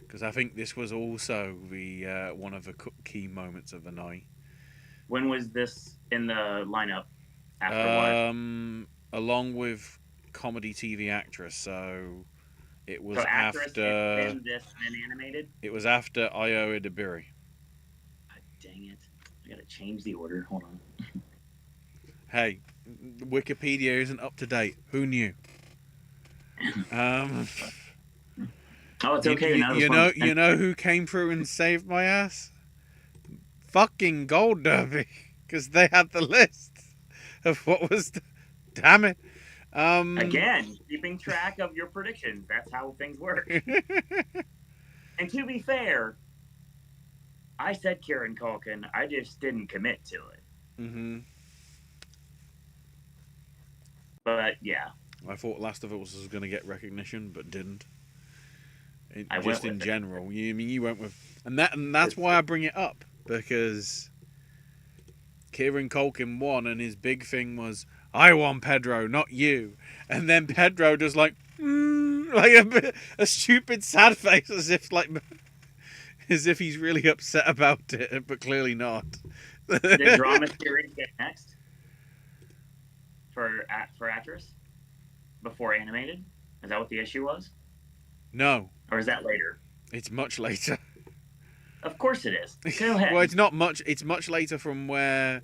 [SPEAKER 1] Because I think this was also the one of the key moments of the night.
[SPEAKER 2] When was this in the lineup? After what?
[SPEAKER 1] Along with comedy TV actress, so it was
[SPEAKER 2] So actress
[SPEAKER 1] after.
[SPEAKER 2] Then this and then animated.
[SPEAKER 1] It was after Io Idibiri.
[SPEAKER 2] God dang it! I gotta change the order. Hold on.
[SPEAKER 1] Hey, Wikipedia isn't up to date. Who knew?
[SPEAKER 2] Oh, it's okay.
[SPEAKER 1] You know who came through and saved my ass? Fucking Gold Derby, because they had the list of what was. Damn it.
[SPEAKER 2] Again, keeping track of your predictions. That's how things work. And to be fair, I said Kieran Culkin. I just didn't commit to it.
[SPEAKER 1] Mm-hmm.
[SPEAKER 2] But yeah.
[SPEAKER 1] I thought Last of Us was going to get recognition, but didn't.
[SPEAKER 2] Just
[SPEAKER 1] in general, you went with, and that's why I bring it up, because Kieran Culkin won, and his big thing was, I won, Pedro, not you. And then Pedro just like a stupid sad face, as if he's really upset about it, but clearly not.
[SPEAKER 2] Did drama series get next for actress before animated? Is that what the issue was?
[SPEAKER 1] No.
[SPEAKER 2] Or is that later?
[SPEAKER 1] It's much later.
[SPEAKER 2] Of course it is. Go ahead.
[SPEAKER 1] Well, it's not much. It's much later from where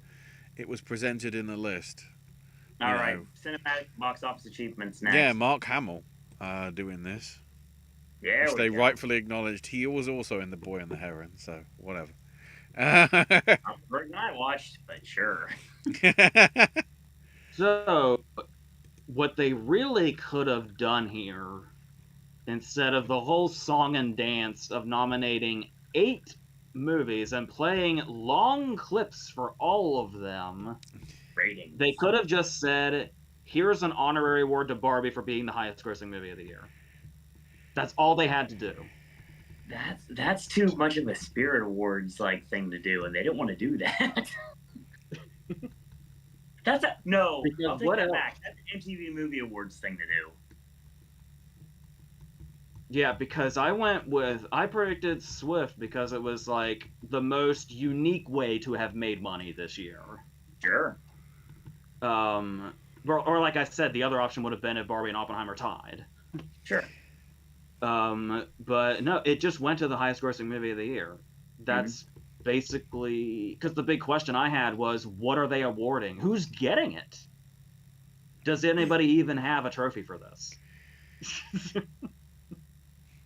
[SPEAKER 1] it was presented in the list.
[SPEAKER 2] All right. Cinematic box office achievements next.
[SPEAKER 1] Yeah, Mark Hamill doing this.
[SPEAKER 2] Yeah.
[SPEAKER 1] Which they rightfully acknowledged. He was also in The Boy and the Heron, so whatever.
[SPEAKER 2] Not I watched, but sure.
[SPEAKER 3] So, what they really could have done here, instead of the whole song and dance of nominating 8 movies and playing long clips for all of them,
[SPEAKER 2] ratings,
[SPEAKER 3] they could have just said, here's an honorary award to Barbie for being the highest grossing movie of the year. That's all they had to do.
[SPEAKER 2] That's too much of a Spirit Awards thing to do, and they didn't want to do that. I'll take that back. That's an MTV Movie Awards thing to do.
[SPEAKER 3] Yeah, because I predicted Swift because it was the most unique way to have made money this year.
[SPEAKER 2] Sure.
[SPEAKER 3] Or like I said, the other option would have been if Barbie and Oppenheimer tied.
[SPEAKER 2] Sure.
[SPEAKER 3] But no, it just went to the highest grossing movie of the year. That's basically, because the big question I had was, what are they awarding? Who's getting it? Does anybody even have a trophy for this?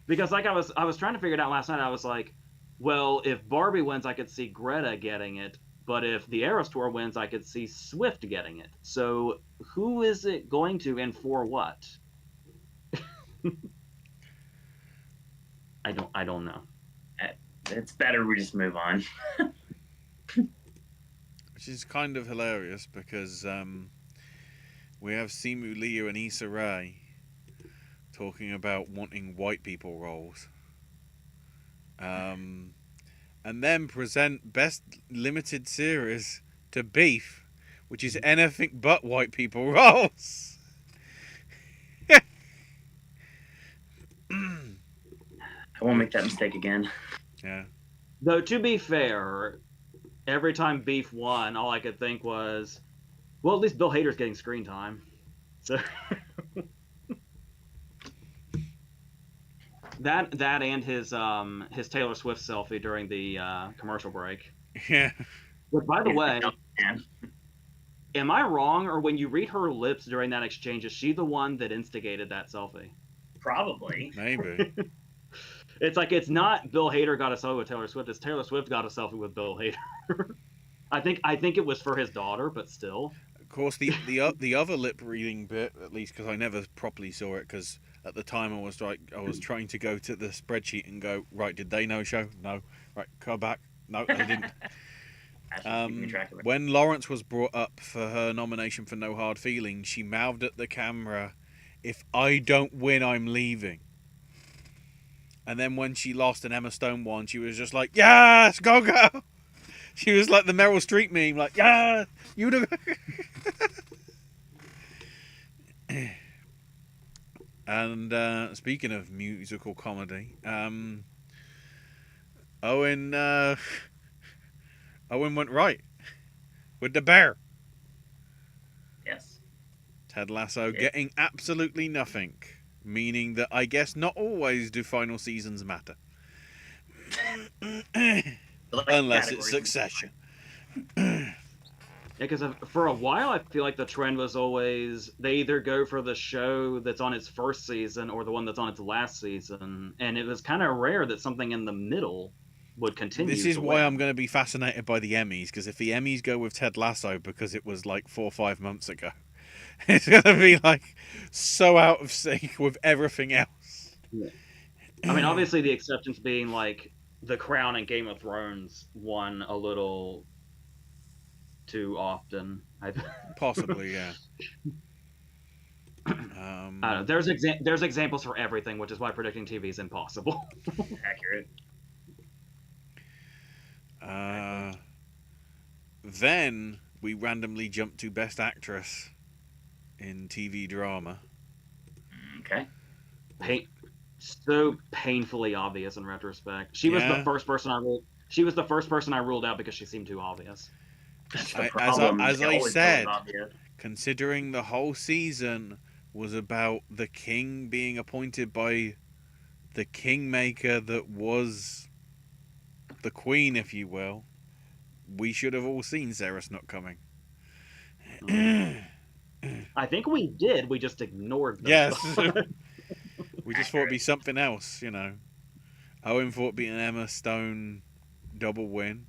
[SPEAKER 3] Because I was trying to figure it out last night. I was like, well, if Barbie wins, I could see Greta getting it. But if the Eras Tour wins, I could see Swift getting it. So who is it going to and for what? I don't know.
[SPEAKER 2] It's better we just move on.
[SPEAKER 1] Which is kind of hilarious because we have Simu Liu and Issa Rae talking about wanting white people roles. And then present Best Limited Series to Beef, which is anything but white people roles.
[SPEAKER 2] I won't make that mistake again.
[SPEAKER 1] Yeah.
[SPEAKER 3] Though, to be fair, every time Beef won, all I could think was, well, at least Bill Hader's getting screen time. So that and his Taylor Swift selfie during the commercial break.
[SPEAKER 1] Yeah.
[SPEAKER 3] But by the way, am I wrong, or when you read her lips during that exchange, is she the one that instigated that selfie?
[SPEAKER 2] Probably.
[SPEAKER 1] Maybe.
[SPEAKER 3] It's like it's not Bill Hader got a selfie with Taylor Swift. It's Taylor Swift got a selfie with Bill Hader. I think it was for his daughter, but still.
[SPEAKER 1] Of course, the other lip reading bit, at least because I never properly saw it, because at the time I was trying to go to the spreadsheet and go, right, did they no show? No. Right, come back. No, they didn't. When Lawrence was brought up for her nomination for No Hard Feelings, she mouthed at the camera, "If I don't win, I'm leaving." And then when she lost and Emma Stone won, she was just like, "Yes, go girl." She was like the Meryl Streep meme, like, "Yeah, you do." And speaking of musical comedy, Owen went right with the bear.
[SPEAKER 2] Yes.
[SPEAKER 1] Ted Lasso getting absolutely nothing, meaning that I guess not always do final seasons matter. Unless it's Succession.
[SPEAKER 3] Because for a while, I feel like the trend was always they either go for the show that's on its first season or the one that's on its last season, and it was kind of rare that something in the middle would continue.
[SPEAKER 1] This is why I'm going to be fascinated by the Emmys, because if the Emmys go with Ted Lasso because it was like 4 or 5 months ago, it's going to be like so out of sync with everything else.
[SPEAKER 3] Yeah. I mean, obviously the exceptions being like The Crown and Game of Thrones won a little too often.
[SPEAKER 1] Possibly, yeah.
[SPEAKER 3] I don't know. There's examples for everything, which is why predicting TV is impossible.
[SPEAKER 2] Accurate.
[SPEAKER 1] Then we randomly jumped to Best Actress in TV Drama.
[SPEAKER 2] Okay.
[SPEAKER 3] So painfully obvious in retrospect. She was the first person I ruled. She was the first person I ruled out because she seemed too obvious.
[SPEAKER 1] As I said, considering the whole season was about the king being appointed by the kingmaker that was the queen, if you will, we should have all seen Ceres not coming.
[SPEAKER 3] I think we did. We just ignored them.
[SPEAKER 1] Yes. We just thought it'd be something else, you know. Owen thought it'd be an Emma Stone double win.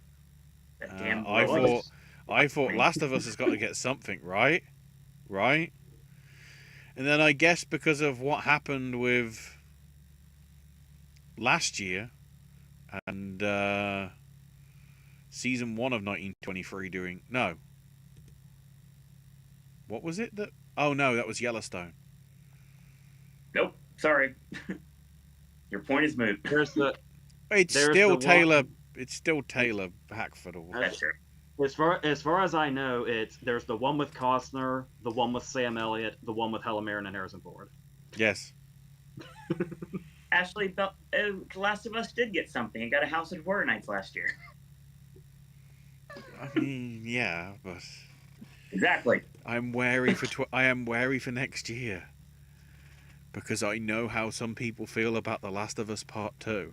[SPEAKER 1] I thought Last of Us has got to get something, right? Right? And then I guess because of what happened with last year and season 1 of 1923 doing... No. What was it that... Oh, no, that was Yellowstone.
[SPEAKER 2] Nope. Sorry. Your point is moot.
[SPEAKER 1] It's still Taylor Hackford.
[SPEAKER 2] That's true.
[SPEAKER 3] As far as I know, there's the one with Costner, the one with Sam Elliott, the one with Helen Mirren and Harrison Ford.
[SPEAKER 1] Yes.
[SPEAKER 2] Ashley, Last of Us did get something. It got a House of Horror Nights last year.
[SPEAKER 1] I mean, yeah, but
[SPEAKER 2] exactly.
[SPEAKER 1] I am wary for next year because I know how some people feel about The Last of Us Part 2.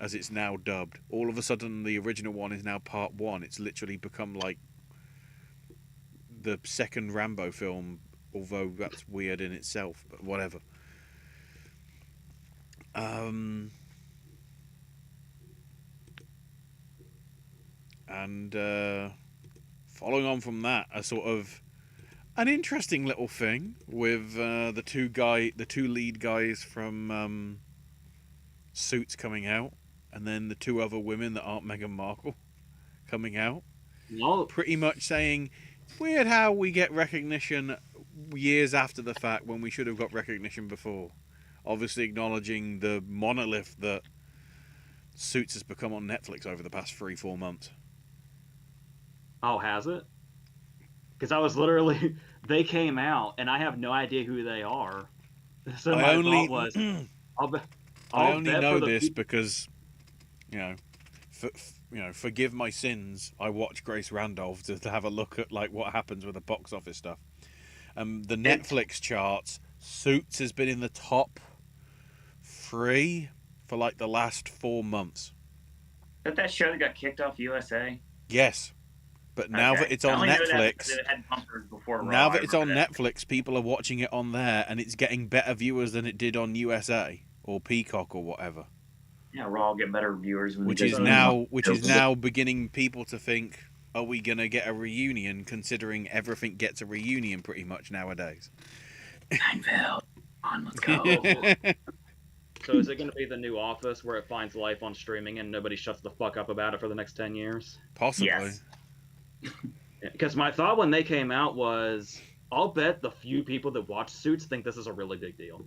[SPEAKER 1] As it's now dubbed. All of a sudden, the original one is now Part 1. It's literally become like the second Rambo film, although that's weird in itself, but whatever. And following on from that, a sort of an interesting little thing with the two lead guys from Suits coming out. And then the 2 other women that aren't Meghan Markle coming out.
[SPEAKER 3] No.
[SPEAKER 1] Pretty much saying, weird how we get recognition years after the fact when we should have got recognition before. Obviously acknowledging the monolith that Suits has become on Netflix over the past 3-4 months.
[SPEAKER 3] Oh, has it? Because I was literally... They came out, and I have no idea who they are. So my thought was...
[SPEAKER 1] I only know this because... forgive my sins. I watch Grace Randolph to have a look at like what happens with the box office stuff. The Netflix charts, Suits has been in the top 3 for like the last 4 months.
[SPEAKER 2] Is that show that got kicked off USA?
[SPEAKER 1] Yes, but now that it's on Netflix, Netflix, people are watching it on there, and it's getting better viewers than it did on USA. or Peacock or whatever.
[SPEAKER 2] Yeah, Raw will get better viewers when
[SPEAKER 1] Which
[SPEAKER 2] they
[SPEAKER 1] is
[SPEAKER 2] go
[SPEAKER 1] now beginning people to think, are we gonna get a reunion? Considering everything gets a reunion pretty much nowadays.
[SPEAKER 2] Seinfeld, on, let's go.
[SPEAKER 3] So is it going to be the new Office where it finds life on streaming and nobody shuts the fuck up about it for the next 10 years?
[SPEAKER 1] Possibly.
[SPEAKER 2] Yes.
[SPEAKER 3] Because my thought when they came out was, I'll bet the few people that watch Suits think this is a really big deal.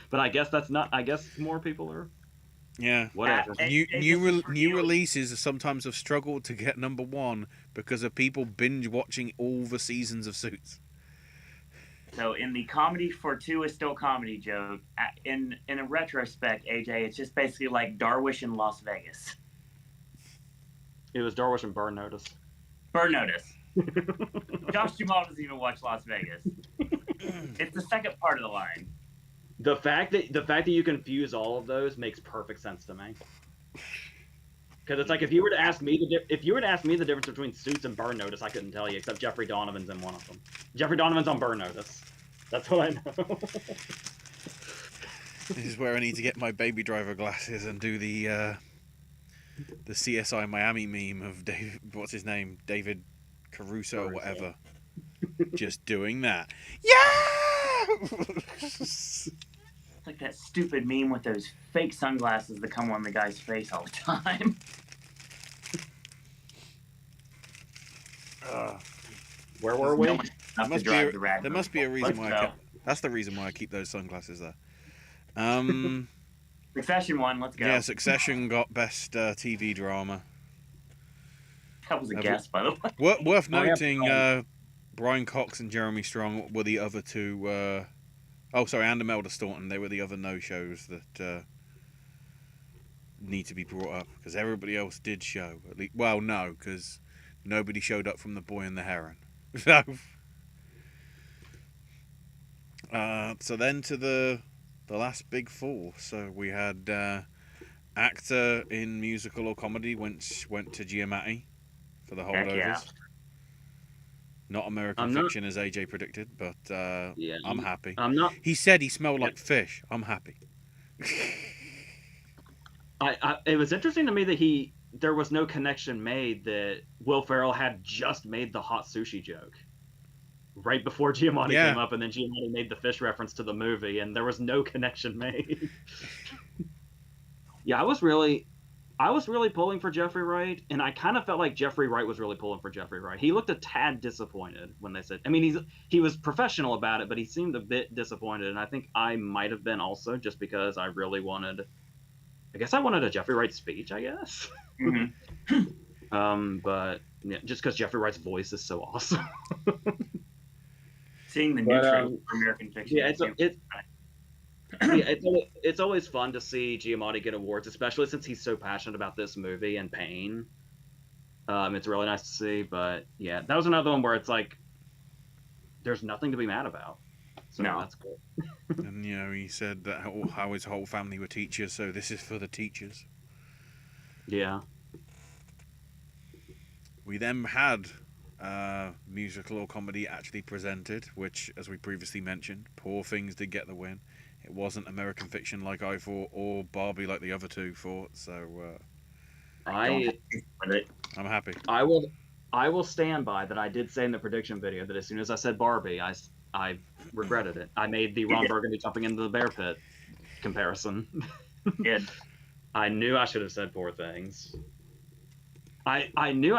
[SPEAKER 3] But I guess that's not. I guess more people are.
[SPEAKER 1] Yeah.
[SPEAKER 3] Whatever.
[SPEAKER 1] New releases sometimes have struggled to get number one because of people binge watching all the seasons of Suits.
[SPEAKER 2] So in the comedy for two is still comedy joke, in a retrospect, AJ, it's just basically like Darwish in Las Vegas.
[SPEAKER 3] It was Darwish and Burn Notice.
[SPEAKER 2] Burn Notice. Josh Jamal doesn't even watch Las Vegas. It's the second part of the line.
[SPEAKER 3] The fact that you confuse all of those makes perfect sense to me. Because it's like if you were to ask me the difference between Suits and Burn Notice, I couldn't tell you, except Jeffrey Donovan's in one of them. Jeffrey Donovan's on Burn Notice. That's what I know.
[SPEAKER 1] This is where I need to get my Baby Driver glasses and do the CSI Miami meme of what's his name, David Caruso or whatever, just doing that. Yeah.
[SPEAKER 2] It's like that stupid meme with those fake sunglasses that come on the guy's face all the time.
[SPEAKER 3] Where were we?
[SPEAKER 1] There must be a reason why that's the reason why I keep those sunglasses there.
[SPEAKER 2] Succession won, let's go.
[SPEAKER 1] Yeah, Succession got best TV drama.
[SPEAKER 2] That was a guess, by the way.
[SPEAKER 1] Worth noting, Brian Cox and Jeremy Strong were the other two. And Imelda Staunton. They were the other no-shows that need to be brought up because everybody else did show. At least, well, no, because nobody showed up from The Boy and the Heron. So then to the last big four. So we had actor in musical or comedy went to Giamatti for the holdovers. Yeah. Not American Fiction as AJ predicted, but I'm happy. He said he smelled like fish. I'm happy.
[SPEAKER 3] It was interesting to me that there was no connection made that Will Ferrell had just made the hot sushi joke right before Giamatti came up, and then Giamatti made the fish reference to the movie, and there was no connection made. Yeah, I was really pulling for Jeffrey Wright, and I kind of felt like Jeffrey Wright was really pulling for Jeffrey Wright. He looked a tad disappointed when they said. I mean, he was professional about it, but he seemed a bit disappointed, and I think I might have been also just because I really wanted. I guess I wanted a Jeffrey Wright speech. I guess.
[SPEAKER 2] Mm-hmm.
[SPEAKER 3] But yeah, just because Jeffrey Wright's voice is so awesome.
[SPEAKER 2] Seeing the new trailer for American Fiction.
[SPEAKER 3] Yeah, it's always fun to see Giamatti get awards, especially since he's so passionate about this movie and Pain. It's really nice to see, but yeah, that was another one where it's like there's nothing to be mad about. So that's cool.
[SPEAKER 1] And he said that how his whole family were teachers, so this is for the teachers.
[SPEAKER 3] Yeah.
[SPEAKER 1] We then had musical or comedy actually presented, which, as we previously mentioned, Poor Things did get the win. It wasn't American Fiction like I thought, or Barbie like the other two thought. So
[SPEAKER 3] I'm
[SPEAKER 1] happy.
[SPEAKER 3] I will stand by that. I did say in the prediction video that as soon as I said Barbie, I regretted it. I made the Ron Burgundy jumping into the bear pit comparison.
[SPEAKER 2] Good.
[SPEAKER 3] I knew I should have said Poor Things. I knew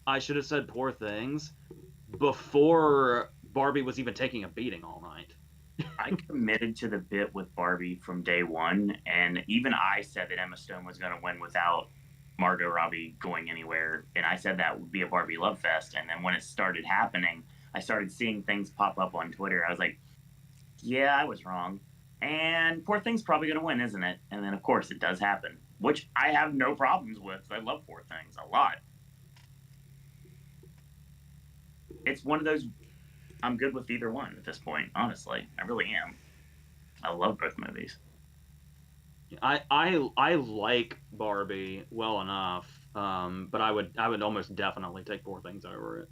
[SPEAKER 3] I should have said Poor Things before Barbie was even taking a beating all night.
[SPEAKER 2] I committed to the bit with Barbie from day one, and even I said that Emma Stone was going to win without Margot Robbie going anywhere, and I said that would be a Barbie love fest. And then when it started happening, I started seeing things pop up on Twitter. I was like, yeah, I was wrong. And Poor Things probably going to win, isn't it? And then, of course, it does happen, which I have no problems with. I love Poor Things a lot. It's one of those, I'm good with either one at this point, honestly. I really am. I love both movies.
[SPEAKER 3] I like Barbie well enough, but I would almost definitely take Poor Things over it.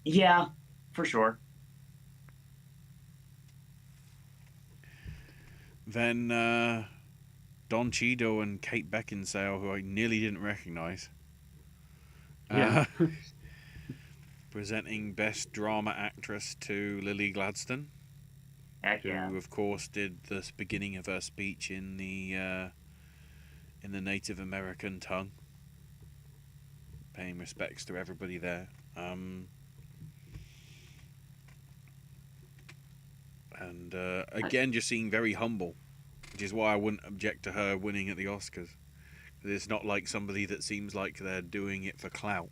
[SPEAKER 2] Yeah, for sure.
[SPEAKER 1] Then Don Cheadle and Kate Beckinsale, who I nearly didn't recognise,
[SPEAKER 3] Yeah.
[SPEAKER 1] presenting Best Drama Actress to Lily Gladstone,
[SPEAKER 2] Heck yeah.
[SPEAKER 1] who of course did the beginning of her speech in the Native American tongue, paying respects to everybody there. And again, just seeing very humble, which is why I wouldn't object to her winning at the Oscars. It's not like somebody that seems like they're doing it for clout.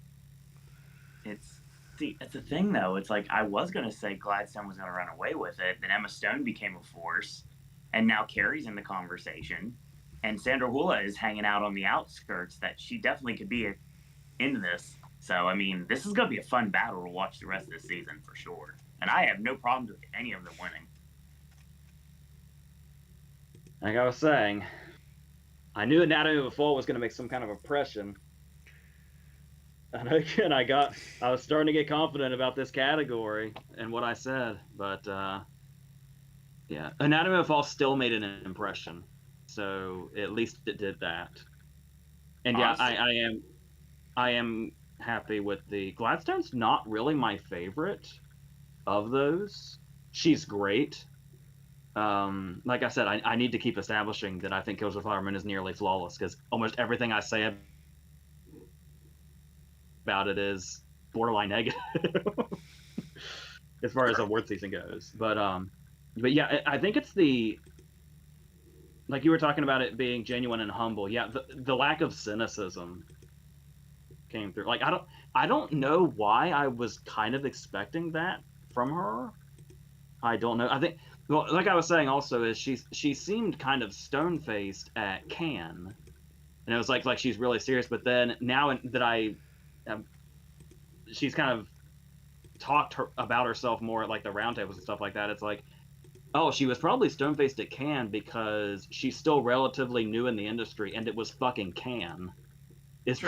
[SPEAKER 2] It's the thing though. It's like I was gonna say Gladstone was gonna run away with it, then Emma Stone became a force, and now Carrie's in the conversation, and Sandra Hula is hanging out on the outskirts. That she definitely could be in this. So I mean, this is gonna be a fun battle to watch the rest of the season for sure. And I have no problems with any of them winning.
[SPEAKER 3] Like I was saying, I knew Anatomy of a Fall was going to make some kind of impression. And again, I was starting to get confident about this category and what I said. But, yeah, Anatomy of a Fall still made an impression. So at least it did that. And yeah, I am happy with the Gladstone's not really my favorite of those. She's great. Like I said, I need to keep establishing that I think Killers of the Flower Moon is nearly flawless, because almost everything I say about it is borderline negative as far as award season goes. But yeah, I think it's like you were talking about it being genuine and humble. Yeah, the lack of cynicism came through. Like I don't know why I was kind of expecting that from her. I don't know. I think, well, like I was saying also, is she seemed kind of stone faced at Cannes, and it was like she's really serious. But then now that she's kind of talked about herself more at like the roundtables and stuff like that, it's like, oh, she was probably stone faced at Cannes because she's still relatively new in the industry, and it was fucking Cannes. It's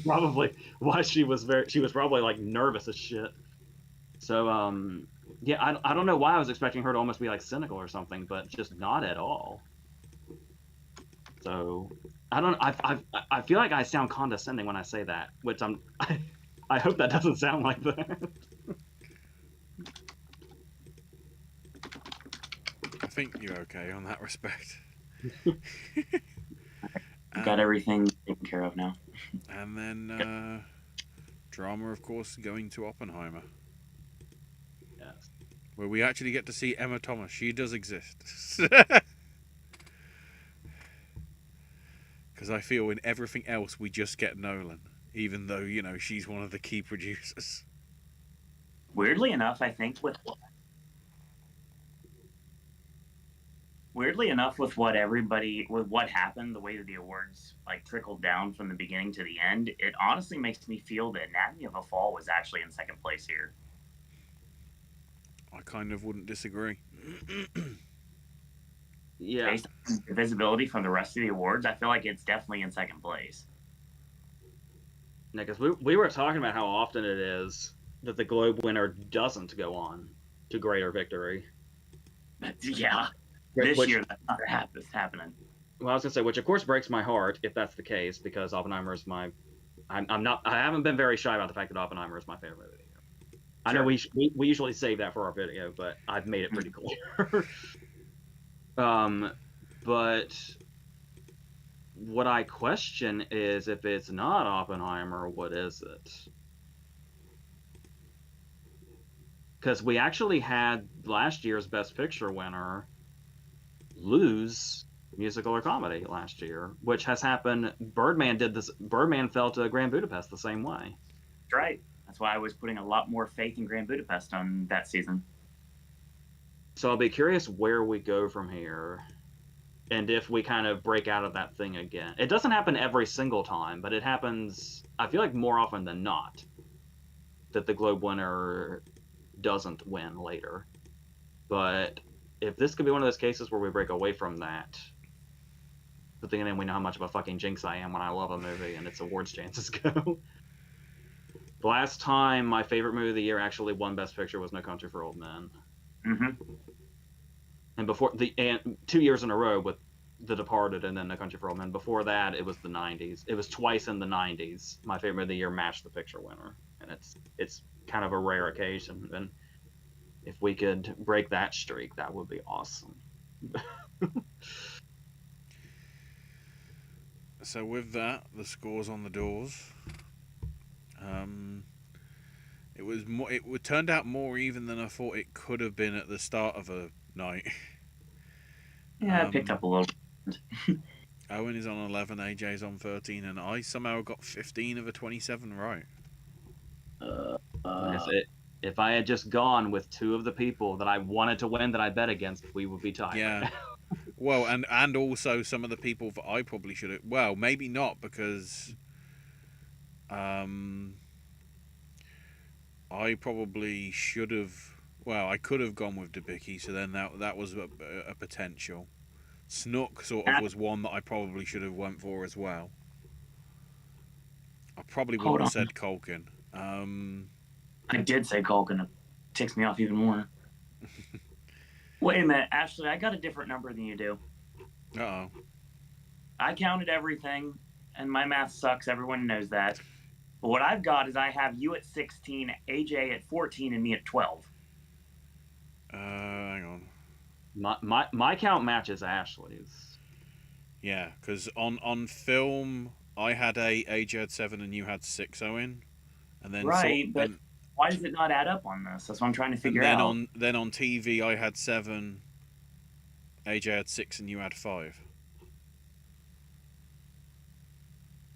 [SPEAKER 3] probably why she was probably like nervous as shit. So yeah, I don't know why I was expecting her to almost be like cynical or something, but just not at all. So I feel like I sound condescending when I say that, which I hope that doesn't sound like that.
[SPEAKER 1] I think you're okay on that respect.
[SPEAKER 2] Got everything taken care of now.
[SPEAKER 1] And then drama, of course, going to Oppenheimer.
[SPEAKER 3] Yes.
[SPEAKER 1] Where we actually get to see Emma Thomas. She does exist. Because I feel in everything else we just get Nolan, even though, you know, she's one of the key producers.
[SPEAKER 2] Weirdly enough, I think with what happened, the way that the awards like trickled down from the beginning to the end, it honestly makes me feel that Anatomy of a Fall was actually in second place here.
[SPEAKER 1] I kind of wouldn't disagree.
[SPEAKER 3] Yeah.
[SPEAKER 2] Based on the visibility from the rest of the awards, I feel like it's definitely in second place.
[SPEAKER 3] Yeah, because we were talking about how often it is that the Globe winner doesn't go on to greater victory.
[SPEAKER 2] Yeah. This year, that's not happening.
[SPEAKER 3] Well, I was gonna say, which of course breaks my heart if that's the case, because Oppenheimer is I haven't been very shy about the fact that Oppenheimer is my favorite movie. Sure. I know we usually save that for our video, but I've made it pretty clear. But what I question is, if it's not Oppenheimer, what is it? Because we actually had last year's Best Picture winner lose musical or comedy last year, which has happened. Birdman did this. Birdman fell to Grand Budapest the same way.
[SPEAKER 2] That's right. That's why I was putting a lot more faith in Grand Budapest on that season.
[SPEAKER 3] So I'll be curious where we go from here, and if we kind of break out of that thing again. It doesn't happen every single time, but it happens, I feel like, more often than not, that the Globe winner doesn't win later. But if this could be one of those cases where we break away from that, but then we know how much of a fucking jinx I am when I love a movie and its awards chances go. The last time my favorite movie of the year actually won Best Picture was No Country for Old Men.
[SPEAKER 2] Mm-hmm.
[SPEAKER 3] and 2 years in a row with The Departed and then No Country for Old Men. Before that, it was the '90s. It was twice in the '90s. My favorite of the year matched the picture winner, and it's kind of a rare occasion. And if we could break that streak, that would be awesome.
[SPEAKER 1] So with that, the scores on the doors. It was more. It turned out more even than I thought it could have been at the start of a night.
[SPEAKER 2] Yeah, I picked up a little.
[SPEAKER 1] Owen is on 11, AJ's on 13, and I somehow got 15 of the 27 right.
[SPEAKER 3] If I had just gone with two of the people that I wanted to win that I bet against, we would be tied.
[SPEAKER 1] Yeah.
[SPEAKER 3] Right.
[SPEAKER 1] Well, and also some of the people that I probably should have. Well, maybe not because I probably should have. Well, I could have gone with Debicki, so then that was a potential. Snook sort of was one that I probably should have went for as well. I probably wouldn't have said Culkin.
[SPEAKER 2] I did say Culkin. It ticks me off even more. Wait a minute, Ashley. I got a different number than you do.
[SPEAKER 1] Uh-oh.
[SPEAKER 2] I counted everything, and my math sucks. Everyone knows that. But what I've got is I have you at 16, AJ at 14, and me at 12.
[SPEAKER 1] Hang on.
[SPEAKER 3] My count matches Ashley's.
[SPEAKER 1] Yeah, because on film I had 8, AJ had 7, and you had 6, Owen. And then
[SPEAKER 2] right, but why does it not add up on this? That's what I'm trying to figure out.
[SPEAKER 1] Then on TV I had 7, AJ had 6, and you had 5.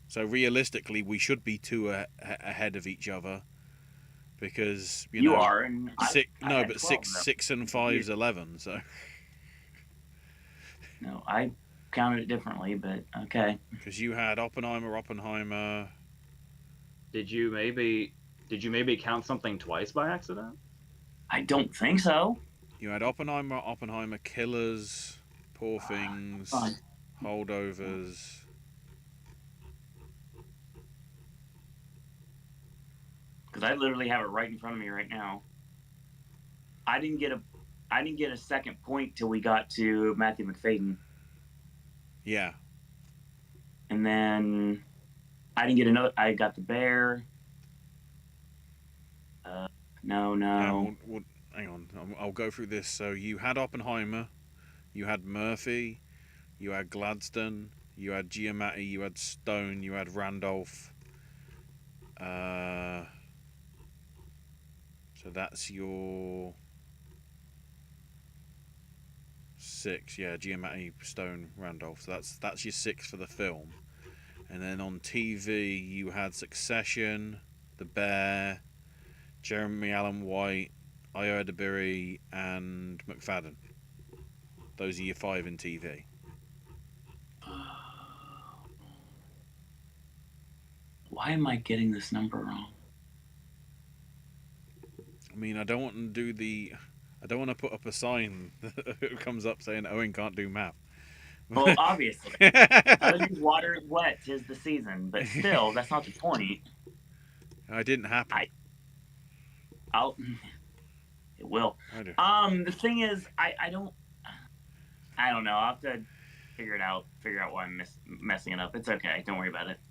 [SPEAKER 1] So realistically, we should be 2 ahead of each other, because you know,
[SPEAKER 2] are, and
[SPEAKER 1] but 6 and 5's 11. So
[SPEAKER 2] no, I counted it differently, but okay.
[SPEAKER 1] Because you had Oppenheimer.
[SPEAKER 3] Did you maybe count something twice by accident?
[SPEAKER 2] I don't think so.
[SPEAKER 1] You had Oppenheimer, Killers, Poor Things, Holdovers.
[SPEAKER 2] Because I literally have it right in front of me right now. I didn't get a second point till we got to Matthew McFadden.
[SPEAKER 1] Yeah.
[SPEAKER 2] And then I didn't get another. I got the Bear. No.
[SPEAKER 1] Hang on. I'll go through this. So you had Oppenheimer, you had Murphy, you had Gladstone, you had Giamatti, you had Stone, you had Randolph. So that's your 6. Yeah, Giamatti, Stone, Randolph. So that's your 6 for the film. And then on TV, you had Succession, The Bear, Jeremy Allen White, Io Edebiri, and McFadden. Those are your 5 in TV.
[SPEAKER 2] Why am I getting this number wrong?
[SPEAKER 1] I mean, I don't want to put up a sign that comes up saying Owen can't do math.
[SPEAKER 2] Well, obviously. Other than water is wet, 'tis the season. But still, that's not the point.
[SPEAKER 1] It didn't happen.
[SPEAKER 2] It will.
[SPEAKER 1] I do.
[SPEAKER 2] The thing is, I don't know. I'll have to figure it out. Figure out why I'm messing it up. It's okay. Don't worry about it.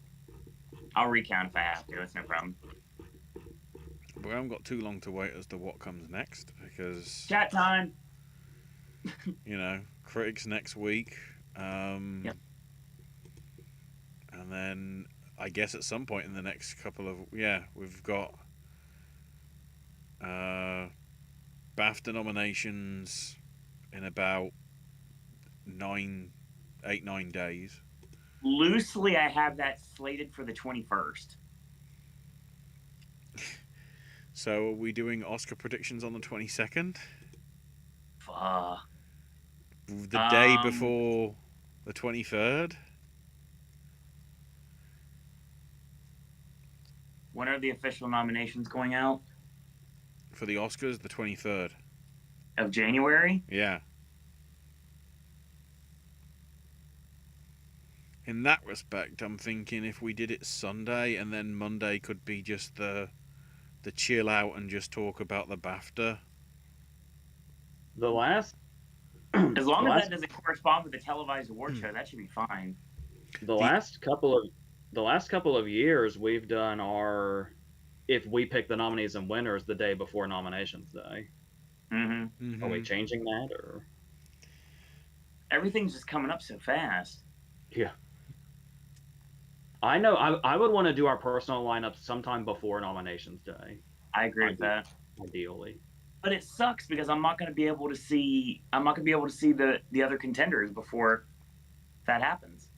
[SPEAKER 2] I'll recount if I have to. It's no problem.
[SPEAKER 1] We haven't got too long to wait as to what comes next, because
[SPEAKER 2] chat time.
[SPEAKER 1] Critics next week.
[SPEAKER 2] Yep.
[SPEAKER 1] And then I guess at some point in the next couple of we've got BAFTA nominations in about 9 days.
[SPEAKER 2] Loosely, I have that slated for the 21st.
[SPEAKER 1] So are we doing Oscar predictions on the 22nd? The day before the 23rd?
[SPEAKER 2] When are the official nominations going out?
[SPEAKER 1] For the Oscars, the 23rd.
[SPEAKER 2] Of January?
[SPEAKER 1] Yeah. In that respect, I'm thinking if we did it Sunday and then Monday could be just the chill out and just talk about the BAFTA.
[SPEAKER 3] The last
[SPEAKER 2] As long
[SPEAKER 3] The
[SPEAKER 2] as
[SPEAKER 3] last-
[SPEAKER 2] that doesn't correspond with the televised award show, that should be fine.
[SPEAKER 3] The last couple of years, we've done our if we pick the nominees and winners the day before nominations day.
[SPEAKER 2] Mm-hmm.
[SPEAKER 3] Are we changing that or?
[SPEAKER 2] Everything's just coming up so fast.
[SPEAKER 3] Yeah. I know. I would want to do our personal lineup sometime before nominations day.
[SPEAKER 2] I agree with that.
[SPEAKER 3] Ideally.
[SPEAKER 2] But it sucks because I'm not going to be able to see the other contenders before that happens.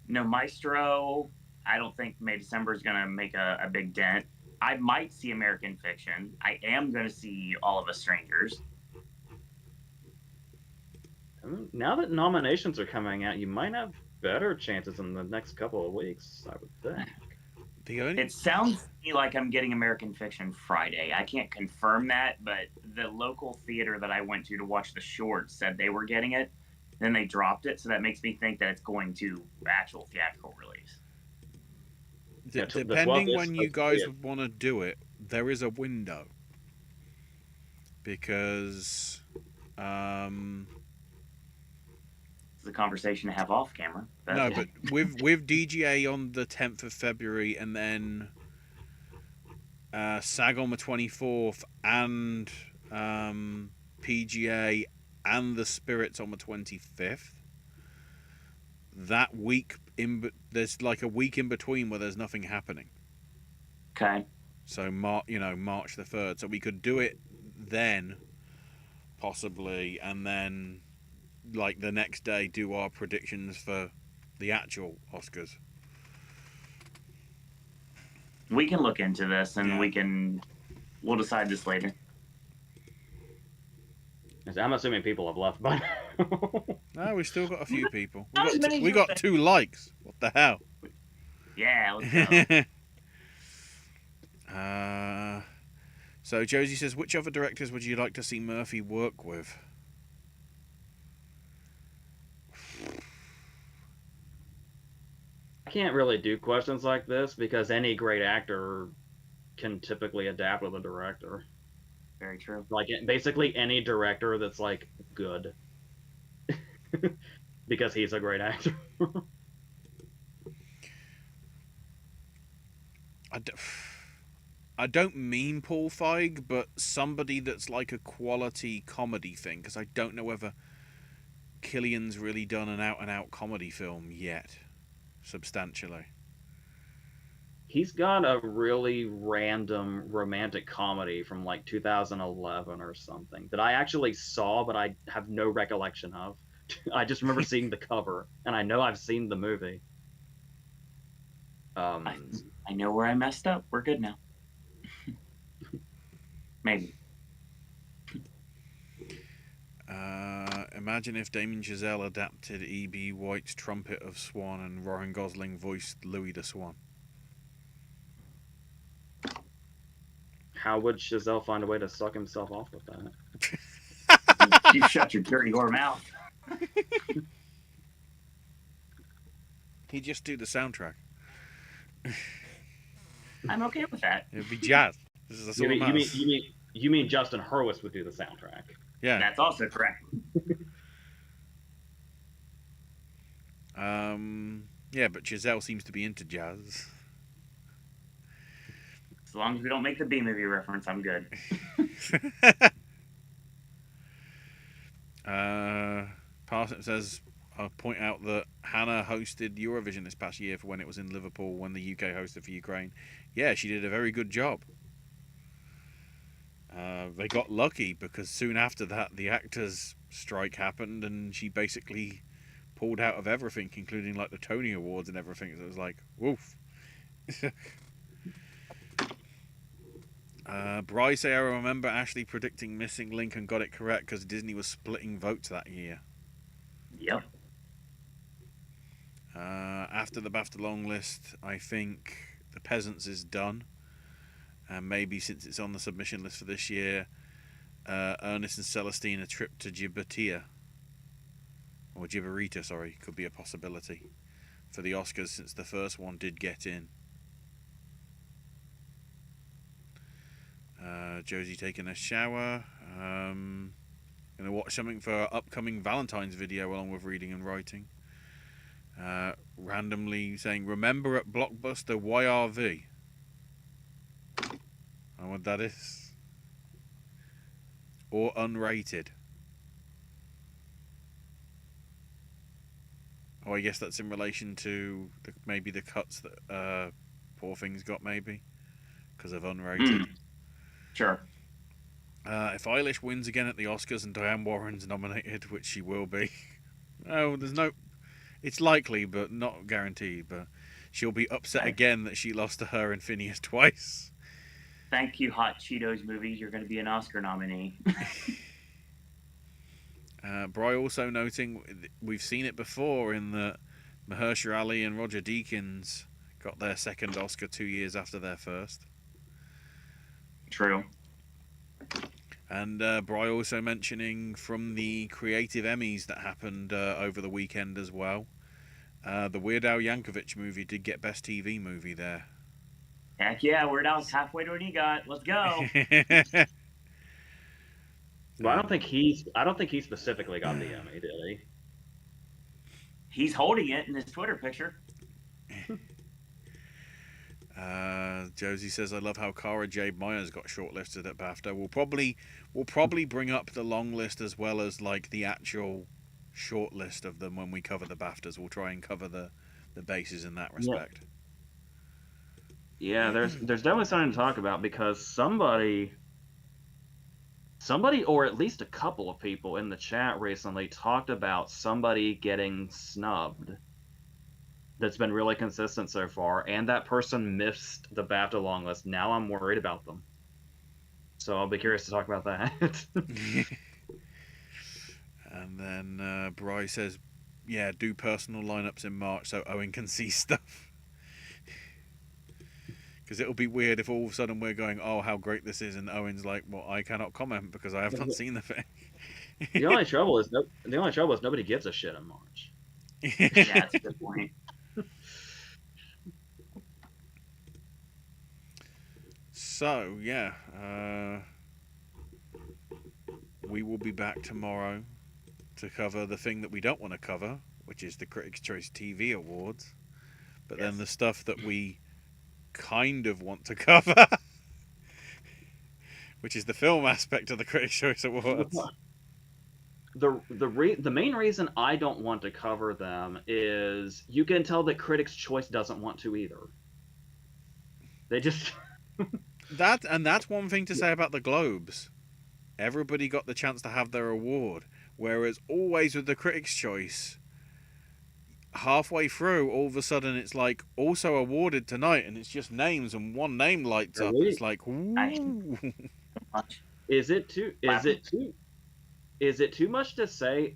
[SPEAKER 2] No Maestro. I don't think May December is going to make a big dent. I might see American Fiction. I am going to see All of Us Strangers.
[SPEAKER 3] Now that nominations are coming out, you might have better chances in the next couple of weeks, I would think.
[SPEAKER 2] It sounds to me like I'm getting American Fiction Friday. I can't confirm that, but the local theater that I went to watch the short said they were getting it. Then they dropped it, so that makes me think that it's going to actual theatrical release.
[SPEAKER 1] Depending when you guys would want to do it, there is a window. Because
[SPEAKER 2] it's a conversation to have off camera.
[SPEAKER 1] No, but with DGA on the 10th of February and then SAG on the 24th and PGA and the Spirits on the 25th, that week there's like a week in between where there's nothing happening.
[SPEAKER 2] Okay.
[SPEAKER 1] So March the 3rd. So we could do it then, possibly, and then like the next day do our predictions for the actual Oscars.
[SPEAKER 2] We can look into this and we'll decide this later.
[SPEAKER 3] I'm assuming people have left by now.
[SPEAKER 1] No, we still got a few people.
[SPEAKER 2] We
[SPEAKER 1] got 2 likes. What the hell?
[SPEAKER 2] Yeah, let's
[SPEAKER 1] go. So Josie says, which other directors would you like to see Murphy work with?
[SPEAKER 3] I can't really do questions like this because any great actor can typically adapt with a director.
[SPEAKER 2] Very true.
[SPEAKER 3] Like basically any director that's like good because he's a great actor.
[SPEAKER 1] I don't mean Paul Feig, but somebody that's like a quality comedy thing, because I don't know whether Killian's really done an out-and-out comedy film yet, substantially.
[SPEAKER 3] He's got a really random romantic comedy from like 2011 or something that I actually saw, but I have no recollection of. I just remember seeing the cover, and I know I've seen the movie.
[SPEAKER 2] I know where I messed up. We're good now. Maybe.
[SPEAKER 1] Imagine if Damien Chazelle adapted E.B. White's Trumpet of Swan and Ryan Gosling voiced Louis the Swan.
[SPEAKER 3] How would Chazelle find a way to suck himself off with that?
[SPEAKER 2] You shut your dirty whore mouth.
[SPEAKER 1] He'd just do the soundtrack.
[SPEAKER 2] I'm okay with that.
[SPEAKER 1] It'd be jazz.
[SPEAKER 3] You mean Justin Hurwitz would do the soundtrack?
[SPEAKER 1] Yeah.
[SPEAKER 2] That's also correct.
[SPEAKER 1] Yeah, but Chazelle seems to be into jazz.
[SPEAKER 2] As long as we don't make the B-movie reference, I'm good.
[SPEAKER 1] Parsnip says, I'll point out that Hannah hosted Eurovision this past year for when it was in Liverpool when the UK hosted for Ukraine. Yeah, she did a very good job. They got lucky because soon after that the actors' strike happened and she basically pulled out of everything, including like the Tony Awards and everything. So it was like, woof. Bryce, I remember Ashley predicting Missing Link and got it correct because Disney was splitting votes that year.
[SPEAKER 2] Yep.
[SPEAKER 1] After the BAFTA long list, I think The Peasants is done. And maybe since it's on the submission list for this year, Ernest and Celestine, A Trip to Djibouti, or Djibarita, sorry, could be a possibility for the Oscars since the first one did get in. Josie taking a shower. Gonna watch something for our upcoming Valentine's video along with reading and writing. Randomly saying, remember at Blockbuster YRV. I don't know what that is. Or unrated. Oh, I guess that's in relation to maybe the cuts that Poor Things got, maybe. Because of unrated.
[SPEAKER 2] Sure.
[SPEAKER 1] If Eilish wins again at the Oscars and Diane Warren's nominated, which she will be. Oh, there's no... It's likely, but not guaranteed. But she'll be upset again that she lost to her and Phineas twice.
[SPEAKER 2] Thank you, Hot Cheetos movies. You're going to be an Oscar nominee.
[SPEAKER 1] Bry also noting we've seen it before in that Mahershala Ali and Roger Deakins got their second Oscar 2 years after their first.
[SPEAKER 2] True.
[SPEAKER 1] And Bry also mentioning from the Creative Emmys that happened over the weekend as well. The Weird Al Yankovic movie did get Best TV Movie there.
[SPEAKER 2] Heck yeah, Weird Al's halfway to an EGOT. Let's go.
[SPEAKER 3] Well, I don't think he specifically got the Emmy, did he?
[SPEAKER 2] He's holding it in his Twitter picture.
[SPEAKER 1] Josie says, I love how Cara Jade Myers got shortlisted at BAFTA. We'll probably bring up the long list as well as like the actual short list of them when we cover the BAFTAs. We'll try and cover the bases in that respect.
[SPEAKER 3] Yeah, there's definitely something to talk about because somebody or at least a couple of people in the chat recently talked about somebody getting snubbed that's been really consistent so far, and that person missed the BAFTA long list. Now I'm worried about them. So I'll be curious to talk about that.
[SPEAKER 1] And then Bry says, yeah, do personal lineups in March so Owen can see stuff. Because it'll be weird if all of a sudden we're going, oh, how great this is, and Owen's like, well, I cannot comment because I have not seen the thing.
[SPEAKER 3] The only trouble is nobody gives a shit in March.
[SPEAKER 2] Yeah, that's a good point.
[SPEAKER 1] So, yeah, we will be back tomorrow to cover the thing that we don't want to cover, which is the Critics' Choice TV Awards. But then the stuff that we kind of want to cover, which is the film aspect of the Critics' Choice Awards.
[SPEAKER 3] The main reason I don't want to cover them is you can tell that Critics' Choice doesn't want to either. They just...
[SPEAKER 1] That's one thing to say about the Globes. Everybody got the chance to have their award, whereas always with the Critics' Choice, halfway through, all of a sudden it's like also awarded tonight, and it's just names, and one name lights up. It's like, ooh.
[SPEAKER 3] Is it too much to say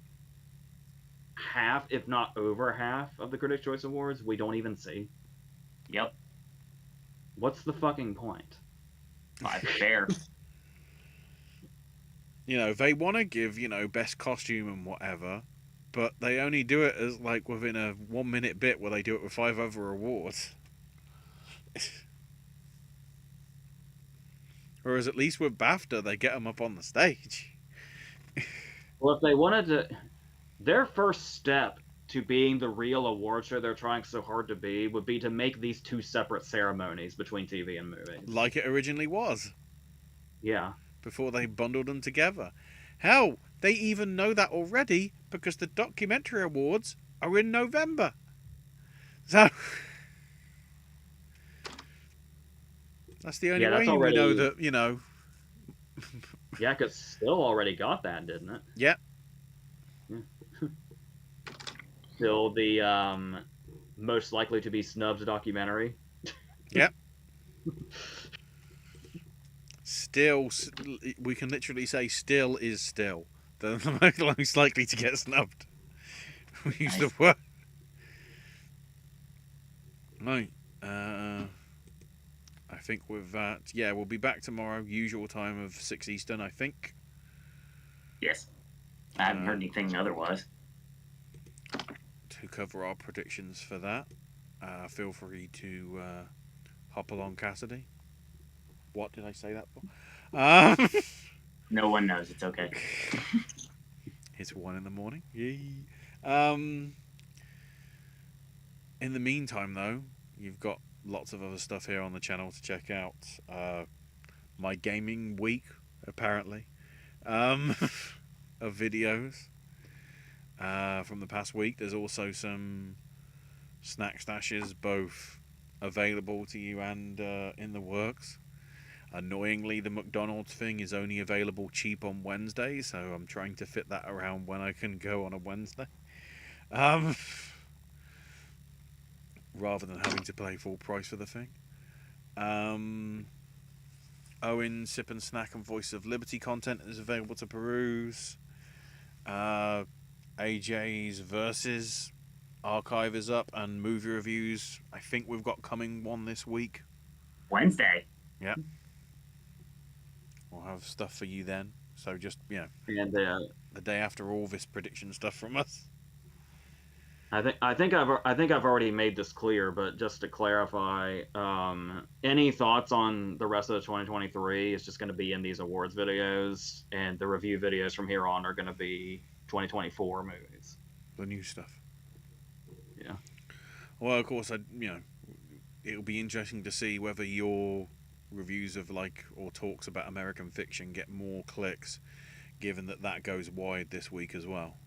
[SPEAKER 3] half, if not over half, of the Critics' Choice Awards we don't even see?
[SPEAKER 2] Yep.
[SPEAKER 3] What's the fucking point?
[SPEAKER 2] Fair.
[SPEAKER 1] You know, they want to give, best costume and whatever, but they only do it as, like, within a 1 minute bit where they do it with 5 other awards. Whereas at least with BAFTA, they get them up on the stage.
[SPEAKER 3] Well, if they wanted to... Their first step to being the real award show they're trying so hard to be would be to make these two separate ceremonies between TV and movies.
[SPEAKER 1] Like it originally was.
[SPEAKER 3] Yeah.
[SPEAKER 1] Before they bundled them together. Hell, they even know that already because the documentary awards are in November. So that's the only way we know that,
[SPEAKER 3] Yeah, because Still already got that, didn't it?
[SPEAKER 1] Yep.
[SPEAKER 3] Still the most likely to be snubbed documentary.
[SPEAKER 1] Yep. Still, we can literally say Still is Still. The most likely to get snubbed. We use the word. Right. I think with that, we'll be back tomorrow, usual time of 6 Eastern, I think.
[SPEAKER 2] Yes. I haven't heard anything otherwise.
[SPEAKER 1] To cover our predictions for that, feel free to hop along, Cassidy. What did I say that for?
[SPEAKER 2] No one knows. It's okay.
[SPEAKER 1] It's 1 a.m. Yay. In the meantime, though, you've got lots of other stuff here on the channel to check out. My gaming week, apparently, of videos from the past week. There's also some snack stashes, both available to you and in the works. Annoyingly, the McDonald's thing is only available cheap on Wednesday, so I'm trying to fit that around when I can go on a Wednesday. Rather than having to pay full price for the thing. Owen, Sip and Snack and Voice of Liberty content is available to peruse. AJ's Versus archive is up, and movie reviews, I think we've got coming one this week.
[SPEAKER 2] Wednesday.
[SPEAKER 1] Yeah. We'll have stuff for you then. So just,
[SPEAKER 3] And
[SPEAKER 1] the day after all this prediction stuff from us.
[SPEAKER 3] I think I've already made this clear, but just to clarify, any thoughts on the rest of the 2023 is just going to be in these awards videos, and the review videos from here on are going to be 2024 movies.
[SPEAKER 1] The new stuff.
[SPEAKER 3] Yeah.
[SPEAKER 1] Well, of course, it'll be interesting to see whether your reviews of or talks about American fiction get more clicks, given that goes wide this week as well.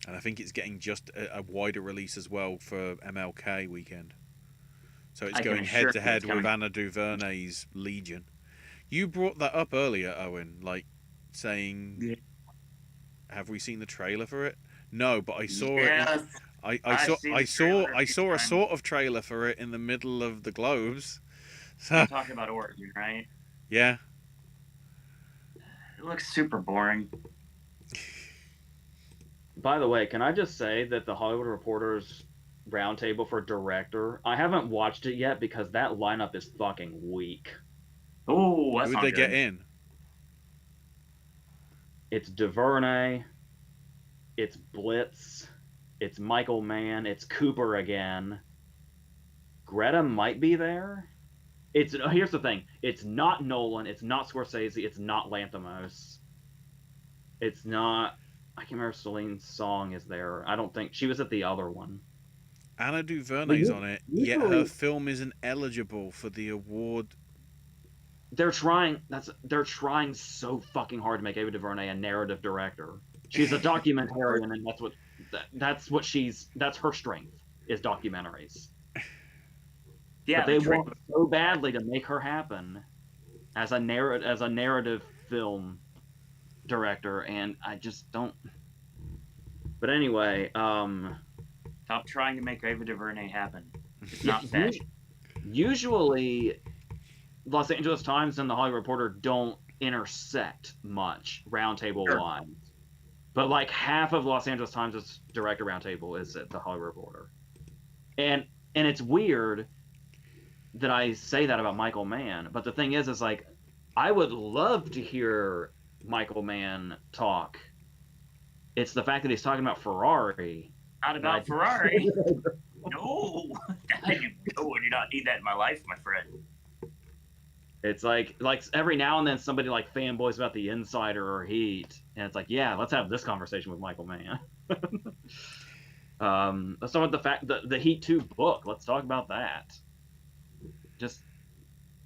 [SPEAKER 1] And I think it's getting just a wider release as well for MLK weekend. So it's going head to head with Anna DuVernay's Legion. You brought that up earlier, Owen, saying, "Have we seen the trailer for it?" No, but I saw it. I saw a sort of trailer for it in the middle of the Globes. So,
[SPEAKER 2] I'm talking about Origin, right?
[SPEAKER 1] Yeah.
[SPEAKER 2] It looks super boring.
[SPEAKER 3] By the way, can I just say that the Hollywood Reporter's roundtable for director, I haven't watched it yet because that lineup is fucking weak.
[SPEAKER 2] Oh, that's
[SPEAKER 1] who
[SPEAKER 2] not
[SPEAKER 1] would they
[SPEAKER 2] good.
[SPEAKER 1] get in?
[SPEAKER 3] It's DuVernay, it's Blitz, it's Michael Mann, it's Cooper again. Greta might be there. Here's the thing. It's not Nolan, it's not Scorsese, it's not Lanthimos. It's not... I can't remember if Celine Song is there. I don't think... She was at the other one.
[SPEAKER 1] Anna DuVernay's on it, yet her film isn't eligible for the award.
[SPEAKER 3] They're trying so fucking hard to make Ava DuVernay a narrative director. She's a documentarian, and that's her strength, is documentaries.
[SPEAKER 2] Yeah,
[SPEAKER 3] but they want so badly to make her happen as a narrative film director, and I just don't. But anyway,
[SPEAKER 2] stop trying to make Ava DuVernay happen. It's not fair.
[SPEAKER 3] Usually, Los Angeles Times and the Hollywood Reporter don't intersect much roundtable wise, but half of Los Angeles Times' director roundtable is at the Hollywood Reporter, and it's weird that I say that about Michael Mann, but the thing is I would love to hear Michael Mann talk. It's the fact that he's talking about Ferrari.
[SPEAKER 2] Not about Ferrari. No, I do not need that in my life, my friend.
[SPEAKER 3] It's like every now and then somebody fanboys about The Insider or Heat, and it's yeah, let's have this conversation with Michael Mann. Let's talk about the fact that the Heat 2 book. Let's talk about that. Just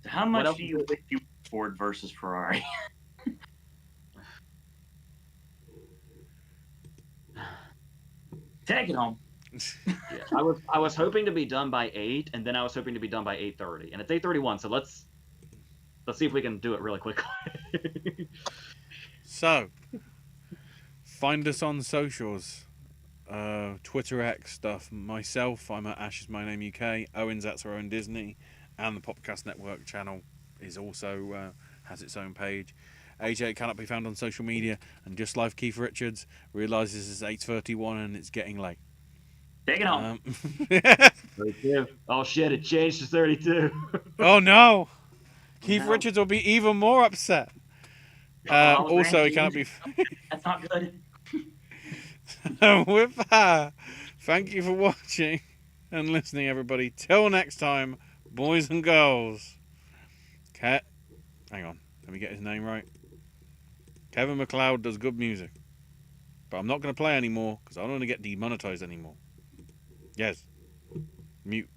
[SPEAKER 2] how much do you wish you Ford versus Ferrari? Take it home.
[SPEAKER 3] Yeah, I was hoping to be done by 8, and then I was hoping to be done by 8:30, and it's 8:31. So let's see if we can do it really quickly.
[SPEAKER 1] So, find us on socials. Twitter, X stuff. Myself, I'm at Ash is my name UK. Owen's at Owen Disney, and the Popcast Network channel is also has its own page. AJ cannot be found on social media, and just like Keith Richards realizes it's 8:31 and it's getting late.
[SPEAKER 2] Take it home.
[SPEAKER 3] 32. Oh shit! It changed to 32.
[SPEAKER 1] Oh no! Keith Richards will be even more upset. Also, he cannot be.
[SPEAKER 2] That's not good.
[SPEAKER 1] With that, thank you for watching and listening, everybody. Till next time, boys and girls. Hang on, let me get his name right. Kevin MacLeod does good music. But I'm not going to play anymore because I don't want to get demonetized anymore. Yes. Mute.